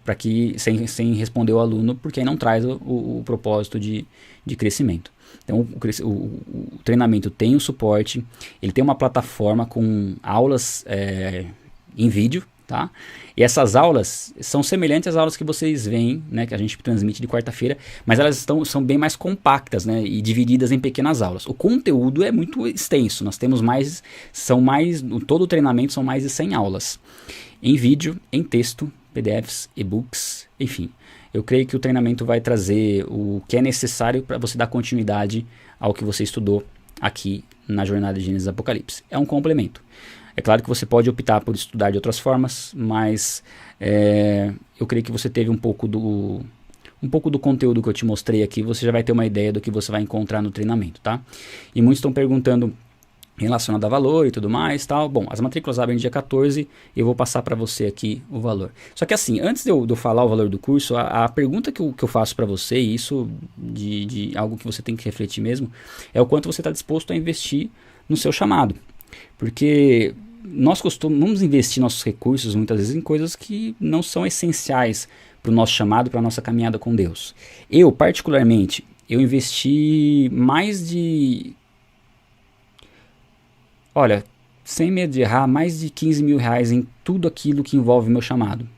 para que sem responder o aluno, porque aí não traz o propósito de crescimento. Então o treinamento tem o suporte, ele tem uma plataforma com aulas em vídeo, tá? E essas aulas são semelhantes às aulas que vocês veem, né, que a gente transmite de quarta-feira, mas elas são bem mais compactas, né, e divididas em pequenas aulas. O conteúdo é muito extenso, nós temos todo o treinamento são mais de 100 aulas, em vídeo, em texto, PDFs, e-books, enfim. Eu creio que o treinamento vai trazer o que é necessário para você dar continuidade ao que você estudou aqui na jornada de Gênesis Apocalipse. É um complemento. É claro que você pode optar por estudar de outras formas, mas eu creio que você teve um pouco do conteúdo que eu te mostrei aqui, você já vai ter uma ideia do que você vai encontrar no treinamento, tá? E muitos estão perguntando relacionado a valor e tudo mais, tal. Bom, as matrículas abrem dia 14 e eu vou passar para você aqui o valor. Só que assim, antes de eu falar o valor do curso, a pergunta que eu faço para você, e isso de algo que você tem que refletir mesmo, é o quanto você está disposto a investir no seu chamado. Porque nós costumamos investir nossos recursos muitas vezes em coisas que não são essenciais para o nosso chamado, para a nossa caminhada com Deus. Eu, particularmente, investi mais de... Olha, sem medo de errar, mais de 15 mil reais em tudo aquilo que envolve meu chamado.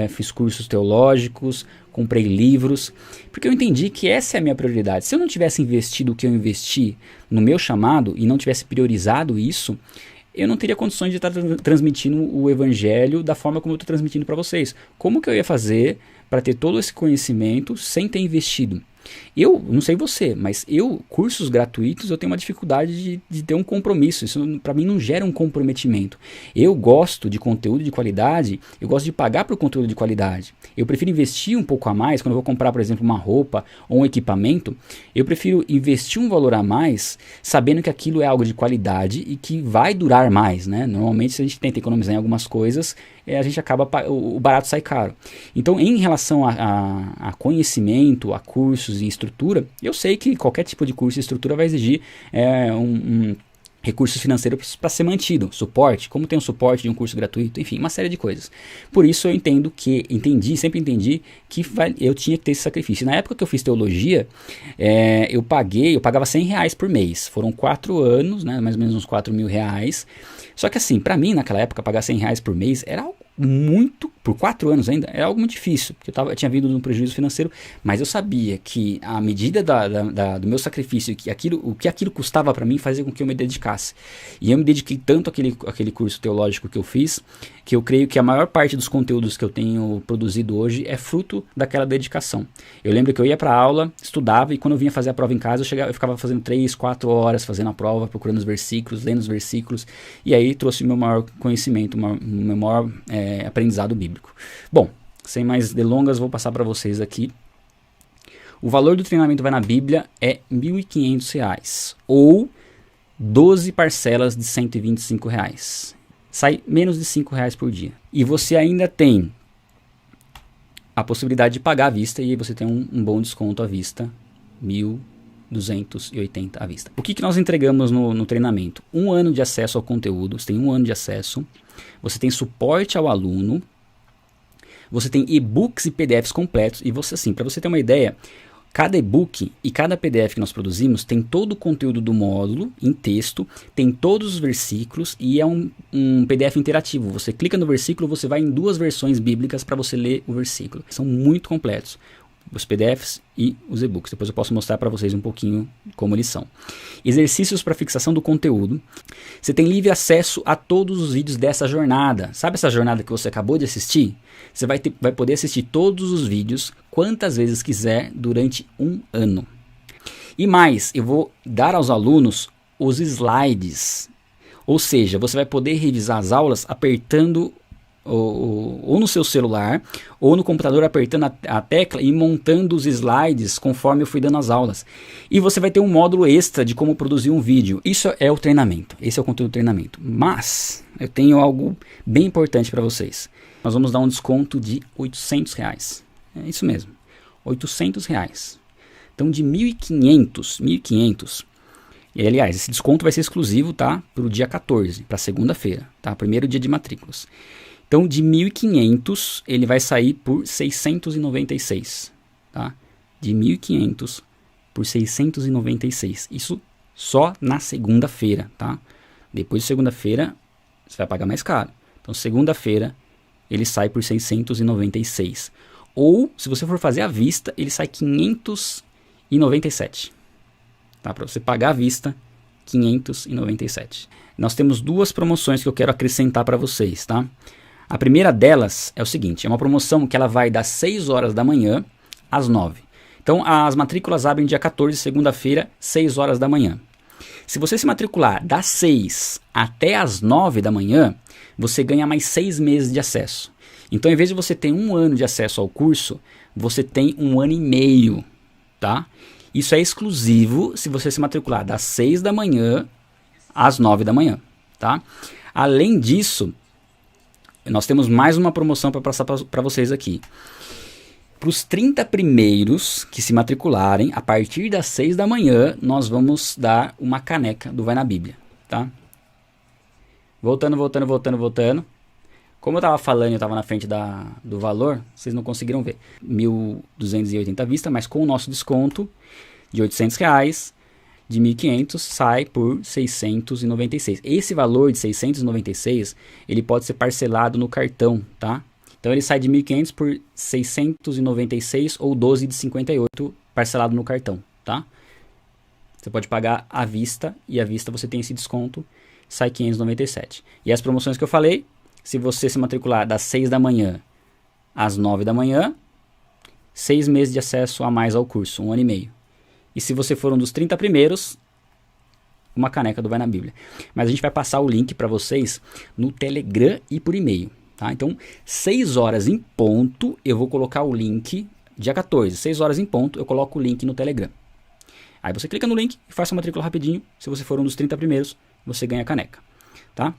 Fiz cursos teológicos, comprei livros, porque eu entendi que essa é a minha prioridade. Se eu não tivesse investido o que eu investi no meu chamado e não tivesse priorizado isso, eu não teria condições de estar transmitindo o evangelho da forma como eu estou transmitindo para vocês. Como que eu ia fazer para ter todo esse conhecimento sem ter investido? Eu, não sei você, mas cursos gratuitos, eu tenho uma dificuldade de ter um compromisso. Isso para mim não gera um comprometimento. Eu gosto de conteúdo de qualidade, eu gosto de pagar por conteúdo de qualidade. Eu prefiro investir um pouco a mais, quando eu vou comprar, por exemplo, uma roupa ou um equipamento, eu prefiro investir um valor a mais, sabendo que aquilo é algo de qualidade e que vai durar mais, né? Normalmente, se a gente tenta economizar em algumas coisas, a gente acaba, o barato sai caro. Então, em relação a conhecimento, a cursos e estrutura, eu sei que qualquer tipo de curso e estrutura vai exigir recursos financeiros para ser mantido, suporte, como tem um suporte de um curso gratuito, enfim, uma série de coisas. Por isso eu sempre entendi que eu tinha que ter esse sacrifício. Na época que eu fiz teologia, eu pagava R$100 por mês. Foram 4 anos, né, mais ou menos uns R$4.000. Só que assim, para mim, naquela época, pagar R$100 por mês era algo por 4 anos ainda, era algo muito difícil, porque eu tinha vindo de um prejuízo financeiro, mas eu sabia que à medida do meu sacrifício, o que aquilo custava para mim, fazia com que eu me dedicasse. E eu me dediquei tanto àquele curso teológico que eu fiz, que eu creio que a maior parte dos conteúdos que eu tenho produzido hoje é fruto daquela dedicação. Eu lembro que eu ia para a aula, estudava, e quando eu vinha fazer a prova em casa, eu ficava fazendo 3, 4 horas fazendo a prova, procurando os versículos, lendo os versículos, e aí trouxe o meu maior conhecimento, o meu maior aprendizado bíblico. Bom, sem mais delongas, vou passar para vocês aqui. O valor do treinamento Vai na Bíblia é R$1.500, ou 12 parcelas de R$125. Sai menos de R$5 por dia. E você ainda tem a possibilidade de pagar à vista, e aí você tem um bom desconto à vista, R$1.280 à vista. O que nós entregamos no treinamento? 1 ano de acesso ao conteúdo, você tem 1 ano de acesso, você tem suporte ao aluno, você tem e-books e PDFs completos, e você, assim, para você ter uma ideia, cada e-book e cada PDF que nós produzimos tem todo o conteúdo do módulo em texto, tem todos os versículos, e é um PDF interativo. Você clica no versículo, você vai em 2 versões bíblicas para você ler o versículo. São muito completos, os PDFs e os e-books. Depois eu posso mostrar para vocês um pouquinho como eles são. Exercícios para fixação do conteúdo. Você tem livre acesso a todos os vídeos dessa jornada. Sabe essa jornada que você acabou de assistir? Você vai poder assistir todos os vídeos quantas vezes quiser durante 1 ano. E mais, eu vou dar aos alunos os slides. Ou seja, você vai poder revisar as aulas apertando ou no seu celular, ou no computador, apertando a tecla e montando os slides conforme eu fui dando as aulas. E você vai ter um módulo extra de como produzir um vídeo. Isso é o treinamento, esse é o conteúdo do treinamento. Mas eu tenho algo bem importante para vocês. Nós vamos dar um desconto de R$800. É isso mesmo, R$800. Então de 1.500. E aliás, esse desconto vai ser exclusivo, tá, para o dia 14, para segunda-feira, tá, primeiro dia de matrículas. Então, de 1.500, ele vai sair por 696, tá? De 1.500 por 696. Isso só na segunda-feira, tá? Depois de segunda-feira, você vai pagar mais caro. Então, segunda-feira, ele sai por 696. Ou, se você for fazer à vista, ele sai 597. Tá? Para você pagar à vista, 597. Nós temos 2 promoções que eu quero acrescentar para vocês, tá? A primeira delas é o seguinte, é uma promoção que ela vai das 6 horas da manhã às 9. Então as matrículas abrem dia 14, segunda-feira, 6 horas da manhã. Se você se matricular das 6 até as 9 da manhã, você ganha mais 6 meses de acesso. Então, em vez de você ter 1 ano de acesso ao curso, você tem 1 ano e meio, tá? Isso é exclusivo se você se matricular das 6 da manhã às 9 da manhã, tá? Além disso, nós temos mais uma promoção para passar para vocês aqui. Para os 30 primeiros que se matricularem, a partir das 6 da manhã, nós vamos dar uma caneca do Vai na Bíblia, tá? Voltando. Como eu estava falando, eu estava na frente do valor, vocês não conseguiram ver. 1.280 à vista, mas com o nosso desconto de R$800, de 1.500 sai por 696. Esse valor de 696, ele pode ser parcelado no cartão, tá? Então ele sai de 1.500 por 696 ou 12 de 58 parcelado no cartão, tá? Você pode pagar à vista e à vista você tem esse desconto, sai 597. E as promoções que eu falei, se você se matricular das 6 da manhã às 9 da manhã, 6 meses de acesso a mais ao curso, 1 ano e meio. E se você for um dos 30 primeiros, uma caneca do Vai na Bíblia. Mas a gente vai passar o link para vocês no Telegram e por e-mail, tá? Então, 6 horas em ponto, eu vou colocar o link, dia 14, 6 horas em ponto, eu coloco o link no Telegram. Aí você clica no link e faça a matrícula rapidinho. Se você for um dos 30 primeiros, você ganha a caneca, tá?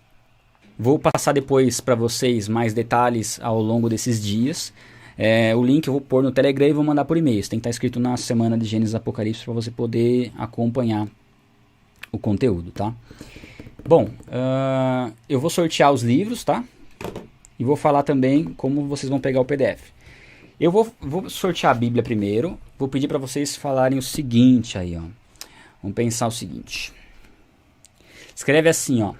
Vou passar depois para vocês mais detalhes ao longo desses dias. O link eu vou pôr no Telegram e vou mandar por e-mail. Tem que estar escrito na semana de Gênesis Apocalipse para você poder acompanhar o conteúdo, tá? Bom, eu vou sortear os livros, tá? E vou falar também como vocês vão pegar o PDF. Eu vou sortear a Bíblia primeiro. Vou pedir para vocês falarem o seguinte aí, ó. Vamos pensar o seguinte. Escreve assim, ó.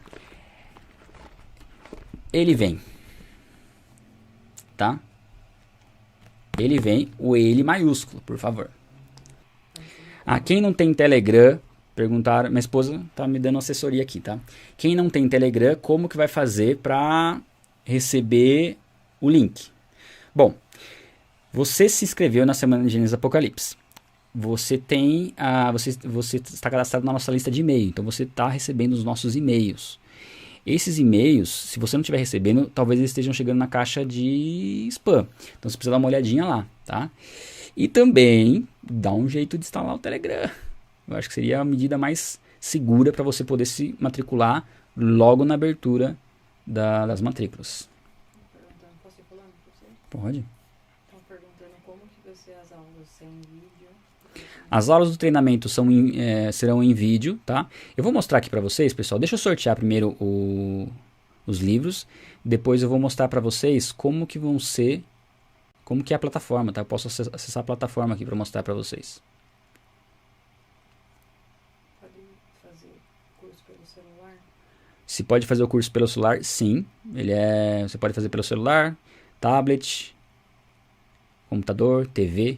Ele vem. Tá? Ele vem, o ele maiúsculo, por favor. Quem não tem Telegram, perguntaram, minha esposa tá me dando assessoria aqui, tá? Quem não tem Telegram, como que vai fazer para receber o link? Bom, você se inscreveu na Semana de Gênesis Apocalipse. Você tem você está cadastrado na nossa lista de e-mail, então você está recebendo os nossos e-mails. Esses e-mails, se você não estiver recebendo, talvez eles estejam chegando na caixa de spam. Então você precisa dar uma olhadinha lá, tá? E também dá um jeito de instalar o Telegram. Eu acho que seria a medida mais segura para você poder se matricular logo na abertura das matrículas. Posso ir falando pra você? Pode. Estão perguntando como que vai ser as aulas sem vídeo. As aulas do treinamento serão em vídeo, tá? Eu vou mostrar aqui para vocês, pessoal. Deixa eu sortear primeiro os livros. Depois eu vou mostrar para vocês como que vão ser, como que é a plataforma, tá? Eu posso acessar a plataforma aqui para mostrar para vocês. Pode fazer curso pelo celular? Se pode fazer o curso pelo celular, sim. Você pode fazer pelo celular, tablet, computador, TV.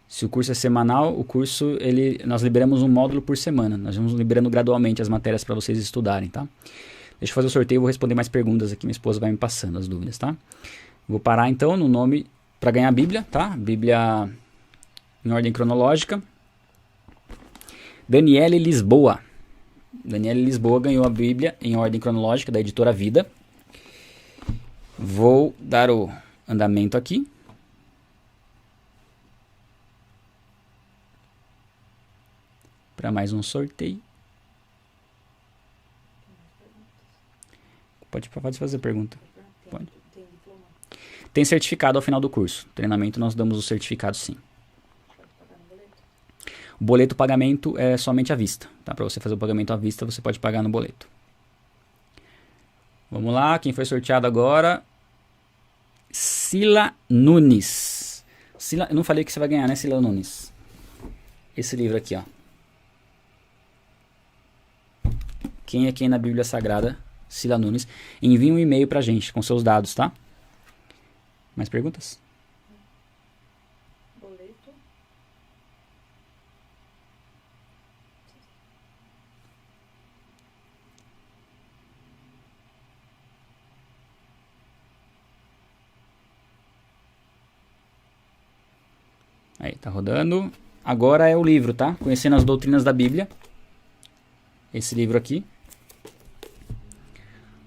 Se o curso é semanal, nós liberamos um módulo por semana. Nós vamos liberando gradualmente as matérias para vocês estudarem, tá? Deixa eu fazer o sorteio e vou responder mais perguntas aqui. Minha esposa vai me passando as dúvidas, tá? Vou parar então no nome para ganhar a Bíblia, tá? Bíblia em ordem cronológica. Daniele Lisboa. Daniele Lisboa ganhou a Bíblia em ordem cronológica da editora Vida. Vou dar o andamento aqui. Para mais um sorteio. Pode fazer pergunta. Pode. Tem diploma? Tem certificado ao final do curso. Treinamento nós damos o certificado, sim. Pode pagar no boleto? O boleto pagamento é somente à vista, tá? Para você fazer o pagamento à vista, você pode pagar no boleto. Vamos lá, quem foi sorteado agora? Sila Nunes. Eu não falei que você vai ganhar, né, Sila Nunes? Esse livro aqui, ó. Quem é quem na Bíblia Sagrada? Sila Nunes. Envie um e-mail pra gente com seus dados, tá? Mais perguntas? Boleto? Aí, tá rodando. Agora é o livro, tá? Conhecendo as doutrinas da Bíblia. Esse livro aqui.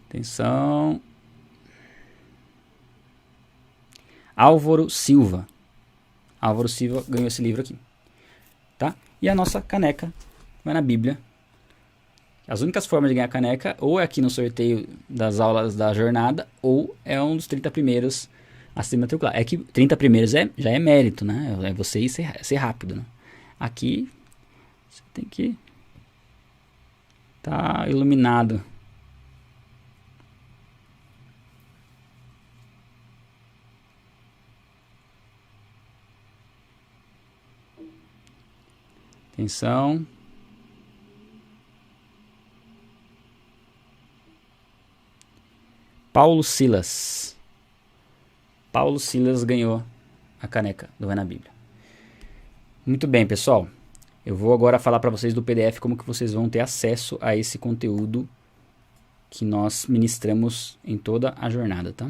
Atenção. Álvaro Silva. Álvaro Silva ganhou esse livro aqui. Tá? E a nossa caneca vai na Bíblia. As únicas formas de ganhar caneca ou é aqui no sorteio das aulas da jornada ou é um dos 30 primeiros a se matricular. É que 30 primeiros já é mérito, né? É você ir ser rápido, né? Aqui você tem que estar iluminado. Atenção. Paulo Silas. Paulo Silas ganhou a caneca do Vai na Bíblia. Muito bem, pessoal. Eu vou agora falar para vocês do PDF como que vocês vão ter acesso a esse conteúdo que nós ministramos em toda a jornada, tá?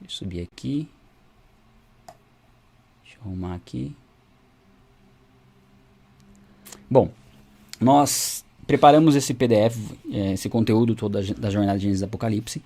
Deixa eu subir aqui. Deixa eu arrumar aqui. Bom, nós preparamos esse PDF, esse conteúdo todo da jornada de Gênesis e Apocalipse.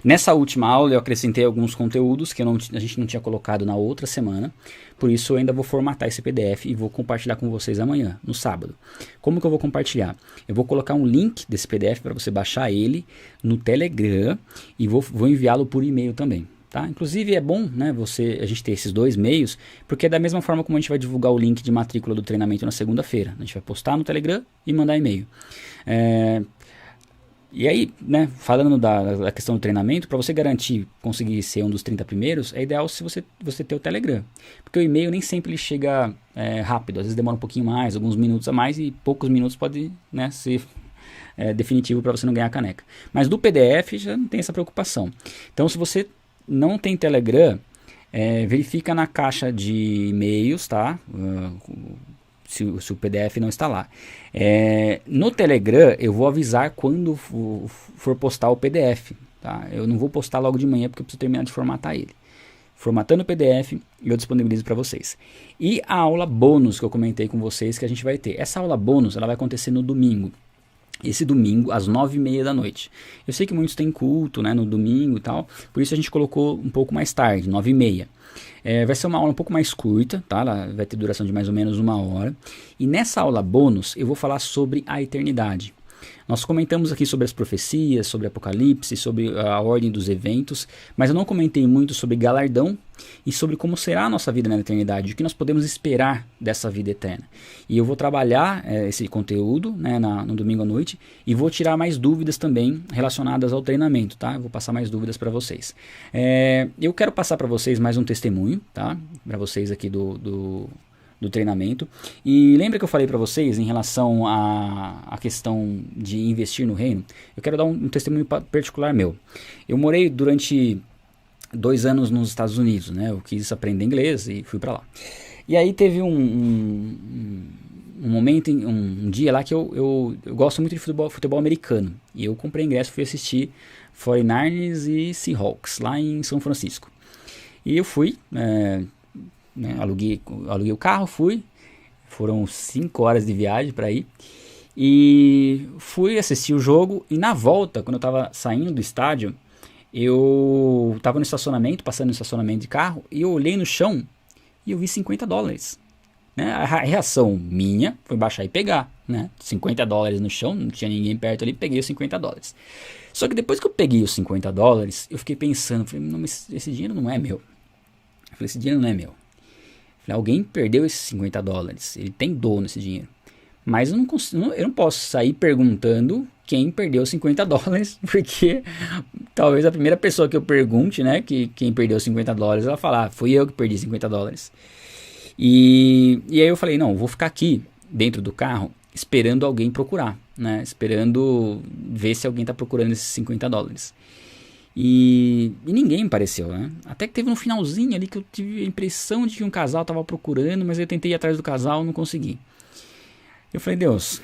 Nessa última aula eu acrescentei alguns conteúdos que a gente não tinha colocado na outra semana. Por isso eu ainda vou formatar esse PDF e vou compartilhar com vocês amanhã, no sábado. Como que eu vou compartilhar? Eu vou colocar um link desse PDF para você baixar ele no Telegram e vou enviá-lo por e-mail também. Tá? Inclusive é bom, né, a gente ter esses dois meios, porque é da mesma forma como a gente vai divulgar o link de matrícula do treinamento na segunda-feira. A gente vai postar no Telegram e mandar e-mail. E aí, né, falando da questão do treinamento, para você garantir conseguir ser um dos 30 primeiros, é ideal se você ter o Telegram. Porque o e-mail nem sempre ele chega rápido, às vezes demora um pouquinho mais, alguns minutos a mais, e poucos minutos pode, né, ser definitivo para você não ganhar a caneca. Mas do PDF já não tem essa preocupação. Então, se você não tem Telegram, verifica na caixa de e-mails, tá? Se o PDF não está lá. No Telegram eu vou avisar quando for postar o PDF, tá? Eu não vou postar logo de manhã porque eu preciso terminar de formatar ele. Formatando o PDF, eu disponibilizo para vocês. E a aula bônus que eu comentei com vocês que a gente vai ter. Essa aula bônus ela vai acontecer no domingo. Esse domingo, às 9h30 da noite. Eu sei que muitos têm culto, né, no domingo e tal, por isso a gente colocou um pouco mais tarde, 9h30. Vai ser uma aula um pouco mais curta, tá? Ela vai ter duração de mais ou menos 1 hora. E nessa aula bônus, eu vou falar sobre a eternidade. Nós comentamos aqui sobre as profecias, sobre Apocalipse, sobre a ordem dos eventos, mas eu não comentei muito sobre galardão e sobre como será a nossa vida na eternidade, o que nós podemos esperar dessa vida eterna. E eu vou trabalhar esse conteúdo, né, no domingo à noite e vou tirar mais dúvidas também relacionadas ao treinamento, tá? Eu vou passar mais dúvidas para vocês. Eu quero passar para vocês mais um testemunho, tá? Para vocês aqui do treinamento. E lembra que eu falei para vocês em relação à questão de investir no reino? Eu quero dar um testemunho particular meu. Eu morei durante 2 anos nos Estados Unidos, né? Eu quis aprender inglês e fui para lá. E aí teve um momento, um dia lá que eu gosto muito de futebol americano. E eu comprei ingresso e fui assistir 49ers e Seahawks lá em São Francisco. E eu fui, aluguei o carro, foram 5 horas de viagem para ir, e fui assistir o jogo, e na volta, quando eu estava saindo do estádio, eu estava no estacionamento, passando no estacionamento de carro, e eu olhei no chão, e eu vi $50, né? A reação minha foi baixar e pegar, né? $50 no chão, não tinha ninguém perto ali, peguei os $50. Só que depois que eu peguei os $50, eu fiquei pensando, falei, não, mas esse dinheiro não é meu. Esse dinheiro não é meu. Alguém perdeu esses $50, ele tem dono esse dinheiro. Mas eu não posso sair perguntando quem perdeu os $50, porque talvez a primeira pessoa que eu pergunte, né, que quem perdeu os $50, ela falar, fui eu que perdi $50. E aí eu falei, não, vou ficar aqui dentro do carro esperando alguém procurar, né, esperando ver se alguém está procurando esses $50. E ninguém apareceu, né? Até que teve no finalzinho ali que eu tive a impressão de que um casal estava procurando, mas eu tentei ir atrás do casal e não consegui. Eu falei, Deus,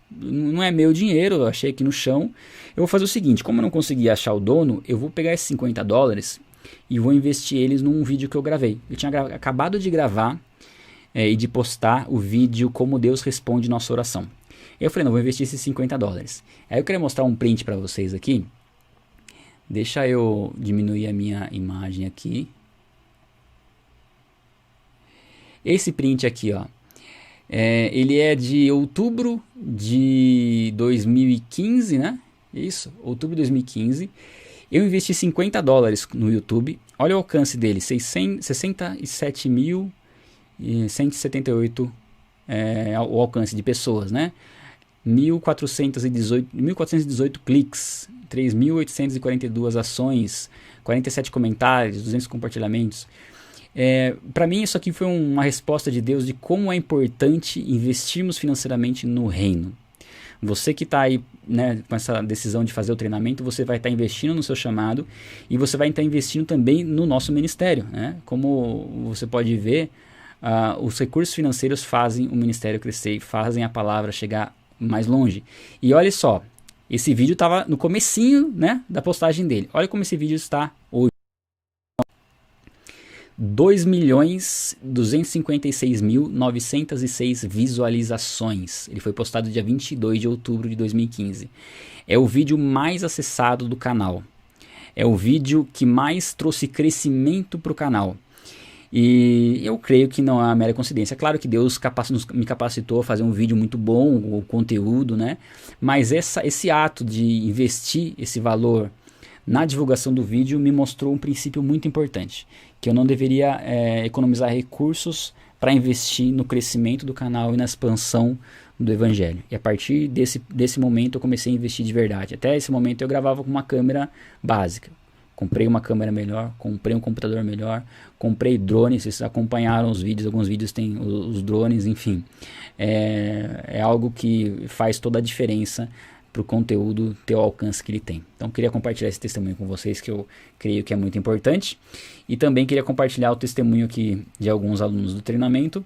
não é meu dinheiro, eu achei aqui no chão. Eu vou fazer o seguinte, como eu não consegui achar o dono, eu vou pegar esses $50 e vou investir eles num vídeo que eu gravei. Eu tinha acabado de gravar e de postar o vídeo Como Deus Responde Nossa Oração. Eu falei, não, vou investir esses $50. Aí eu queria mostrar um print para vocês aqui. Deixa eu diminuir a minha imagem aqui. Esse print aqui, ó. Ele é de outubro de 2015, né? Isso, outubro de 2015. Eu investi $50 no YouTube. Olha o alcance dele, 67.178 o alcance de pessoas, né? 1.418 cliques, 3.842 ações, 47 comentários, 200 compartilhamentos. Para mim isso aqui foi uma resposta de Deus de como é importante investirmos financeiramente no reino. Você que está aí, né, com essa decisão de fazer o treinamento, você vai estar investindo no seu chamado e você vai estar investindo também no nosso ministério, né? Como você pode ver, os recursos financeiros fazem o ministério crescer e fazem a palavra chegar mais longe. E olha só, esse vídeo estava no comecinho, né, da postagem dele. Olha como esse vídeo está hoje. 2.256.906 visualizações. Ele foi postado dia 22 de outubro de 2015. É o vídeo mais acessado do canal. É o vídeo que mais trouxe crescimento para o canal. E eu creio que não é uma mera coincidência. Claro que Deus me capacitou a fazer um vídeo muito bom, o conteúdo, né? Mas esse ato de investir esse valor na divulgação do vídeo me mostrou um princípio muito importante, que eu não deveria economizar recursos para investir no crescimento do canal e na expansão do evangelho. E a partir desse momento eu comecei a investir de verdade. Até esse momento eu gravava com uma câmera básica. Comprei uma câmera melhor, comprei um computador melhor, comprei drones, vocês acompanharam os vídeos, alguns vídeos têm os drones, enfim. É algo que faz toda a diferença para o conteúdo ter o alcance que ele tem. Então queria compartilhar esse testemunho com vocês, que eu creio que é muito importante. E também queria compartilhar o testemunho aqui de alguns alunos do treinamento.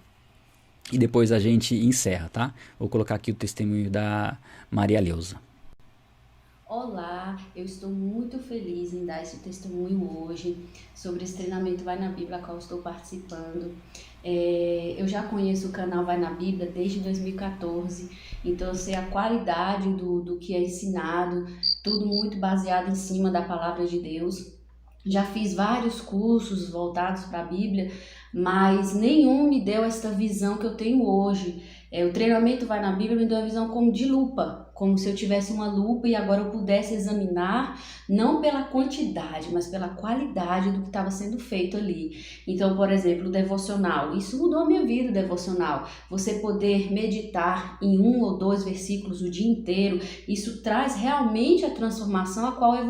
E depois a gente encerra, tá? Vou colocar aqui o testemunho da Maria Leusa. Olá, eu estou muito feliz em dar esse testemunho hoje sobre esse treinamento Vai na Bíblia, a qual estou participando. Eu já conheço o canal Vai na Bíblia desde 2014, então eu sei a qualidade do que é ensinado, tudo muito baseado em cima da palavra de Deus. Já fiz vários cursos voltados para a Bíblia, mas nenhum me deu esta visão que eu tenho hoje. O treinamento Vai na Bíblia me deu uma visão como de lupa, como se eu tivesse uma lupa e agora eu pudesse examinar, não pela quantidade, mas pela qualidade do que estava sendo feito ali. Então, por exemplo, o devocional, isso mudou a minha vida, o devocional. Você poder meditar em 1 ou 2 versículos o dia inteiro, isso traz realmente a transformação a qual é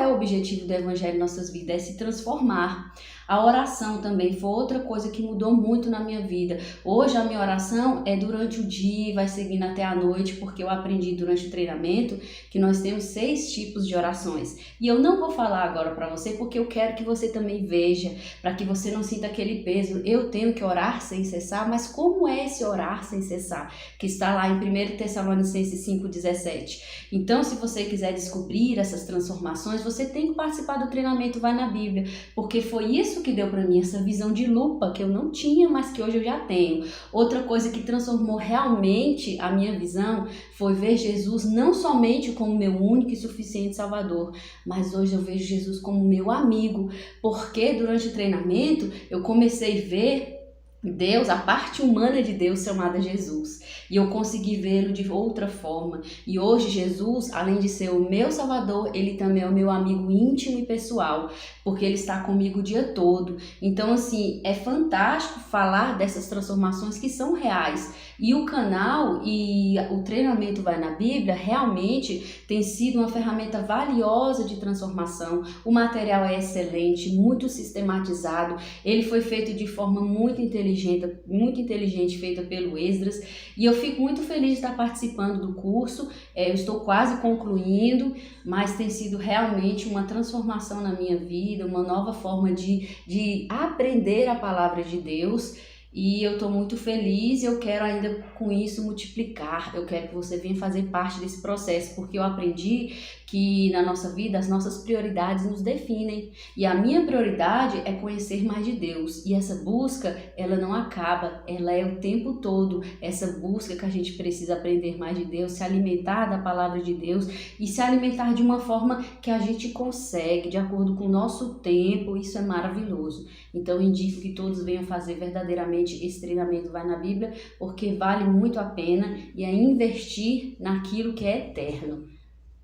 o objetivo do evangelho em nossas vidas, é se transformar. A oração também foi outra coisa que mudou muito na minha vida. Hoje a minha oração é durante o dia e vai seguindo até a noite, porque eu aprendi durante o treinamento que nós temos 6 tipos de orações. E eu não vou falar agora para você, porque eu quero que você também veja, para que você não sinta aquele peso. Eu tenho que orar sem cessar, mas como é esse orar sem cessar? Que está lá em 1 Tessalonicenses 5,17. Então, se você quiser descobrir essas transformações, você tem que participar do treinamento Vai na Bíblia, porque foi isso que deu para mim, essa visão de lupa que eu não tinha, mas que hoje eu já tenho. Outra coisa que transformou realmente a minha visão foi ver Jesus não somente como meu único e suficiente Salvador, mas hoje eu vejo Jesus como meu amigo, porque durante o treinamento eu comecei a ver Deus, a parte humana de Deus chamada Jesus, e eu consegui vê-lo de outra forma. E hoje Jesus, além de ser o meu Salvador, ele também é o meu amigo íntimo e pessoal, porque ele está comigo o dia todo. Então assim, é fantástico falar dessas transformações que são reais. E o canal e o treinamento Vai na Bíblia realmente tem sido uma ferramenta valiosa de transformação. O material é excelente, muito sistematizado, ele foi feito de forma muito inteligente, feita pelo Esdras, e eu fico muito feliz de estar participando do curso. Eu estou quase concluindo, mas tem sido realmente uma transformação na minha vida, uma nova forma de aprender a palavra de Deus. E eu estou muito feliz e eu quero ainda com isso multiplicar. Eu quero que você venha fazer parte desse processo, porque eu aprendi que na nossa vida as nossas prioridades nos definem. E a minha prioridade é conhecer mais de Deus. E essa busca, ela não acaba, ela é o tempo todo. Essa busca que a gente precisa aprender mais de Deus, se alimentar da palavra de Deus e se alimentar de uma forma que a gente consegue, de acordo com o nosso tempo. Isso é maravilhoso. Então eu indico que todos venham fazer verdadeiramente esse treinamento Vai na Bíblia, porque vale muito a pena e é investir naquilo que é eterno.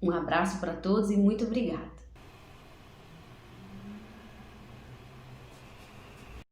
Um abraço para todos e muito obrigada.